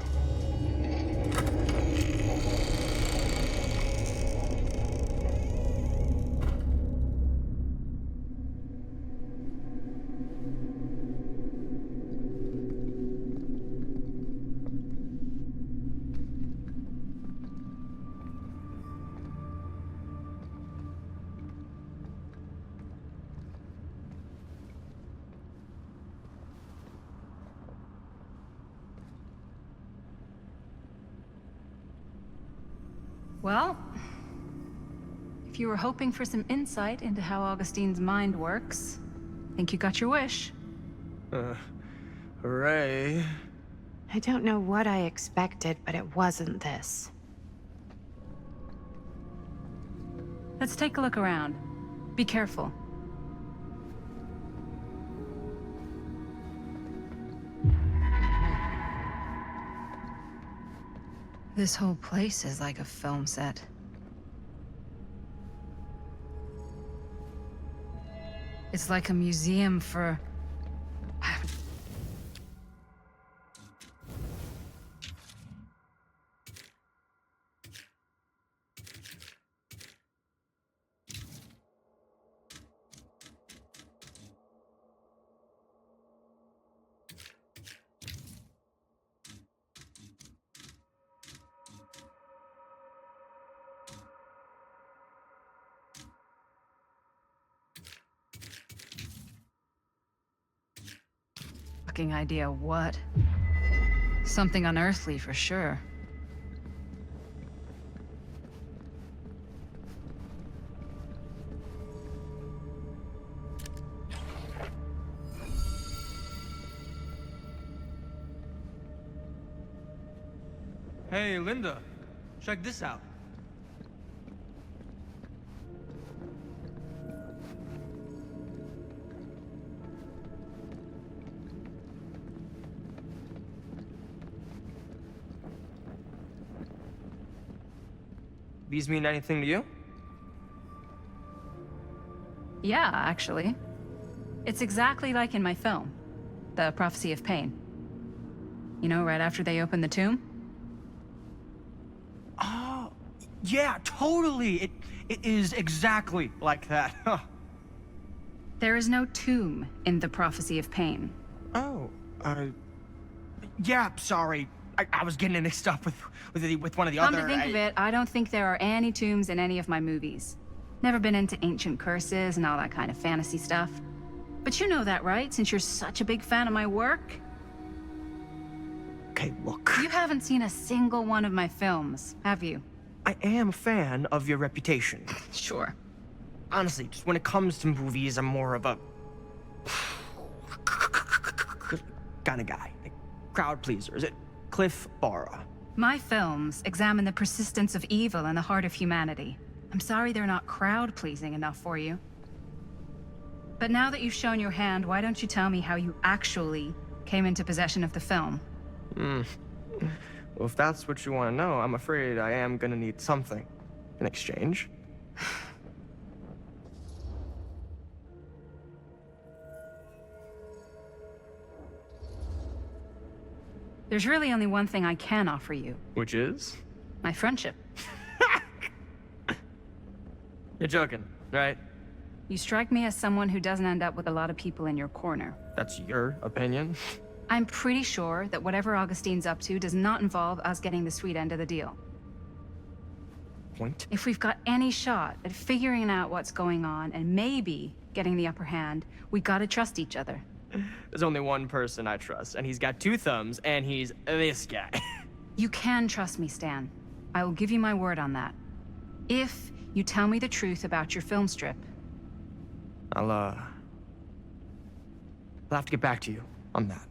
Well, if you were hoping for some insight into how Augustine's mind works, I think you got your wish. Hooray. I don't know what I expected, but it wasn't this. Let's take a look around. Be careful. This whole place is like a film set. It's like a museum for... fucking idea what? Something unearthly for sure. Hey, Linda, check this out. These mean anything to you? Yeah, actually. It's exactly like in my film, The Prophecy of Pain. You know, right after they open the tomb? Oh, yeah, totally. It is exactly like that. Huh. There is no tomb in The Prophecy of Pain. Oh, yeah, sorry. I was getting mixed up with one of the Come other... to think of it, I don't think there are any tombs in any of my movies. Never been into ancient curses and all that kind of fantasy stuff. But you know that, right? Since you're such a big fan of my work? Okay, look. You haven't seen a single one of my films, have you? I am a fan of your reputation. Sure. Honestly, just when it comes to movies, I'm more of a... kind of guy. Like, crowd pleaser. Is it Cliff Barra? My films examine the persistence of evil in the heart of humanity. I'm sorry they're not crowd-pleasing enough for you. But now that you've shown your hand, why don't you tell me how you actually came into possession of the film? Well, if that's what you want to know, I'm afraid I am gonna need something in exchange. There's really only one thing I can offer you. Which is? My friendship. You're joking, right? You strike me as someone who doesn't end up with a lot of people in your corner. That's your opinion? I'm pretty sure that whatever Augustine's up to does not involve us getting the sweet end of the deal. Point? If we've got any shot at figuring out what's going on and maybe getting the upper hand, we gotta trust each other. There's only one person I trust, and he's got 2 thumbs, and he's this guy. You can trust me, Stan. I will give you my word on that. If you tell me the truth about your film strip. I'll have to get back to you on that.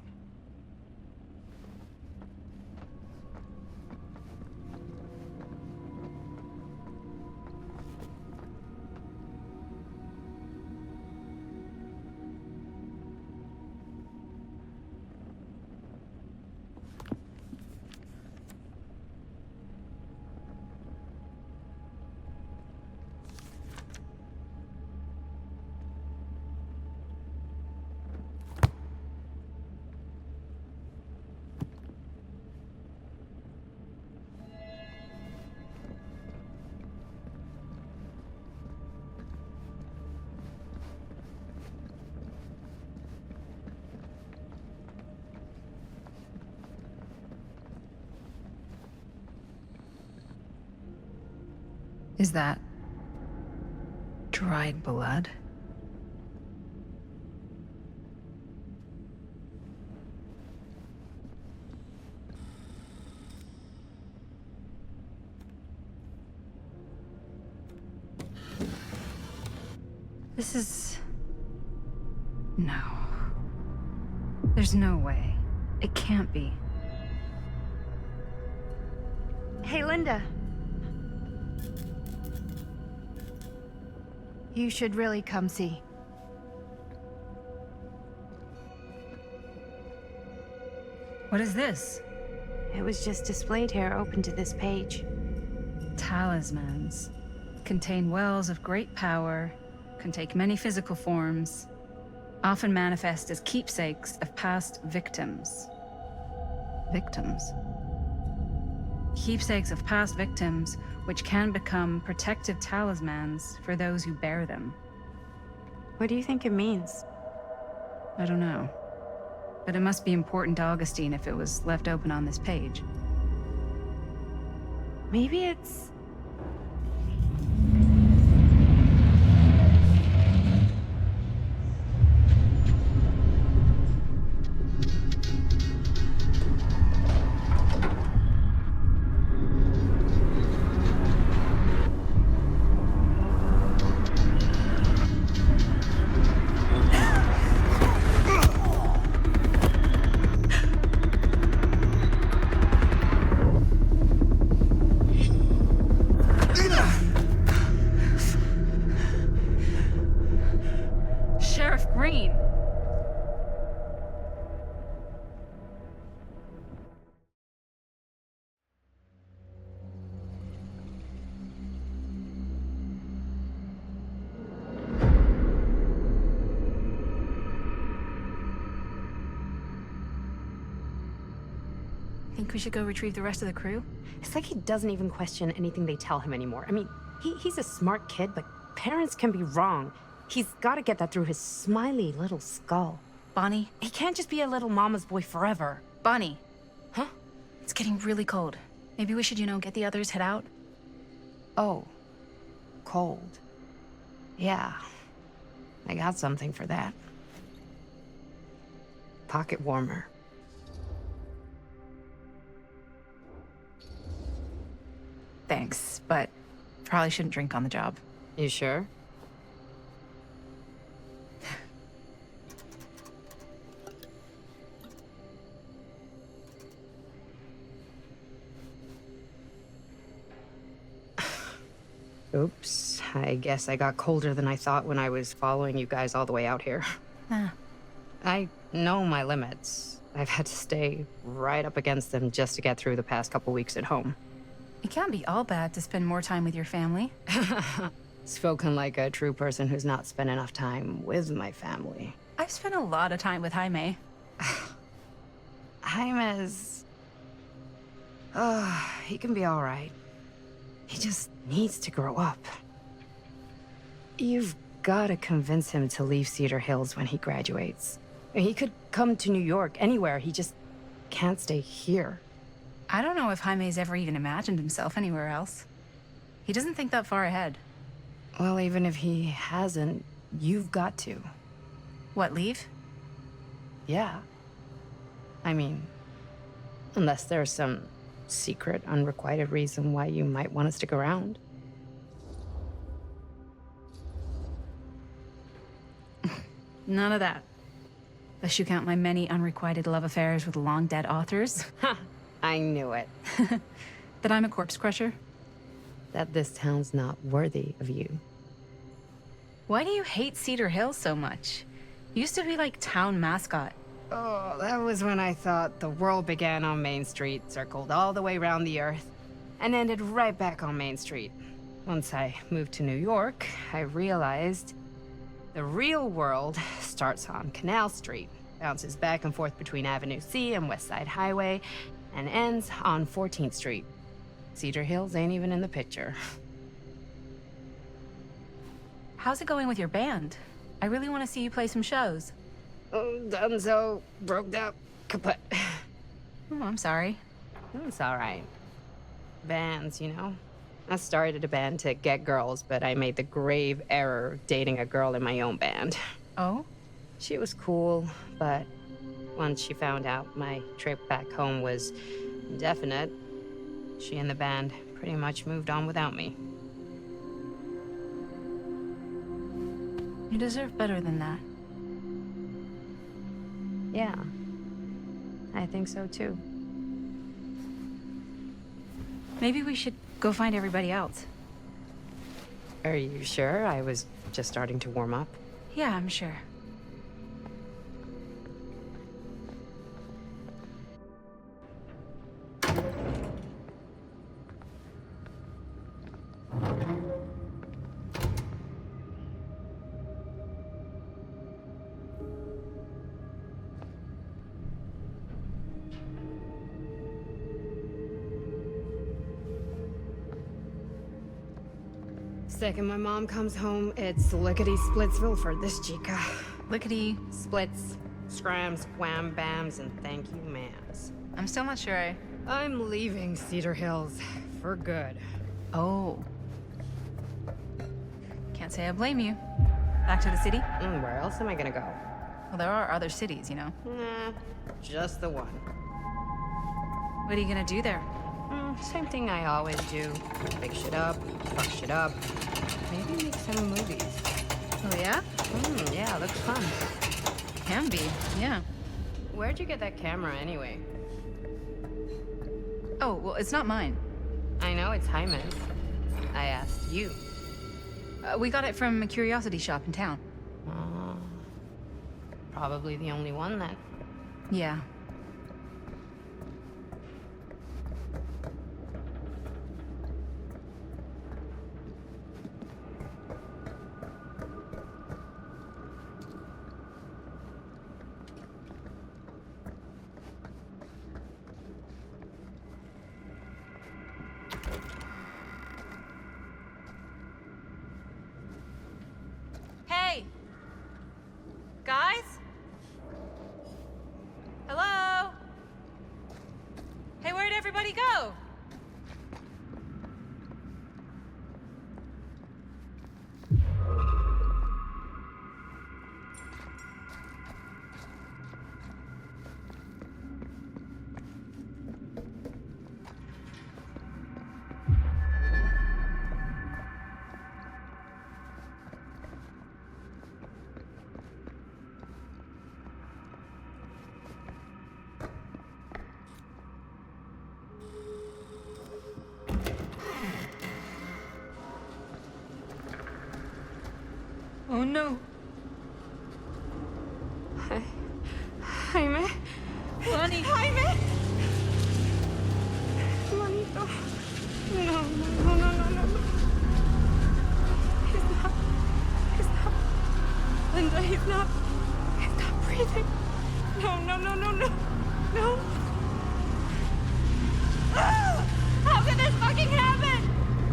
Is that dried blood? This is... No. There's no way. It can't be. Hey, Linda. You should really come see. What is this? It was just displayed here, open to this page. Talismans. Contain wells of great power, can take many physical forms, often manifest as keepsakes of past victims. Victims? Keepsakes of past victims, which can become protective talismans for those who bear them. What do you think it means? I don't know. But it must be important to Augustine if it was left open on this page. Maybe it's... Think we should go retrieve the rest of the crew? It's like he doesn't even question anything they tell him anymore. I mean, he's a smart kid, but parents can be wrong. He's got to get that through his smiley little skull. Bonnie? He can't just be a little mama's boy forever. Bonnie. Huh? It's getting really cold. Maybe we should, get the others, head out? Oh. Cold. Yeah. I got something for that. Pocket warmer. Thanks, but probably shouldn't drink on the job. You sure? Oops. I guess I got colder than I thought when I was following you guys all the way out here. Ah. I know my limits. I've had to stay right up against them just to get through the past couple weeks at home. It can't be all bad to spend more time with your family. Spoken like a true person who's not spent enough time with my family. I've spent a lot of time with Jaime. Jaime's... he can be all right. He just needs to grow up. You've got to convince him to leave Cedar Hills when he graduates. He could come to New York, anywhere. He just can't stay here. I don't know if Jaime's ever even imagined himself anywhere else. He doesn't think that far ahead. Well, even if he hasn't, you've got to. What, leave? Yeah. I mean, unless there's some secret, unrequited reason why you might want to stick around. None of that. Unless you count my many unrequited love affairs with long-dead authors. Ha! I knew it. That I'm a corpse crusher? That this town's not worthy of you. Why do you hate Cedar Hills so much? You used to be like town mascot. Oh, that was when I thought the world began on Main Street, circled all the way around the earth, and ended right back on Main Street. Once I moved to New York, I realized the real world starts on Canal Street, bounces back and forth between Avenue C and West Side Highway, and ends on 14th Street. Cedar Hills ain't even in the picture. How's it going with your band? I really want to see you play some shows. Oh, donezo, broke up, kaput. Oh, I'm sorry. It's all right. Bands, you know? I started a band to get girls, but I made the grave error of dating a girl in my own band. Oh? She was cool, but once she found out my trip back home was indefinite, she and the band pretty much moved on without me. You deserve better than that. Yeah, I think so too. Maybe we should go find everybody else. Are you sure? I was just starting to warm up. Yeah, I'm sure. Second my mom comes home, it's lickety-splitsville for this chica. Lickety... Splits, scrams, wham bams, and thank you ma'ams. I'm still not sure I'm leaving Cedar Hills for good. Oh. Can't say I blame you. Back to the city? Where else am I gonna go? Well, there are other cities, you know. Nah, just the one. What are you gonna do there? Same thing I always do. Pick shit up, fuck shit up. Maybe make some movies. Oh, yeah? Yeah, looks fun. Can be, yeah. Where'd you get that camera anyway? Oh, well, it's not mine. I know it's Jaime's. I asked you. We got it from a curiosity shop in town. Probably the only one then. Yeah. Hey! Guys? Hello? Hey, where'd everybody go? no. Jaime. Bunny. Jaime. Juanito. No, no, no, no, no, no. He's not. Linda, he's not breathing. No, no, no, no, no. No. Ah! How could this fucking happen?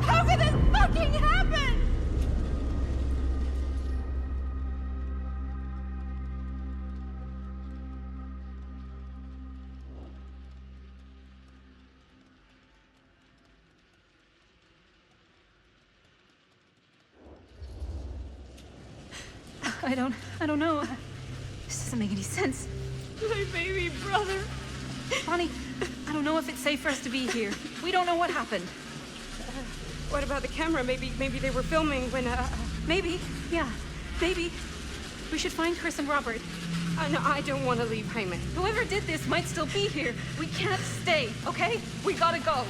How could this fucking happen? I don't know. This doesn't make any sense. My baby brother. Bonnie, I don't know if it's safe for us to be here. We don't know what happened. What about the camera? Maybe they were filming when, Maybe, yeah, maybe. We should find Chris and Robert. No, I don't want to leave Jaime. Whoever did this might still be here. We can't stay, okay? We gotta go.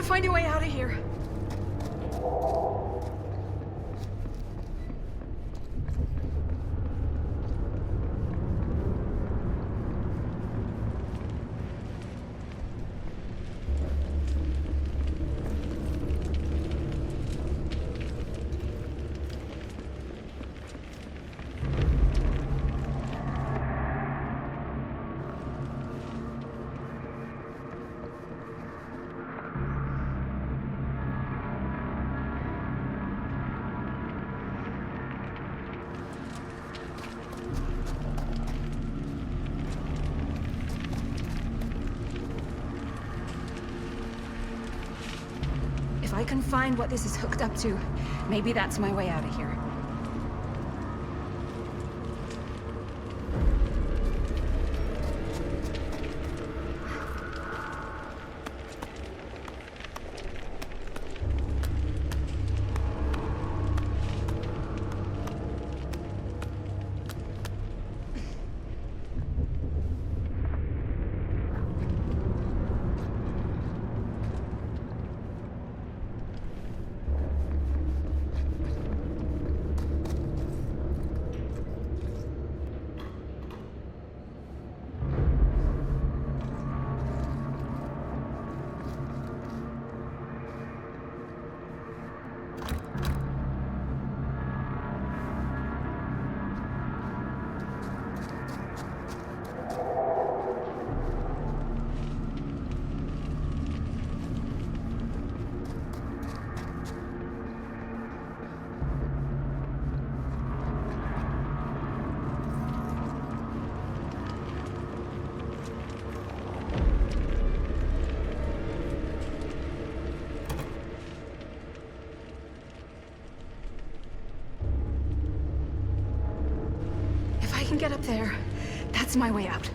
Find a way out of here. If I can find what this is hooked up to, maybe that's my way out of here. If I can get up there, that's my way out.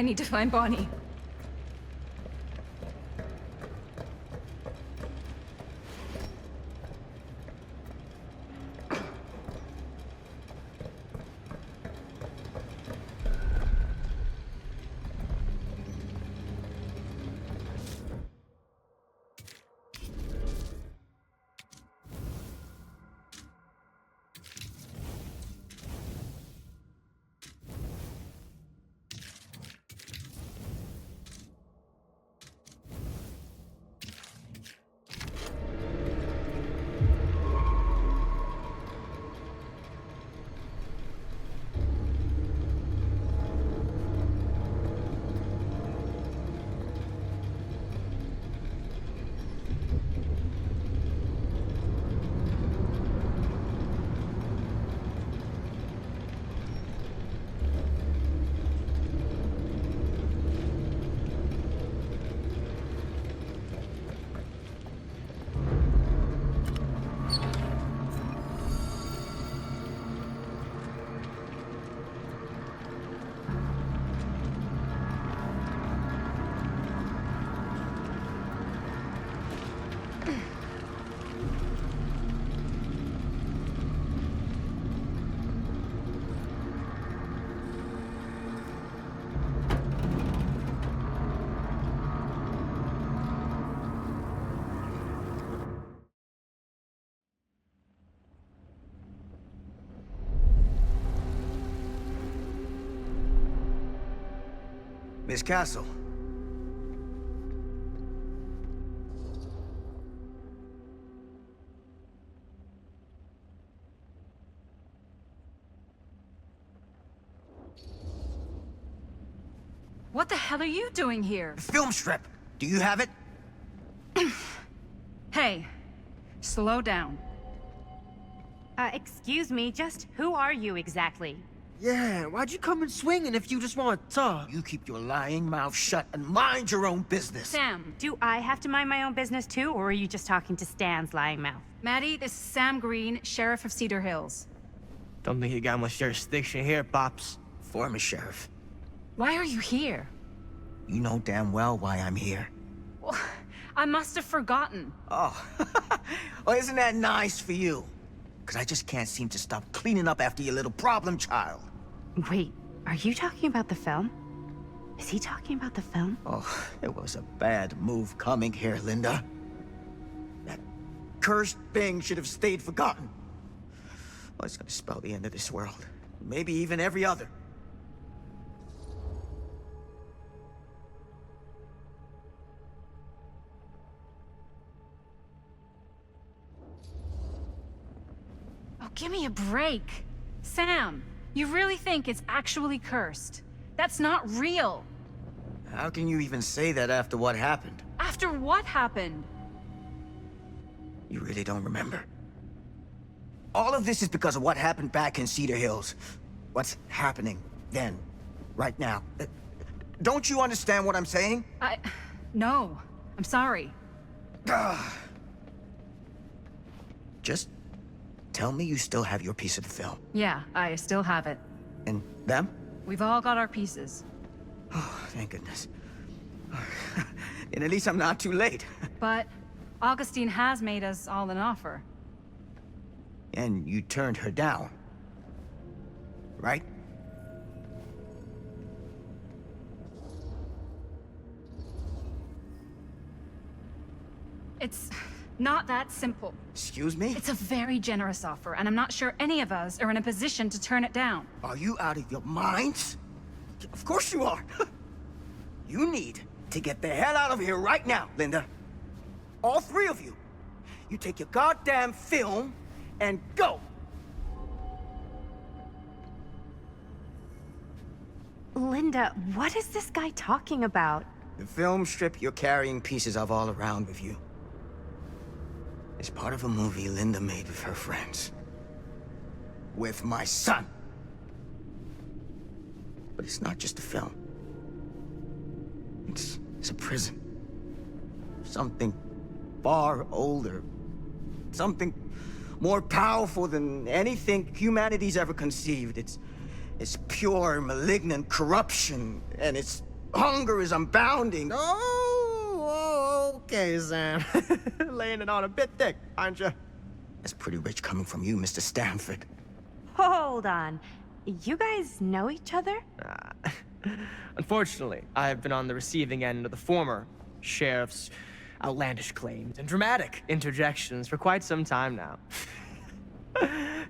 need to find Bonnie. Miss Castle. What the hell are you doing here? The film strip. Do you have it? Hey, slow down. Excuse me, just who are you exactly? Yeah, why'd you come in swinging if you just want to talk? You keep your lying mouth shut and mind your own business. Sam. Do I have to mind my own business too, or are you just talking to Stan's lying mouth? Maddie, this is Sam Green, Sheriff of Cedar Hills. Don't think you got much jurisdiction here, Pops. Former sheriff. Why are you here? You know damn well why I'm here. Well, I must have forgotten. Oh, well, isn't that nice for you? Because I just can't seem to stop cleaning up after your little problem child. Wait, are you talking about the film? Is he talking about the film? Oh, it was a bad move coming here, Linda. That cursed thing should have stayed forgotten. Oh, it's gonna spell the end of this world. Maybe even every other. Oh, give me a break. Sam, you really think it's actually cursed? That's not real. How can you even say that after what happened? After what happened? You really don't remember? All of this is because of what happened back in Cedar Hills. What's happening then, right now. Don't you understand what I'm saying? No. I'm sorry. Just tell me you still have your piece of the film. Yeah, I still have it. And them? We've all got our pieces. Oh, thank goodness. And at least I'm not too late. But Augustine has made us all an offer. And you turned her down, right? It's not that simple. Excuse me? It's a very generous offer, and I'm not sure any of us are in a position to turn it down. Are you out of your minds? Of course you are. You need to get the hell out of here right now, Linda. All three of you. You take your goddamn film and go. Linda, what is this guy talking about? The film strip you're carrying pieces of all around with you. It's part of a movie Linda made with her friends. With my son. But it's not just a film. It's a prison. Something far older. Something more powerful than anything humanity's ever conceived. It's pure, malignant corruption, and it's Hunger is unbounding. Okay, Sam. Laying it on a bit thick, aren't you? That's pretty rich coming from you, Mr. Stanford. Hold on. You guys know each other? Unfortunately, I've been on the receiving end of the former sheriff's outlandish claims and dramatic interjections for quite some time now.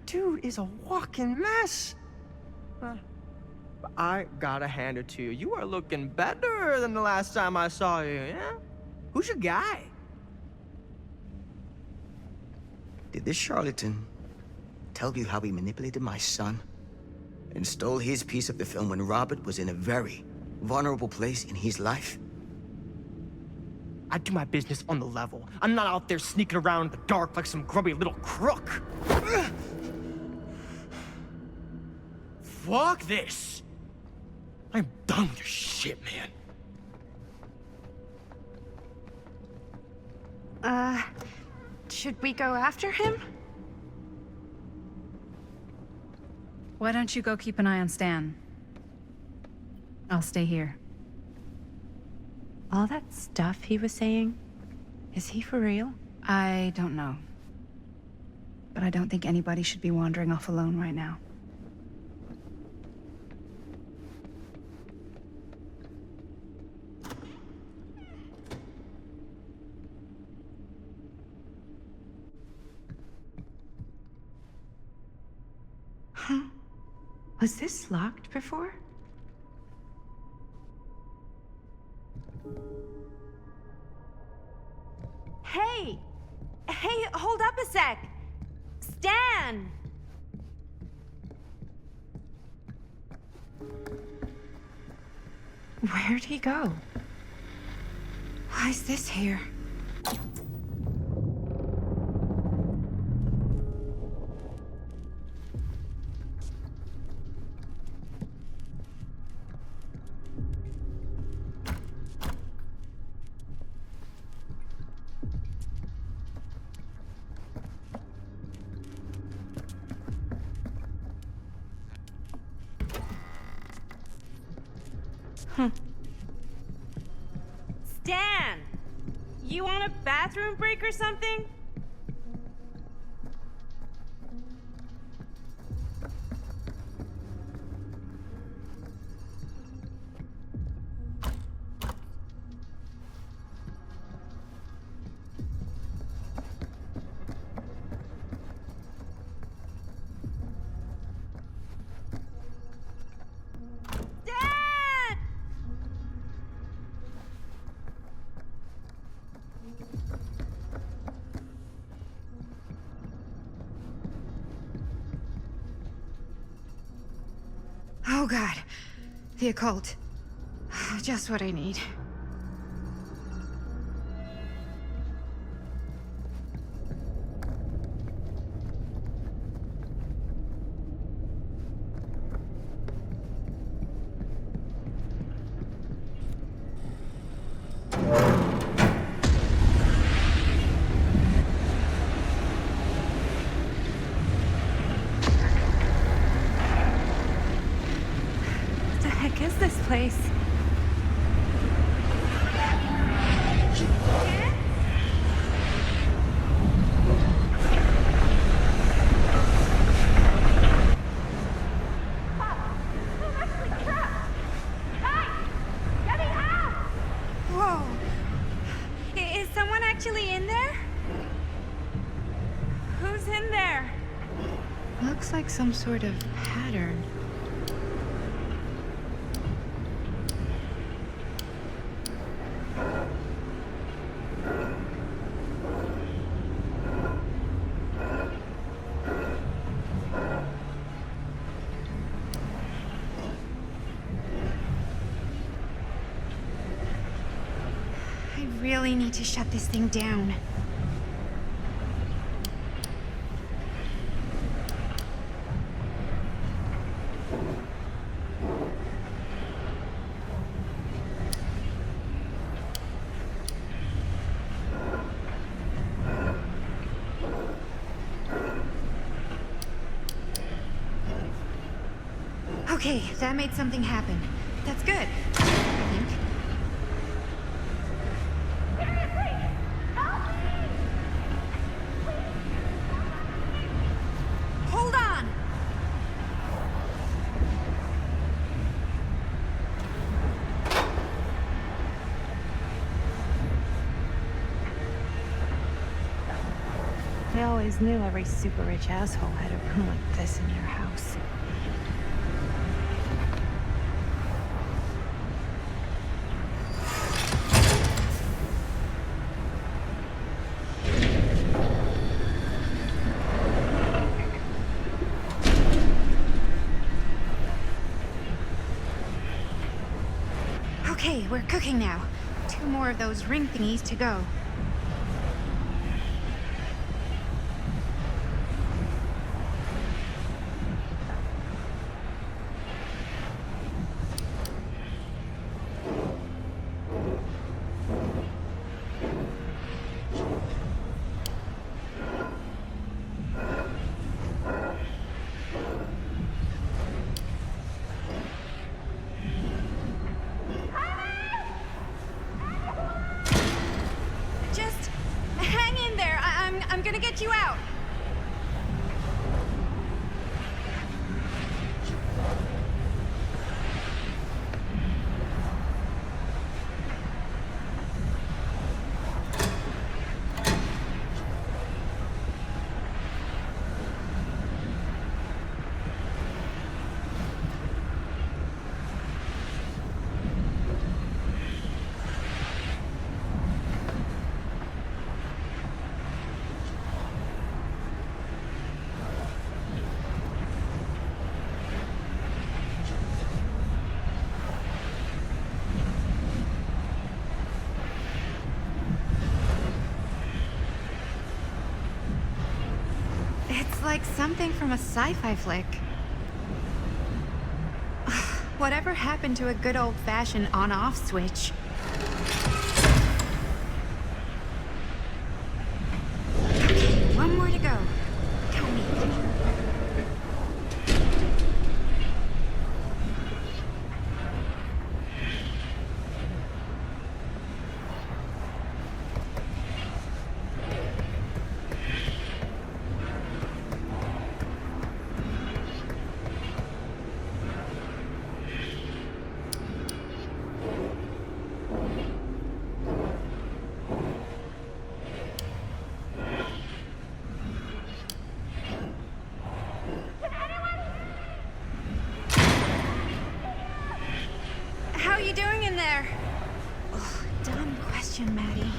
Dude is a walking mess. But I gotta hand it to you. You are looking better than the last time I saw you, yeah? Who's your guy? Did this charlatan tell you how he manipulated my son and stole his piece of the film when Robert was in a very vulnerable place in his life? I do my business on the level. I'm not out there sneaking around in the dark like some grubby little crook. Fuck this. I'm done with your shit, man. Should we go after him? Why don't you go keep an eye on Stan? I'll stay here. All that stuff he was saying, is he for real? I don't know. But I don't think anybody should be wandering off alone right now. Huh? Was this locked before? Hey! Hey, hold up a sec! Stan! Where'd he go? Why is this here? Stan! You want a bathroom break or something? Oh God, the occult. Just what I need. Place. Whoa. Is someone actually in there? Who's in there? Looks like some sort of pattern. I really need to shut this thing down. Okay, that made something happen. That's good, I think. I always knew every super rich asshole had a room like this in your house. Okay, we're cooking now. 2 more of those ring thingies to go. Just hang in there. I'm gonna get you out. It's like something from a sci-fi flick. Whatever happened to a good old-fashioned on-off switch? Okay, 1 more to go. Tell me. How you doing in there? Oh, dumb question, Maddie.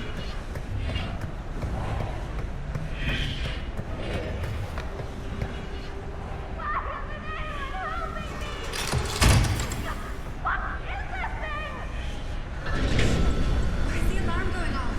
Why is the alarm going off?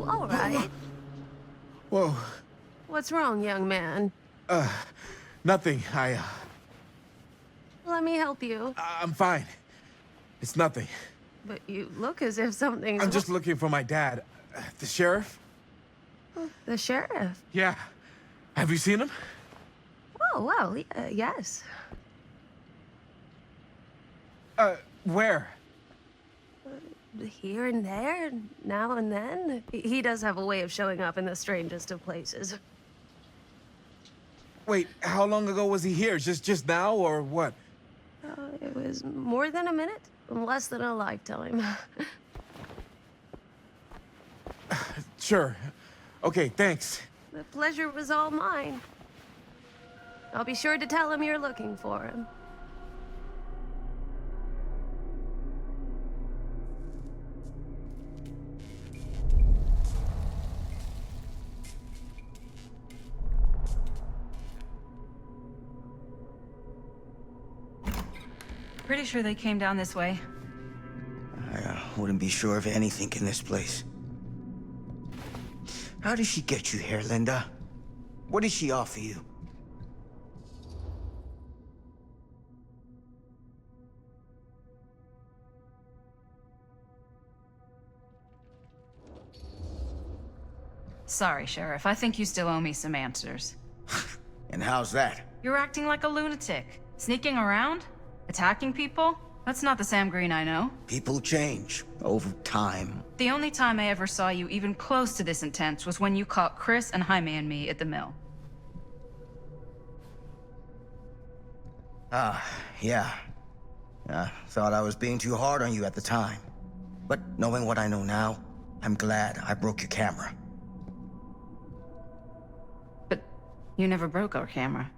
All right. Whoa. What's wrong, young man? Nothing. Let me help you. I'm fine. It's nothing. But you look as if something's... I'm just looking for my dad. The sheriff? The sheriff? Yeah. Have you seen him? Oh, well, yes. Where? Here and there, now and then. He does have a way of showing up in the strangest of places. Wait, how long ago was he here? Just now, or what? It was more than a minute, less than a lifetime. Sure. Okay, thanks. The pleasure was all mine. I'll be sure to tell him you're looking for him. Pretty sure they came down this way. I wouldn't be sure of anything in this place. How did she get you here, Linda? What did she offer you? Sorry, Sheriff. I think you still owe me some answers. And how's that? You're acting like a lunatic. Sneaking around? Attacking people? That's not the Sam Green I know. People change over time. The only time I ever saw you even close to this intense was when you caught Chris and Jaime and me at the mill. Yeah. I thought I was being too hard on you at the time. But knowing what I know now, I'm glad I broke your camera. But you never broke our camera.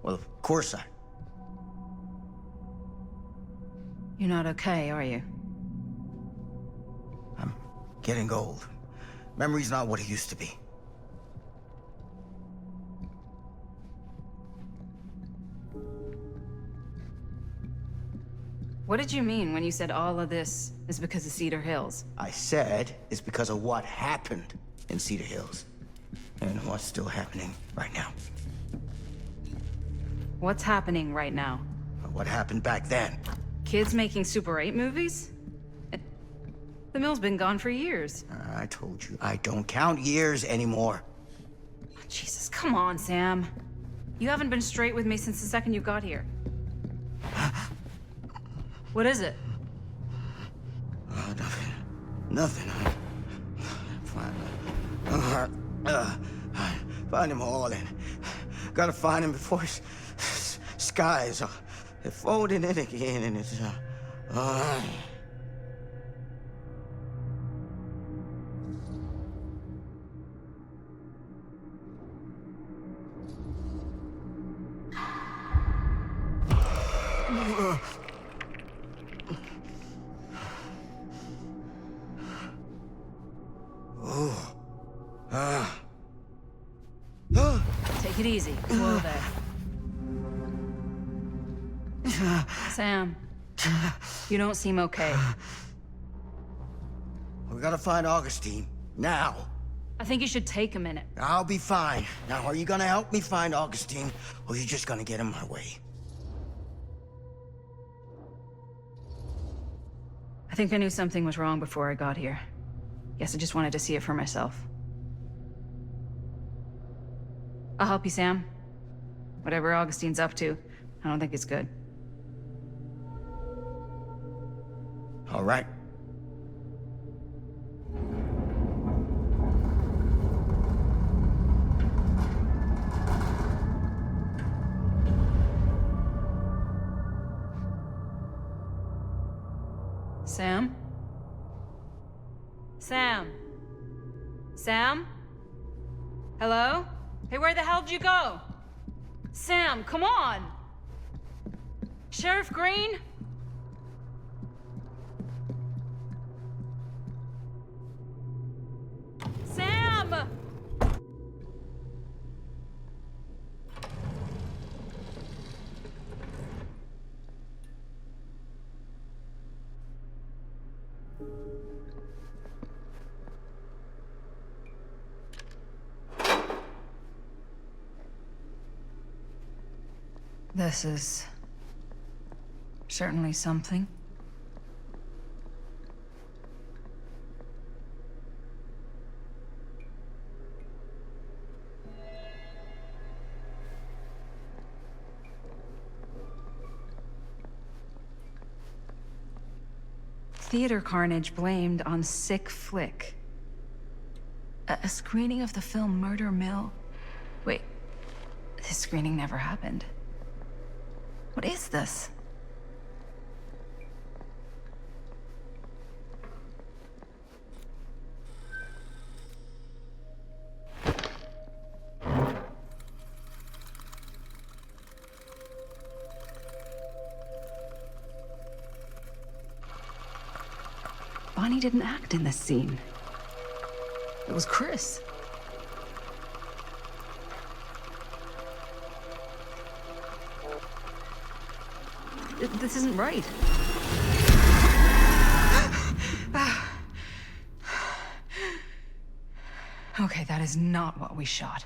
Well, of course I... You're not okay, are you? I'm getting old. Memory's not what it used to be. What did you mean when you said all of this is because of Cedar Hills? I said it's because of what happened in Cedar Hills. And what's still happening right now. What's happening right now? What happened back then? Kids making Super 8 movies? The mill's been gone for years. I told you, I don't count years anymore. Jesus, come on, Sam. You haven't been straight with me since the second you got here. What is it? Nothing. Nothing. Find him all and gotta find him before his skies they're folding in again and it's Take it easy. Whoa there. Sam, you don't seem okay. We gotta find Augustine now. I think you should take a minute. I'll be fine. Now, are you gonna help me find Augustine, or are you just gonna get in my way? I think I knew something was wrong before I got here. Guess I just wanted to see it for myself. I'll help you, Sam. Whatever Augustine's up to, I don't think it's good. All right. Sam? Sam? Sam? Hello? Hey, where the hell did you go? Sam, come on! Sheriff Green? Sam! This is certainly something. theater carnage blamed on sick flick. A screening of the film Murder Mill? Wait, this screening never happened. What is this? Bonnie didn't act in this scene. It was Chris. This isn't right. Okay, that is not what we shot.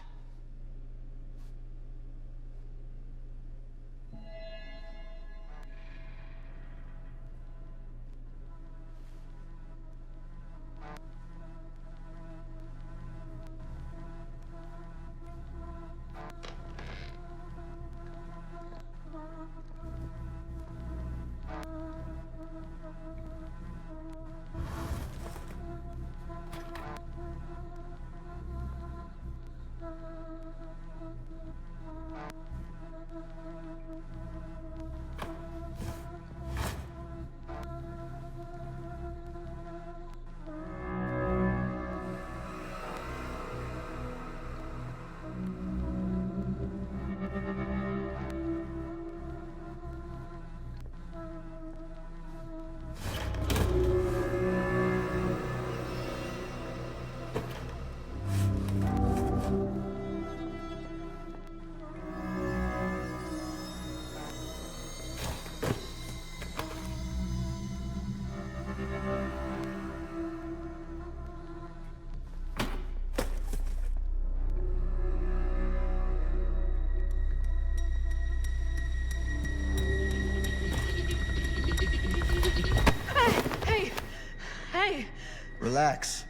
Relax.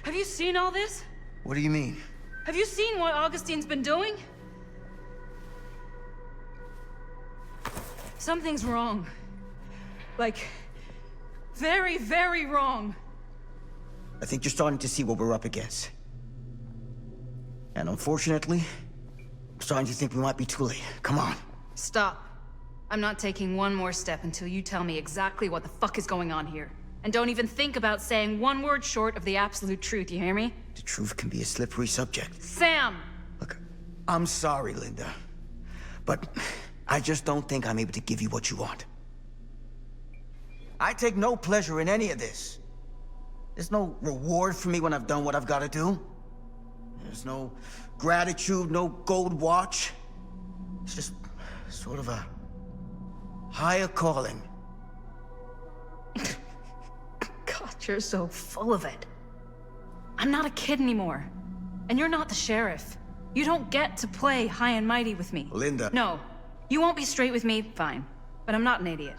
Have you seen all this? What do you mean? Have you seen what Augustine's been doing? Something's wrong. Like, very, very wrong. I think you're starting to see what we're up against. And unfortunately, I'm starting to think we might be too late. Come on. Stop. I'm not taking one more step until you tell me exactly what the fuck is going on here. And don't even think about saying one word short of the absolute truth, you hear me? The truth can be a slippery subject. Sam! Look, I'm sorry, Linda. But I just don't think I'm able to give you what you want. I take no pleasure in any of this. There's no reward for me when I've done what I've got to do. There's no gratitude, no gold watch. It's just sort of a higher calling. God, you're so full of it. I'm not a kid anymore. And you're not the sheriff. You don't get to play high and mighty with me. Linda. No. You won't be straight with me, fine. But I'm not an idiot.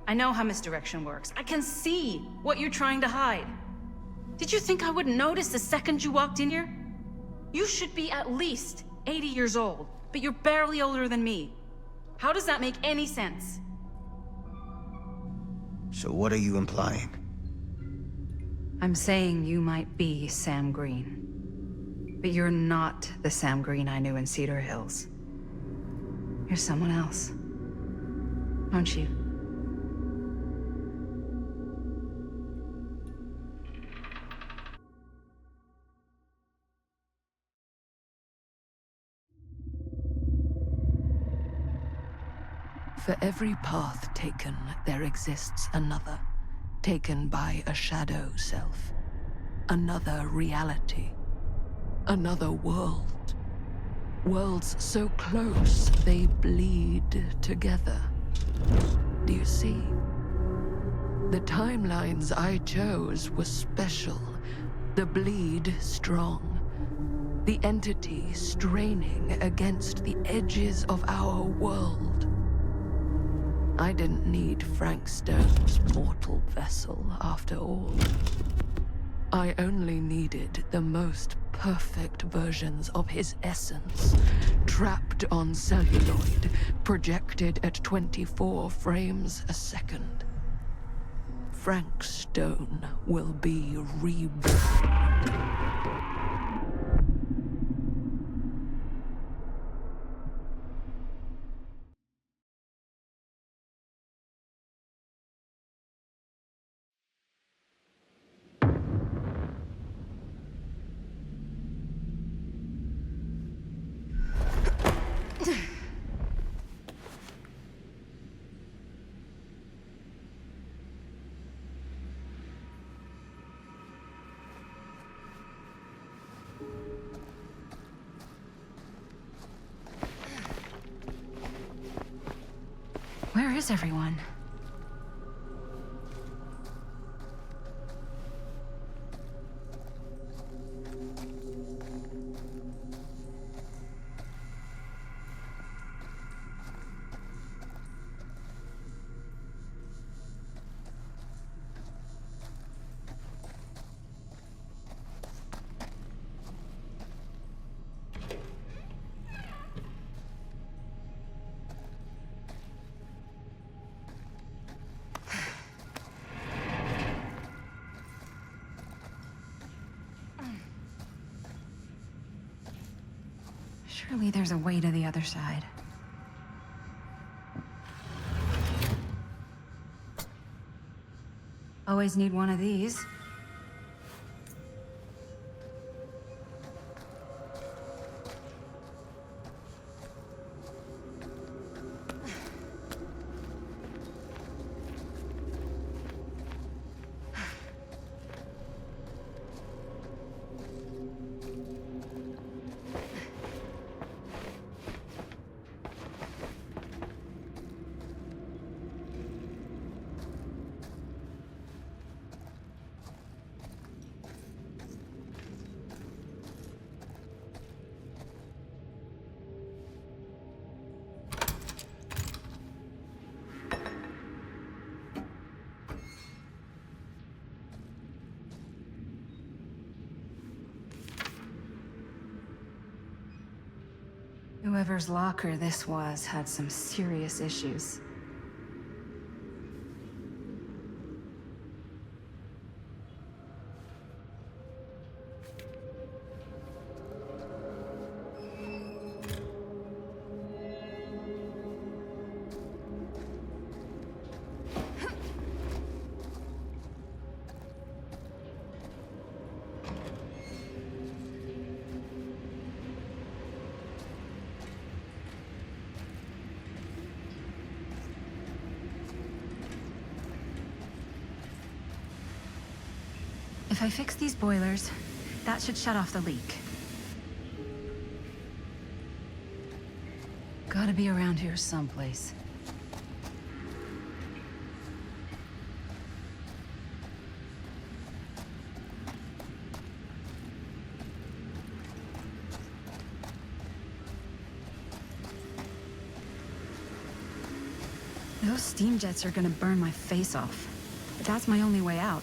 I know how misdirection works. I can see what you're trying to hide. Did you think I wouldn't notice the second you walked in here? You should be at least 80 years old, but you're barely older than me. How does that make any sense? So what are you implying? I'm saying you might be Sam Green. But you're not the Sam Green I knew in Cedar Hills. You're someone else. Aren't you? For every path taken, there exists another, taken by a shadow self. Another reality. Another world. Worlds so close, they bleed together. Do you see? The timelines I chose were special. The bleed strong. The entity straining against the edges of our world. I didn't need Frank Stone's mortal vessel, after all. I only needed the most perfect versions of his essence, trapped on celluloid, projected at 24 frames a second. Frank Stone will be reborn. Where is everyone? Surely there's a way to the other side. Always need one of these. Whoever's locker this was had some serious issues. If I fix these boilers, that should shut off the leak. Gotta be around here someplace. Those steam jets are gonna burn my face off. But that's my only way out.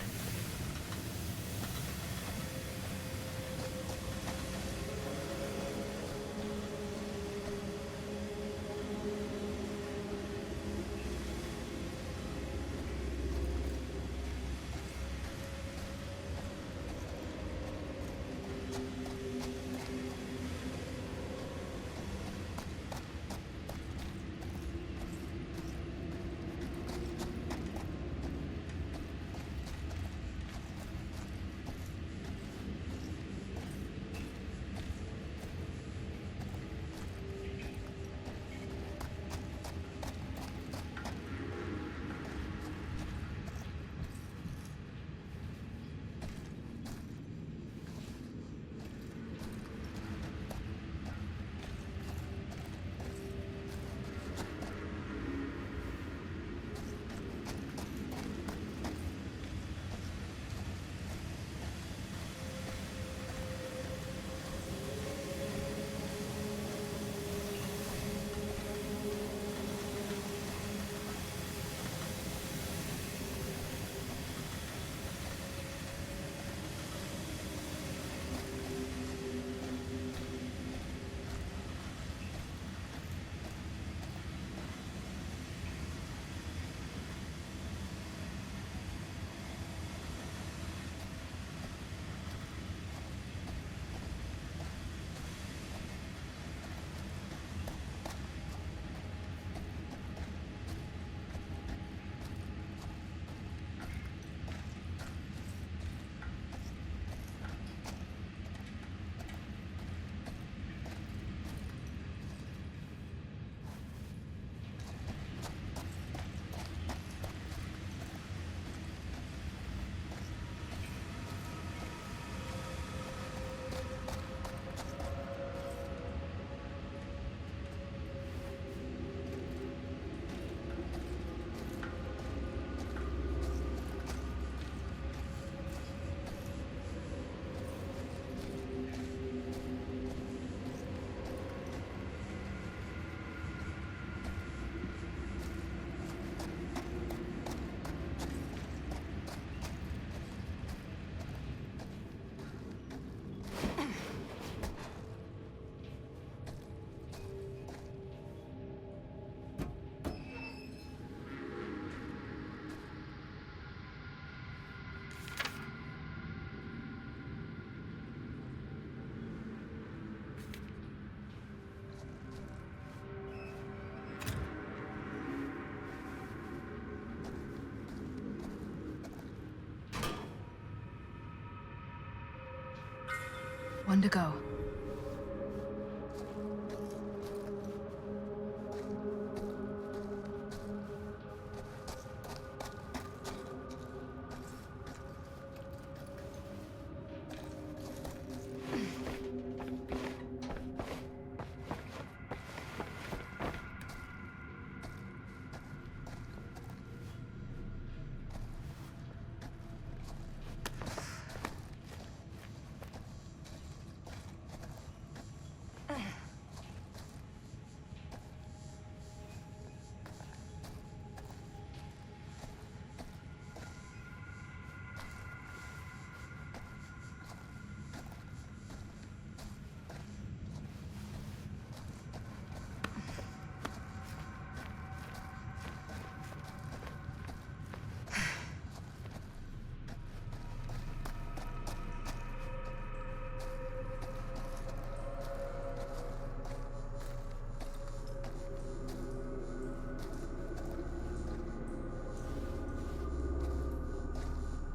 One to go.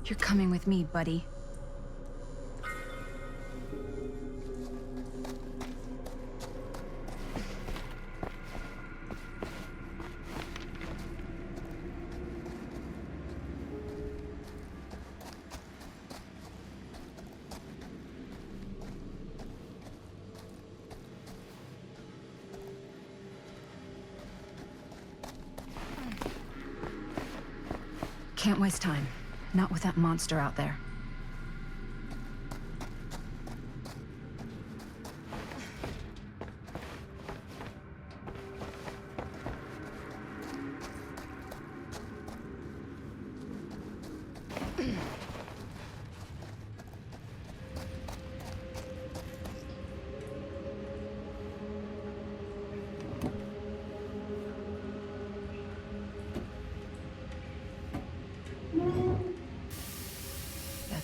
You're coming with me, buddy. Can't waste time. Not with that monster out there.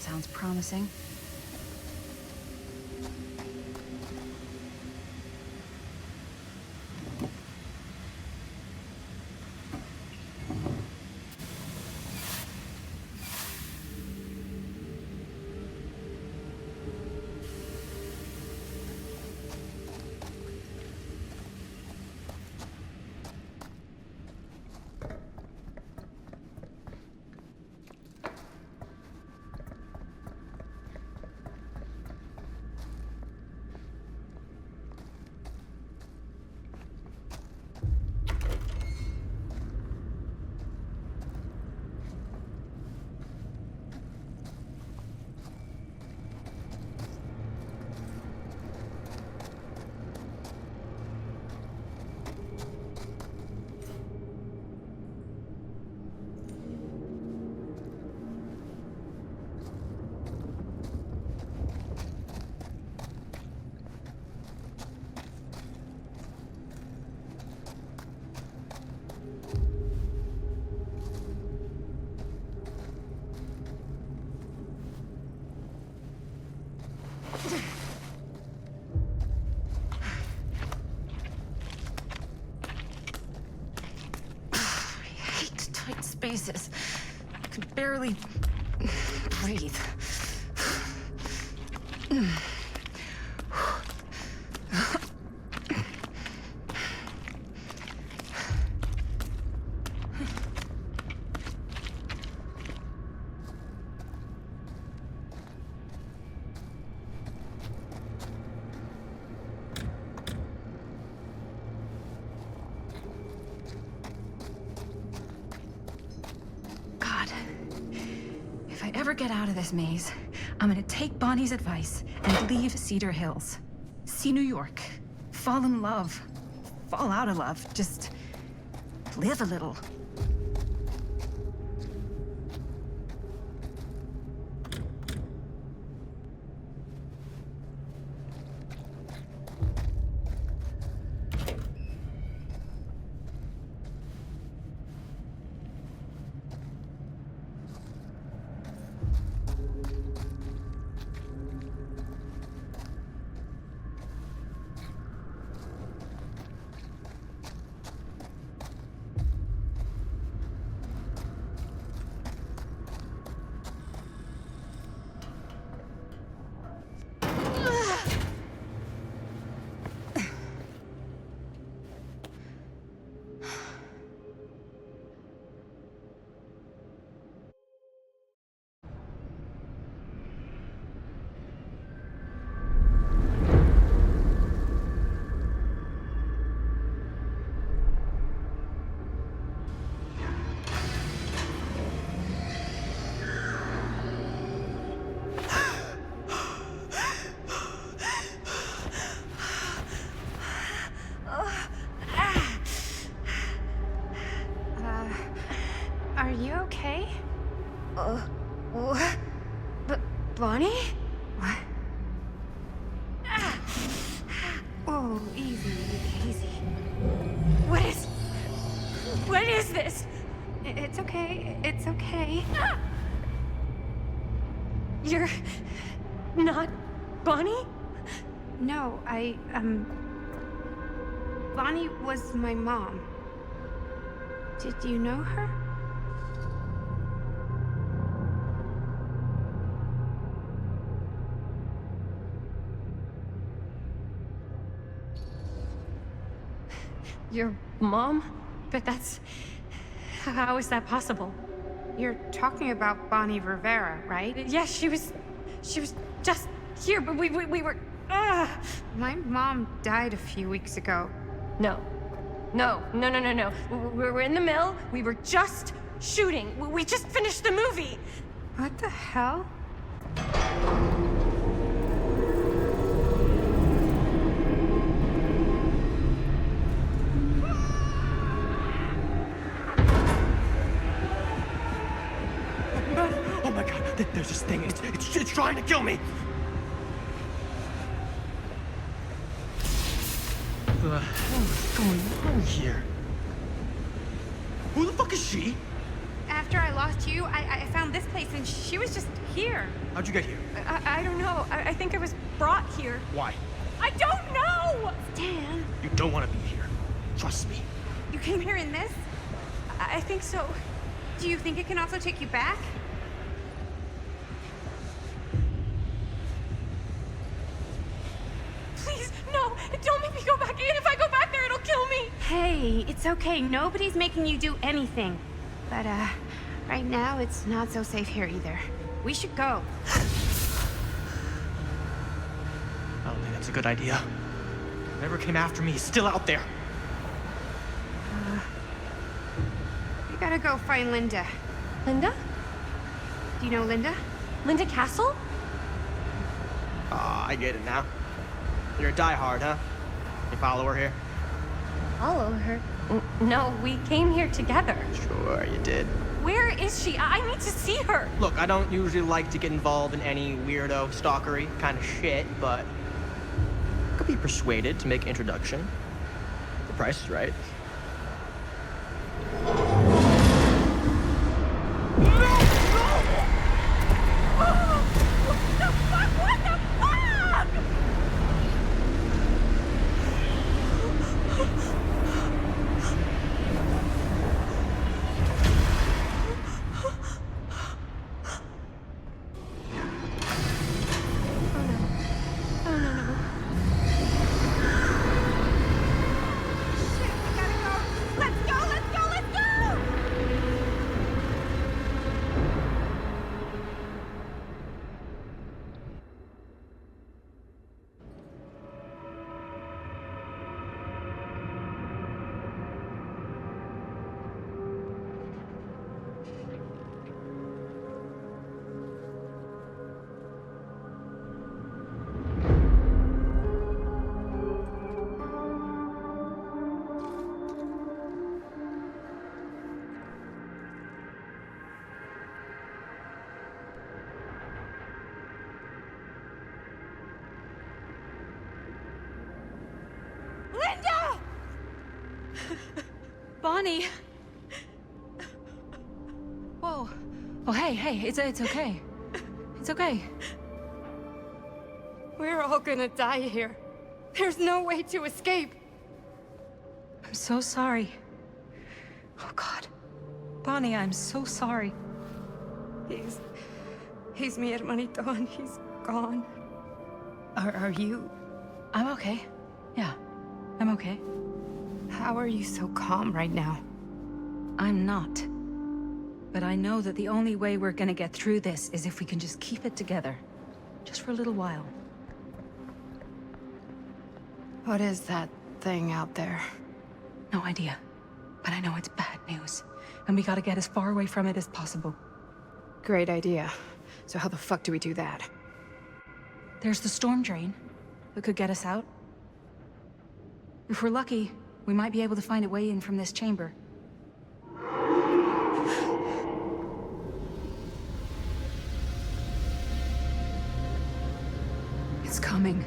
Sounds promising. Spaces. I could barely breathe. Get out of this maze. I'm gonna take Bonnie's advice and leave Cedar Hills. See New York. Fall in love. Fall out of love. Just live a little. What? Bonnie? What? Oh, easy, easy. What is this? It's okay. It's okay. You're not Bonnie? No, Bonnie was my mom. Did you know her? Your mom? But that's... How is that possible? You're talking about Bonnie Rivera, right? Yes, she was just here, but we were... My mom died a few weeks ago. No. We were in the mill. We were just shooting. We just finished the movie. What the hell? Oh my god, there's this thing. It's trying to kill me. What the hell is going on here? Who the fuck is she? After I lost you, I found this place and she was just here. How'd you get here? I don't know. I think I was brought here. Why? I don't know! Stan. You don't want to be here. Trust me. You came here in this? I think so. Do you think it can also take you back? Please, no! Don't make me go back in. If I go back there, it'll kill me! Hey, it's okay. Nobody's making you do anything. But, right now, it's not so safe here either. We should go. I don't think that's a good idea. Whoever came after me is still out there. We gotta go find Linda. Linda? Do you know Linda? Linda Castle? Ah, I get it now. You're a diehard, huh? You follow her here? Follow her? No, we came here together. Sure, you did. Where is she? I need to see her. Look, I don't usually like to get involved in any weirdo, stalkery kind of shit, but I could be persuaded to make an introduction. The price is right. Bonnie! Whoa. Oh, hey, it's okay. It's okay. We're all gonna die here. There's no way to escape. I'm so sorry. Oh, God. Bonnie, I'm so sorry. He's mi hermanito and he's gone. Are you... I'm okay. Yeah, I'm okay. How are you so calm right now? I'm not. But I know that the only way we're gonna get through this is if we can just keep it together. Just for a little while. What is that thing out there? No idea. But I know it's bad news. And we gotta get as far away from it as possible. Great idea. So how the fuck do we do that? There's the storm drain that could get us out. If we're lucky, we might be able to find a way in from this chamber. coming.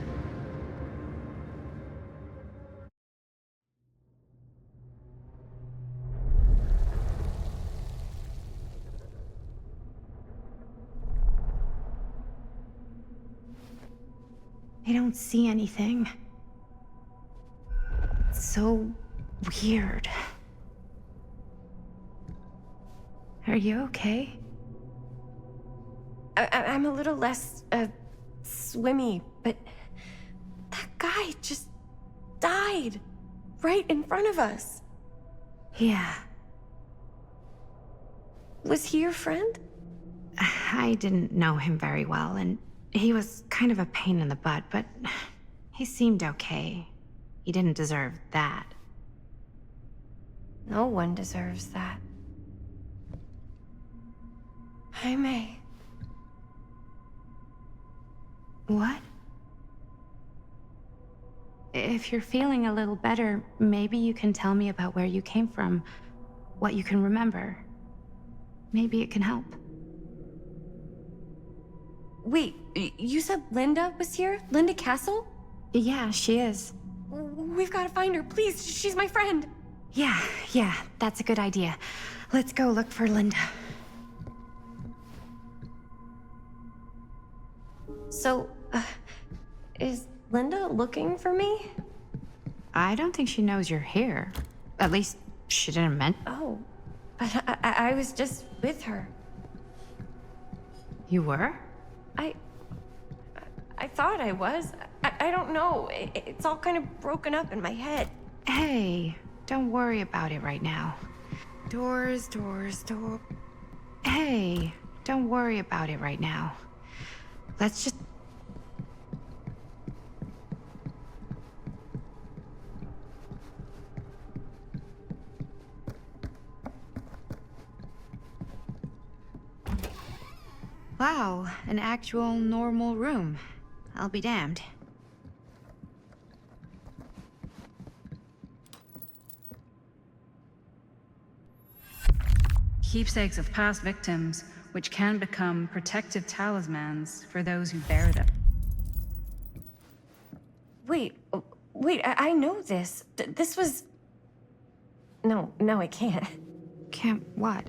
I don't see anything. It's so weird. Are you okay? I'm a little less, swimmy, but that guy just died right in front of us. Yeah. Was he your friend? I didn't know him very well, and he was kind of a pain in the butt, but he seemed okay. He didn't deserve that. No one deserves that. Hi, May. What? If you're feeling a little better, maybe you can tell me about where you came from, what you can remember. Maybe it can help. Wait, you said Linda was here? Linda Castle? Yeah, she is. We've got to find her, please. She's my friend. Yeah, that's a good idea. Let's go look for Linda. So, is Linda looking for me? I don't think she knows you're here. At least, she didn't mention. Oh, but I was just with her. You were? I thought I was. I don't know. It's all kind of broken up in my head. Hey, don't worry about it right now. Doors. Hey, don't worry about it right now. Let's just... Wow, an actual normal room. I'll be damned. Keepsakes of past victims, which can become protective talismans for those who bear them. Wait, I know this. This was... No, I can't. Can't what?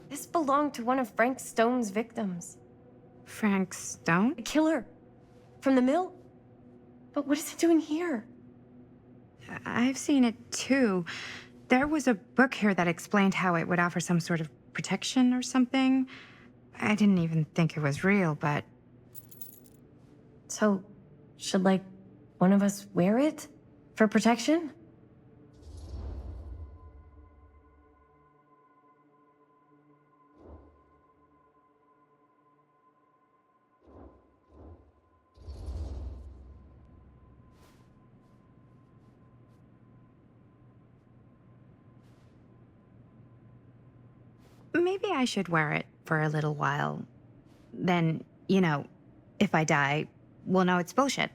This belonged to one of Frank Stone's victims. Frank Stone? The killer. From the mill. But what is it doing here? I've seen it too. There was a book here that explained how it would offer some sort of protection or something. I didn't even think it was real, but... So, should, like, one of us wear it? For protection? Maybe I should wear it for a little while. Then, you know, if I die, we'll know it's bullshit.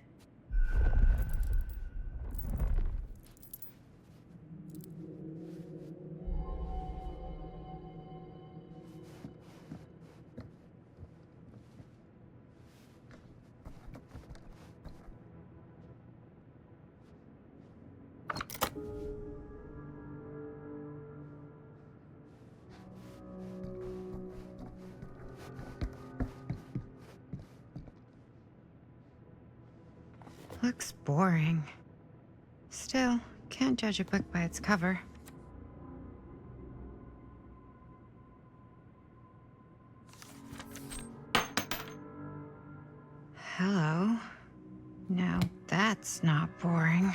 Looks boring. Still, can't judge a book by its cover. Hello. Now that's not boring.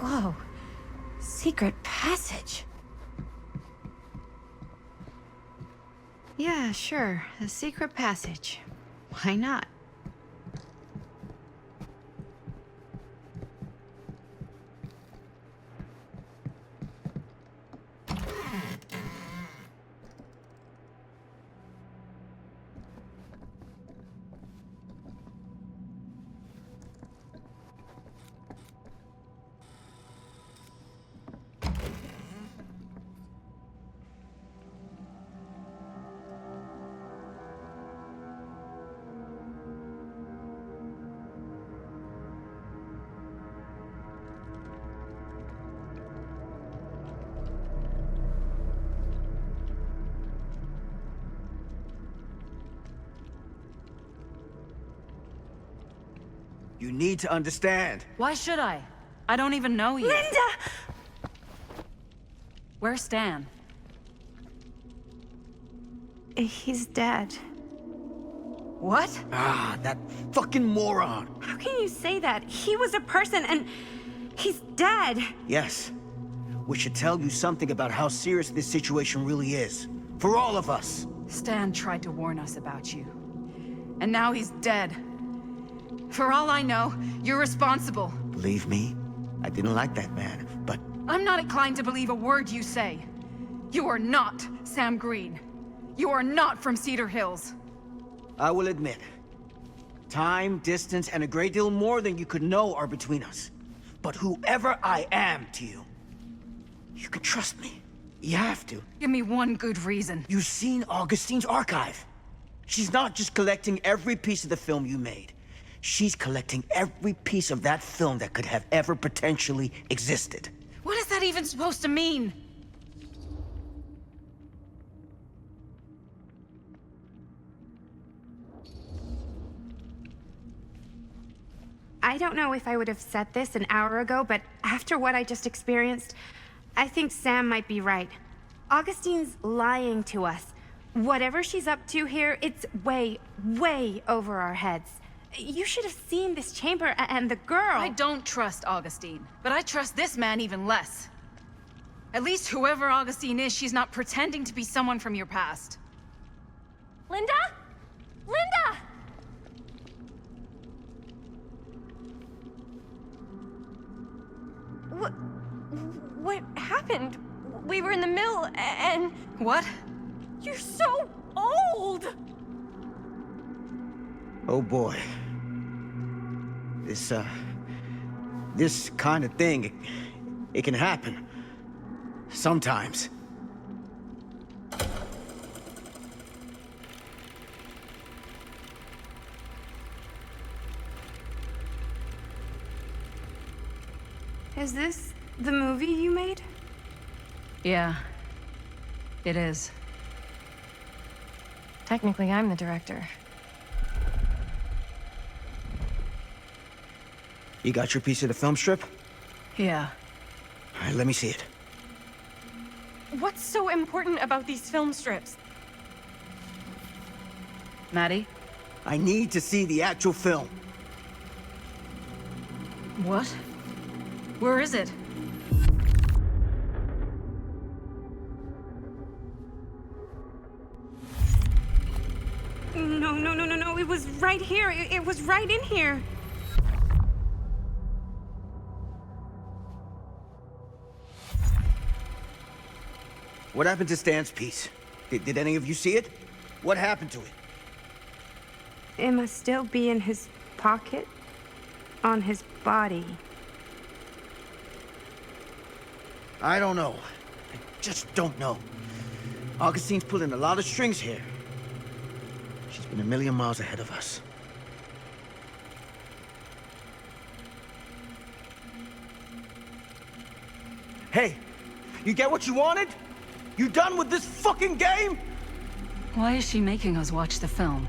Whoa. Secret passage. Yeah, sure. A secret passage. Why not? You need to understand. Why should I? I don't even know you. Linda! Where's Stan? He's dead. What? Ah, that fucking moron. How can you say that? He was a person and he's dead. Yes. Which should tell you something about how serious this situation really is. For all of us. Stan tried to warn us about you. And now he's dead. For all I know, you're responsible. Believe me, I didn't like that man, but... I'm not inclined to believe a word you say. You are not Sam Green. You are not from Cedar Hills. I will admit, time, distance, and a great deal more than you could know are between us. But whoever I am to you, you can trust me. You have to. Give me one good reason. You've seen Augustine's archive. She's not just collecting every piece of the film you made. She's collecting every piece of that film that could have ever potentially existed. What is that even supposed to mean? I don't know if I would have said this an hour ago, but after what I just experienced, I think Sam might be right. Augustine's lying to us. Whatever she's up to here, it's way, way over our heads. You should have seen this chamber and the girl. I don't trust Augustine, but I trust this man even less. At least whoever Augustine is, she's not pretending to be someone from your past. Linda? Linda! What happened? We were in the mill and... What? You're so old! Oh boy. This kind of thing, it can happen. Sometimes. Is this the movie you made? Yeah, it is. Technically, I'm the director. You got your piece of the film strip? Yeah. All right, let me see it. What's so important about these film strips? Maddie? I need to see the actual film. What? Where is it? No. It was right here. It was right in here. What happened to Stan's piece? Did any of you see it? What happened to it? It must still be in his pocket. On his body. I don't know. I just don't know. Augustine's pulling a lot of strings here. She's been a million miles ahead of us. Hey, you get what you wanted? You done with this fucking game? Why is she making us watch the film?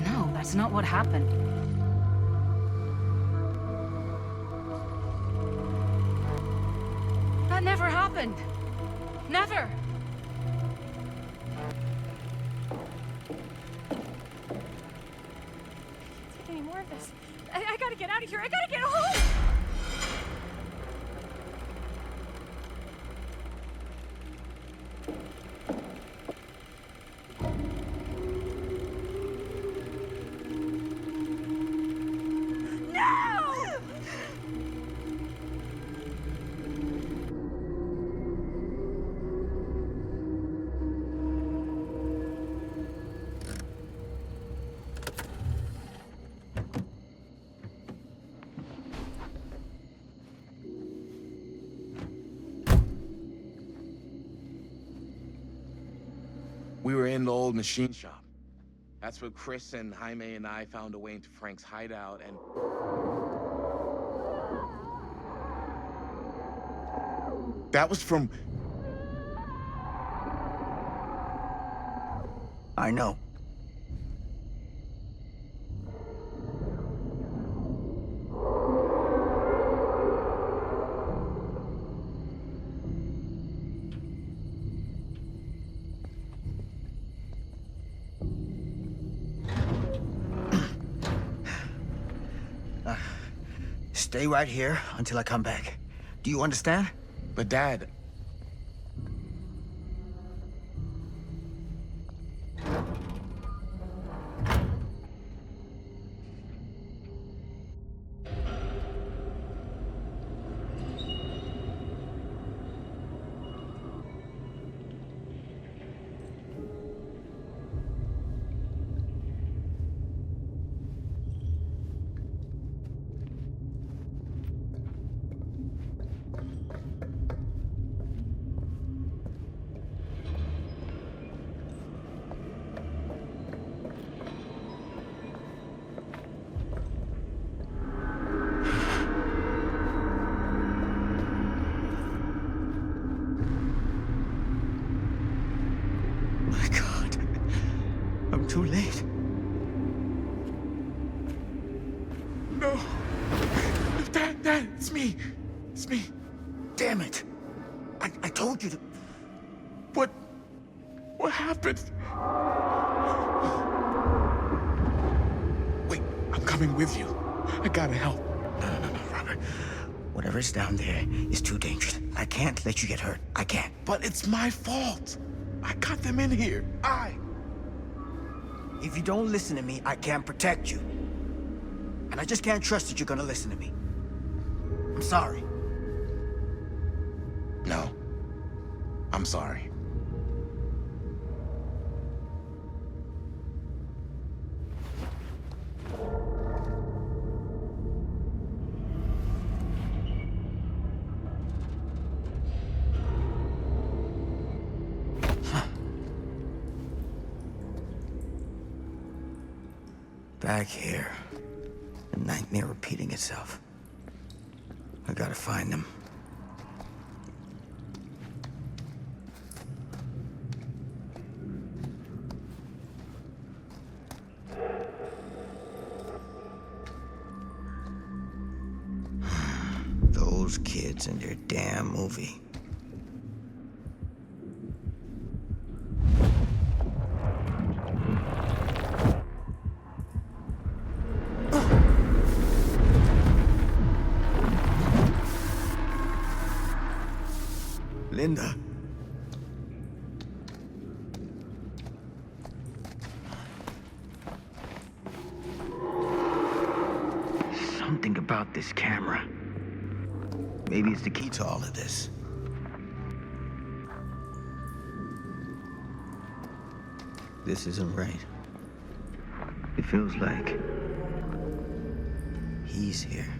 No, that's not what happened. That never happened. Never. Take any more of this. I gotta get out of here. I gotta get home. We were in the old machine shop. That's where Chris and Jaime and I found a way into Frank's hideout and... That was from... I know. Stay right here until I come back. Do you understand? But Dad... My God. I'm too late. No. Dad, it's me. It's me. Damn it. I told you to... What happened? Wait, I'm coming with you. I gotta help. No, Robert. Whatever's down there is too dangerous. I can't let you get hurt. I can't. But it's my fault. I got them in here. If you don't listen to me, I can't protect you. And I just can't trust that you're gonna listen to me. I'm sorry. No. I'm sorry. Back here. The nightmare repeating itself. I gotta find them. Those kids and their damn movie. Linda. something about this camera. Maybe it's the key to all of this. This isn't right. It feels like he's here.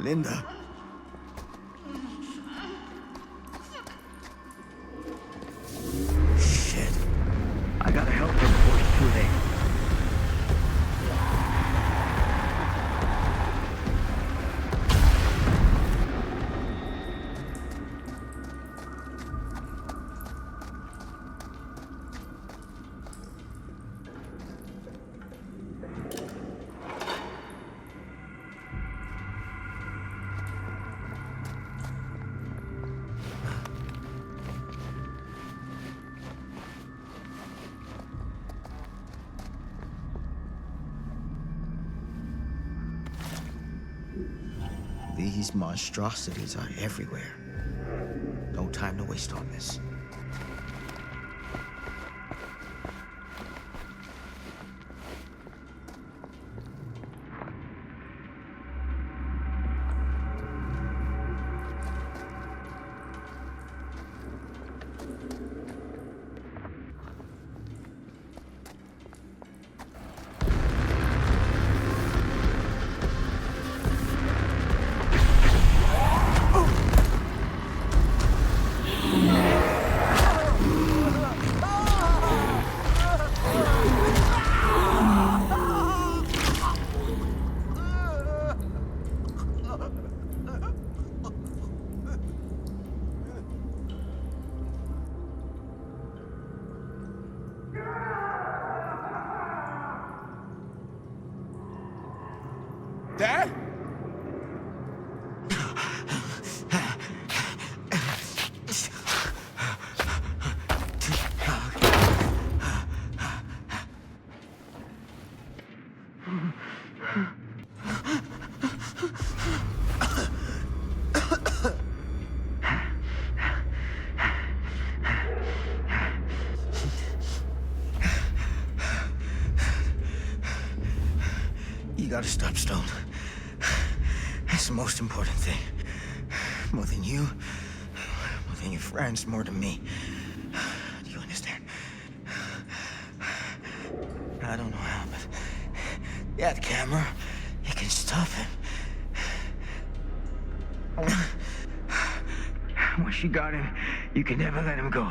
Linda. Shit. I gotta help her before it's too late. These monstrosities are everywhere. No time to waste on this. Dad? You gotta stop, Stone. That's the most important thing. More than you, more than your friends, more than me. Do you understand? I don't know how, but that camera, it can stop him. Once you got him, you can never let him go.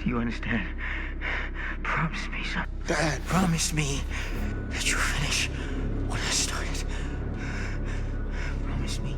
Do you understand? Promise me something. Dad, promise me that you'll finish what I started. Promise me.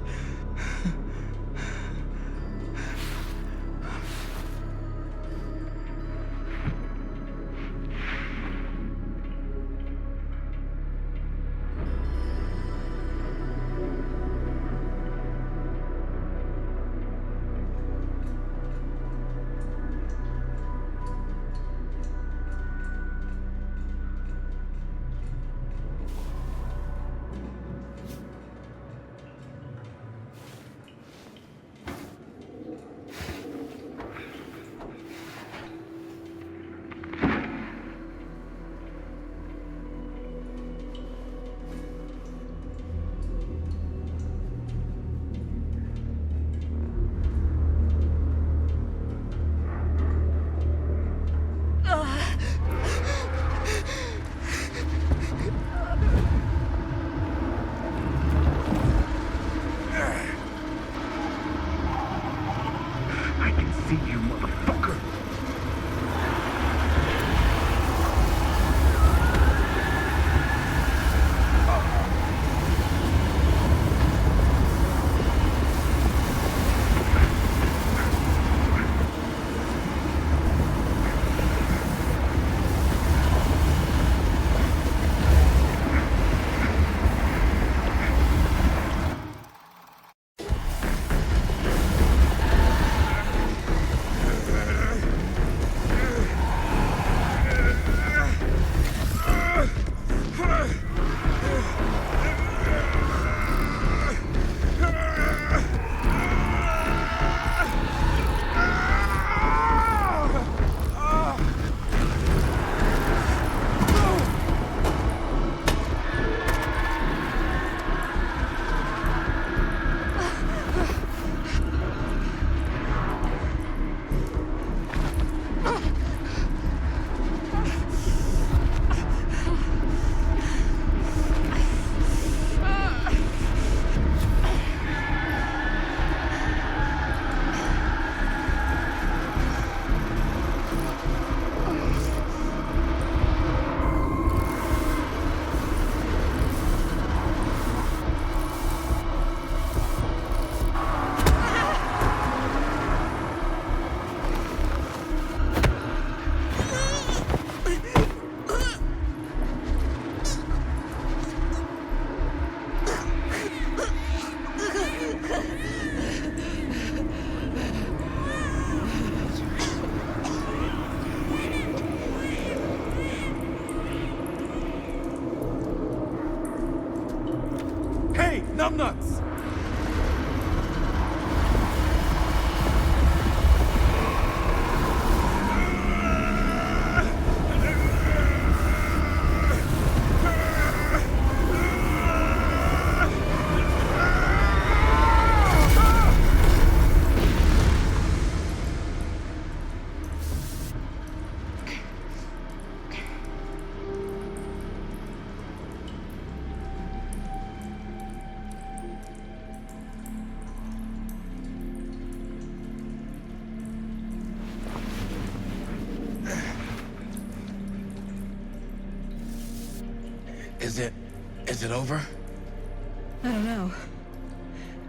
numbnuts! Is it over? I don't know.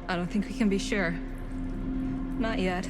I don't think we can be sure. Not yet.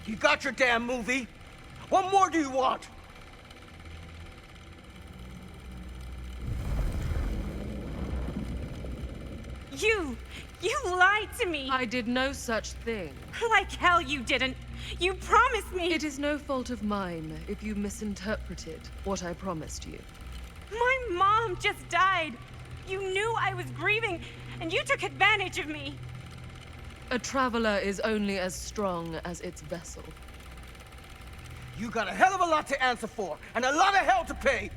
You got your damn movie. What more do you want? You lied to me. I did no such thing. Like hell you didn't. You promised me. It is no fault of mine if you misinterpreted what I promised you. My mom just died. You knew I was grieving, and you took advantage of me. A traveler is only as strong as its vessel. You got a hell of a lot to answer for, and a lot of hell to pay.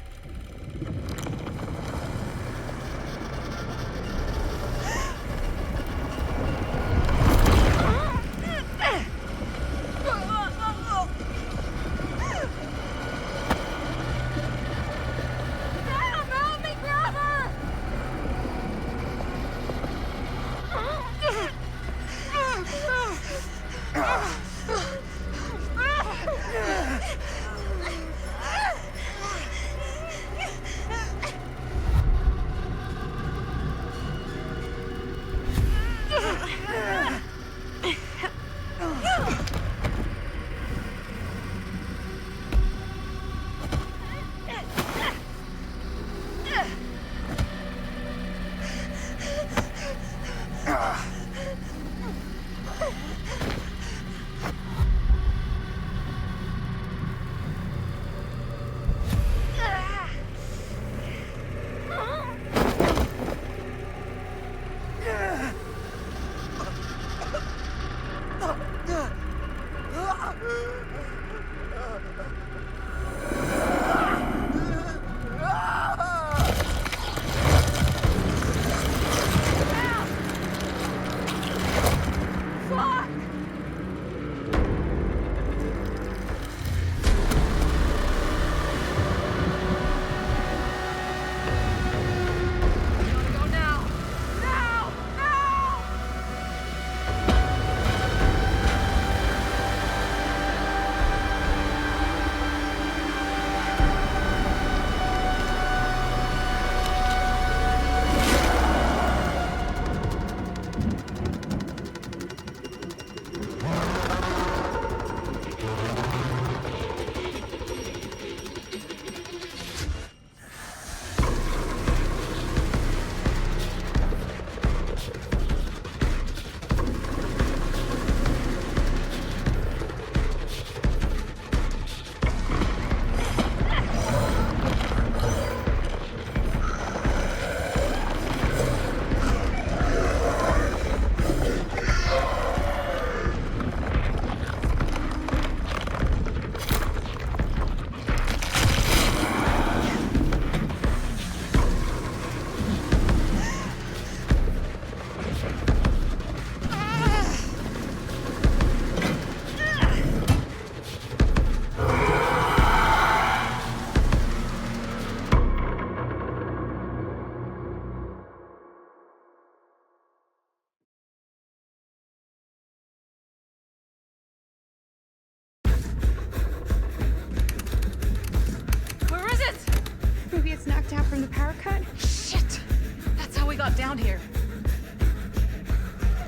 around here.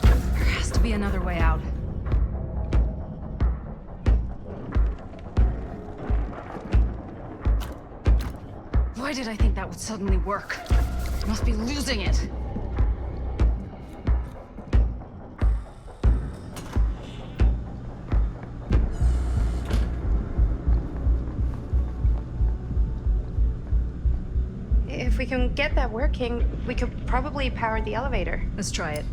There has to be another way out. Why did I think that would suddenly work? I must be losing it. If we can get that working, we could probably power the elevator. Let's try it.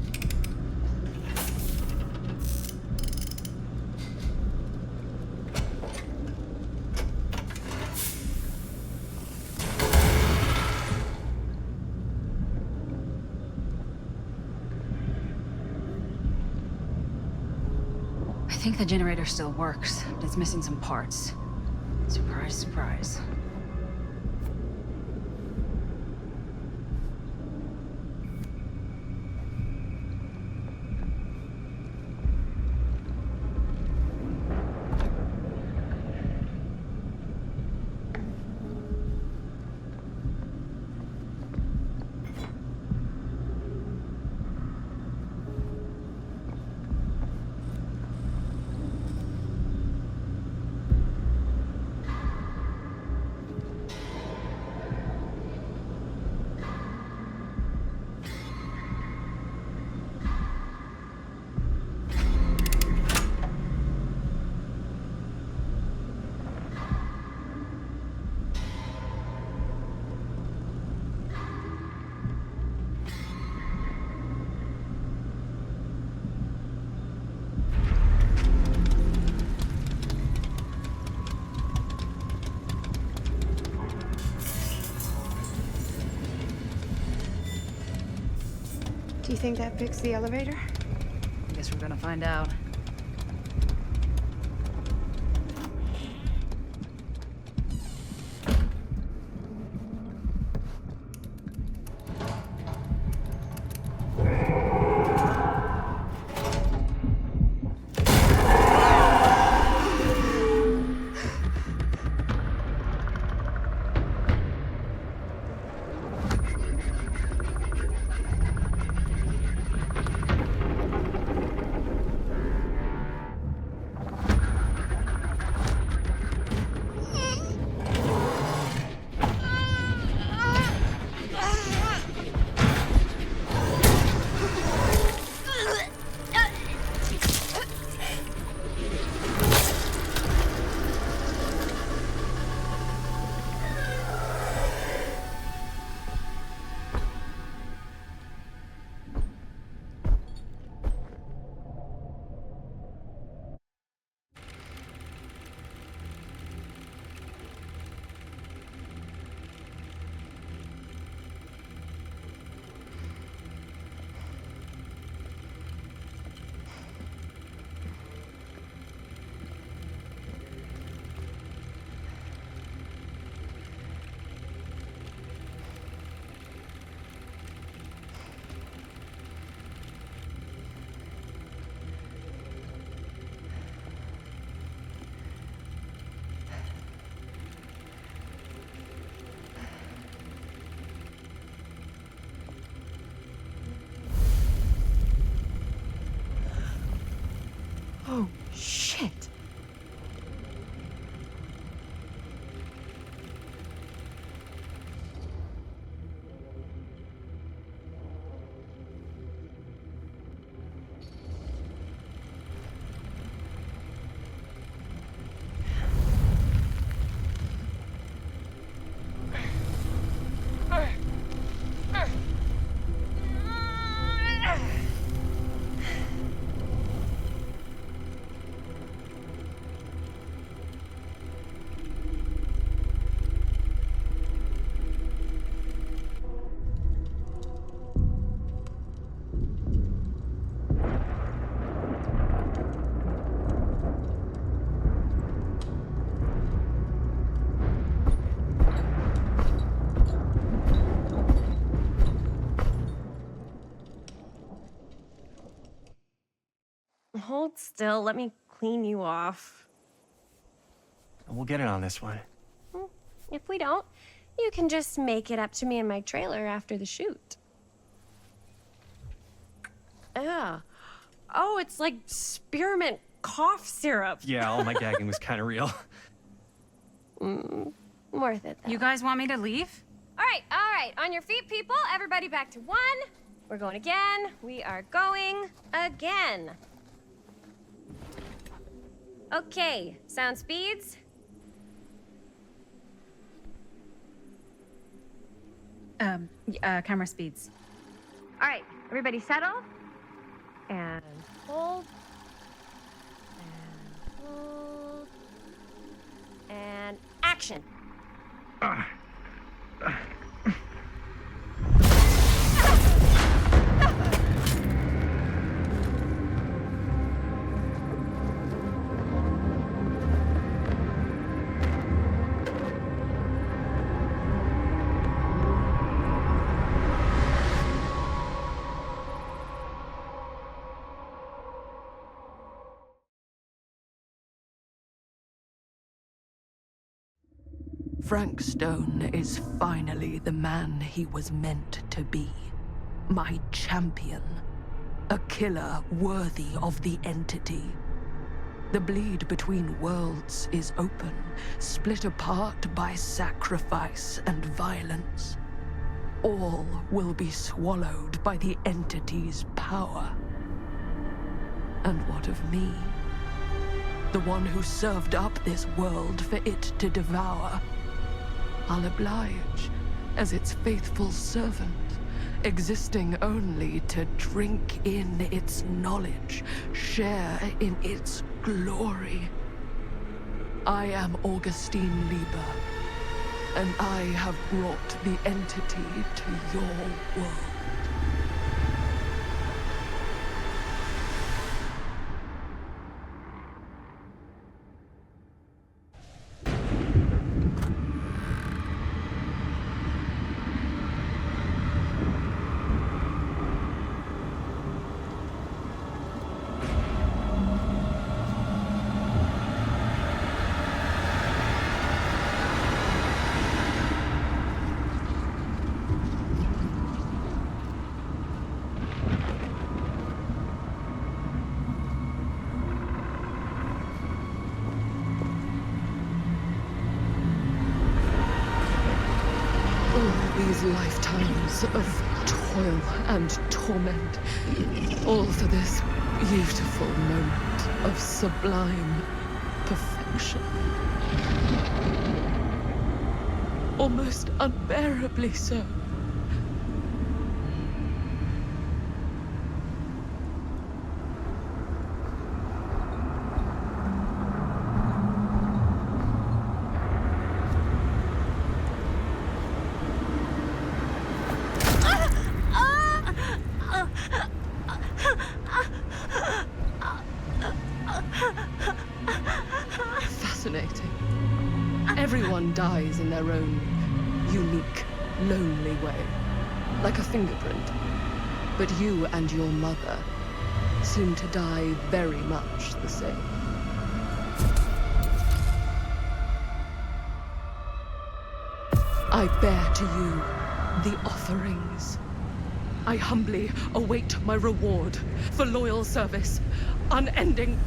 I think the generator still works, but it's missing some parts. Surprise, surprise. Do you think that fixed the elevator? I guess we're gonna find out. Oh, shit. Hold still. Let me clean you off. We'll get it on this one. If we don't, you can just make it up to me in my trailer after the shoot. Yeah. Oh, it's like spearmint cough syrup. Yeah, all my gagging was kind of real. Worth it, though. You guys want me to leave? All right. On your feet, people. Everybody back to 1. We're going again. We are going again. Okay, sound speeds. Camera speeds. All right, everybody settle. And hold. And hold. And action. Frank Stone is finally the man he was meant to be. My champion. A killer worthy of the entity. The bleed between worlds is open, split apart by sacrifice and violence. All will be swallowed by the entity's power. And what of me? The one who served up this world for it to devour. I'll oblige as its faithful servant, existing only to drink in its knowledge, share in its glory. I am Augustine Lieber, and I have brought the entity to your world. These lifetimes of toil and torment, all for this beautiful moment of sublime perfection. Almost unbearably so. Fascinating. Everyone dies in their own unique, lonely way, like a fingerprint. But you and your mother seem to die very much the same. I bear to you the offerings. I humbly await my reward for loyal service, unending.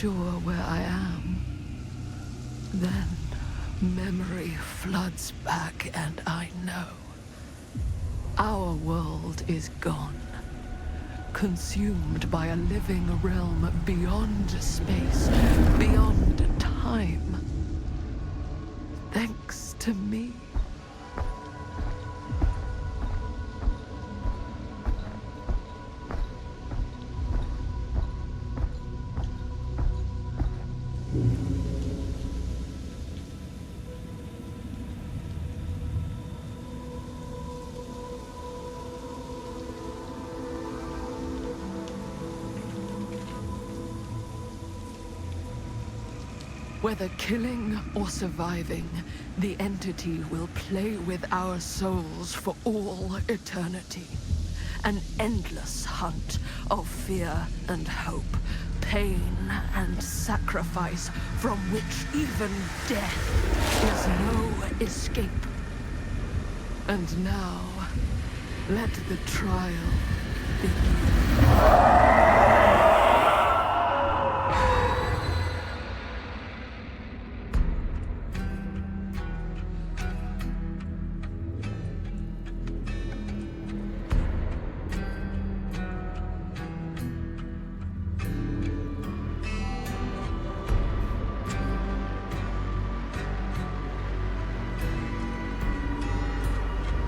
sure where I am. Then memory floods back and I know. Our world is gone. Consumed by a living realm beyond space, beyond time. Thanks to me. Whether killing or surviving, the entity will play with our souls for all eternity. An endless hunt of fear and hope, pain and sacrifice, from which even death is no escape. And now, let the trial begin.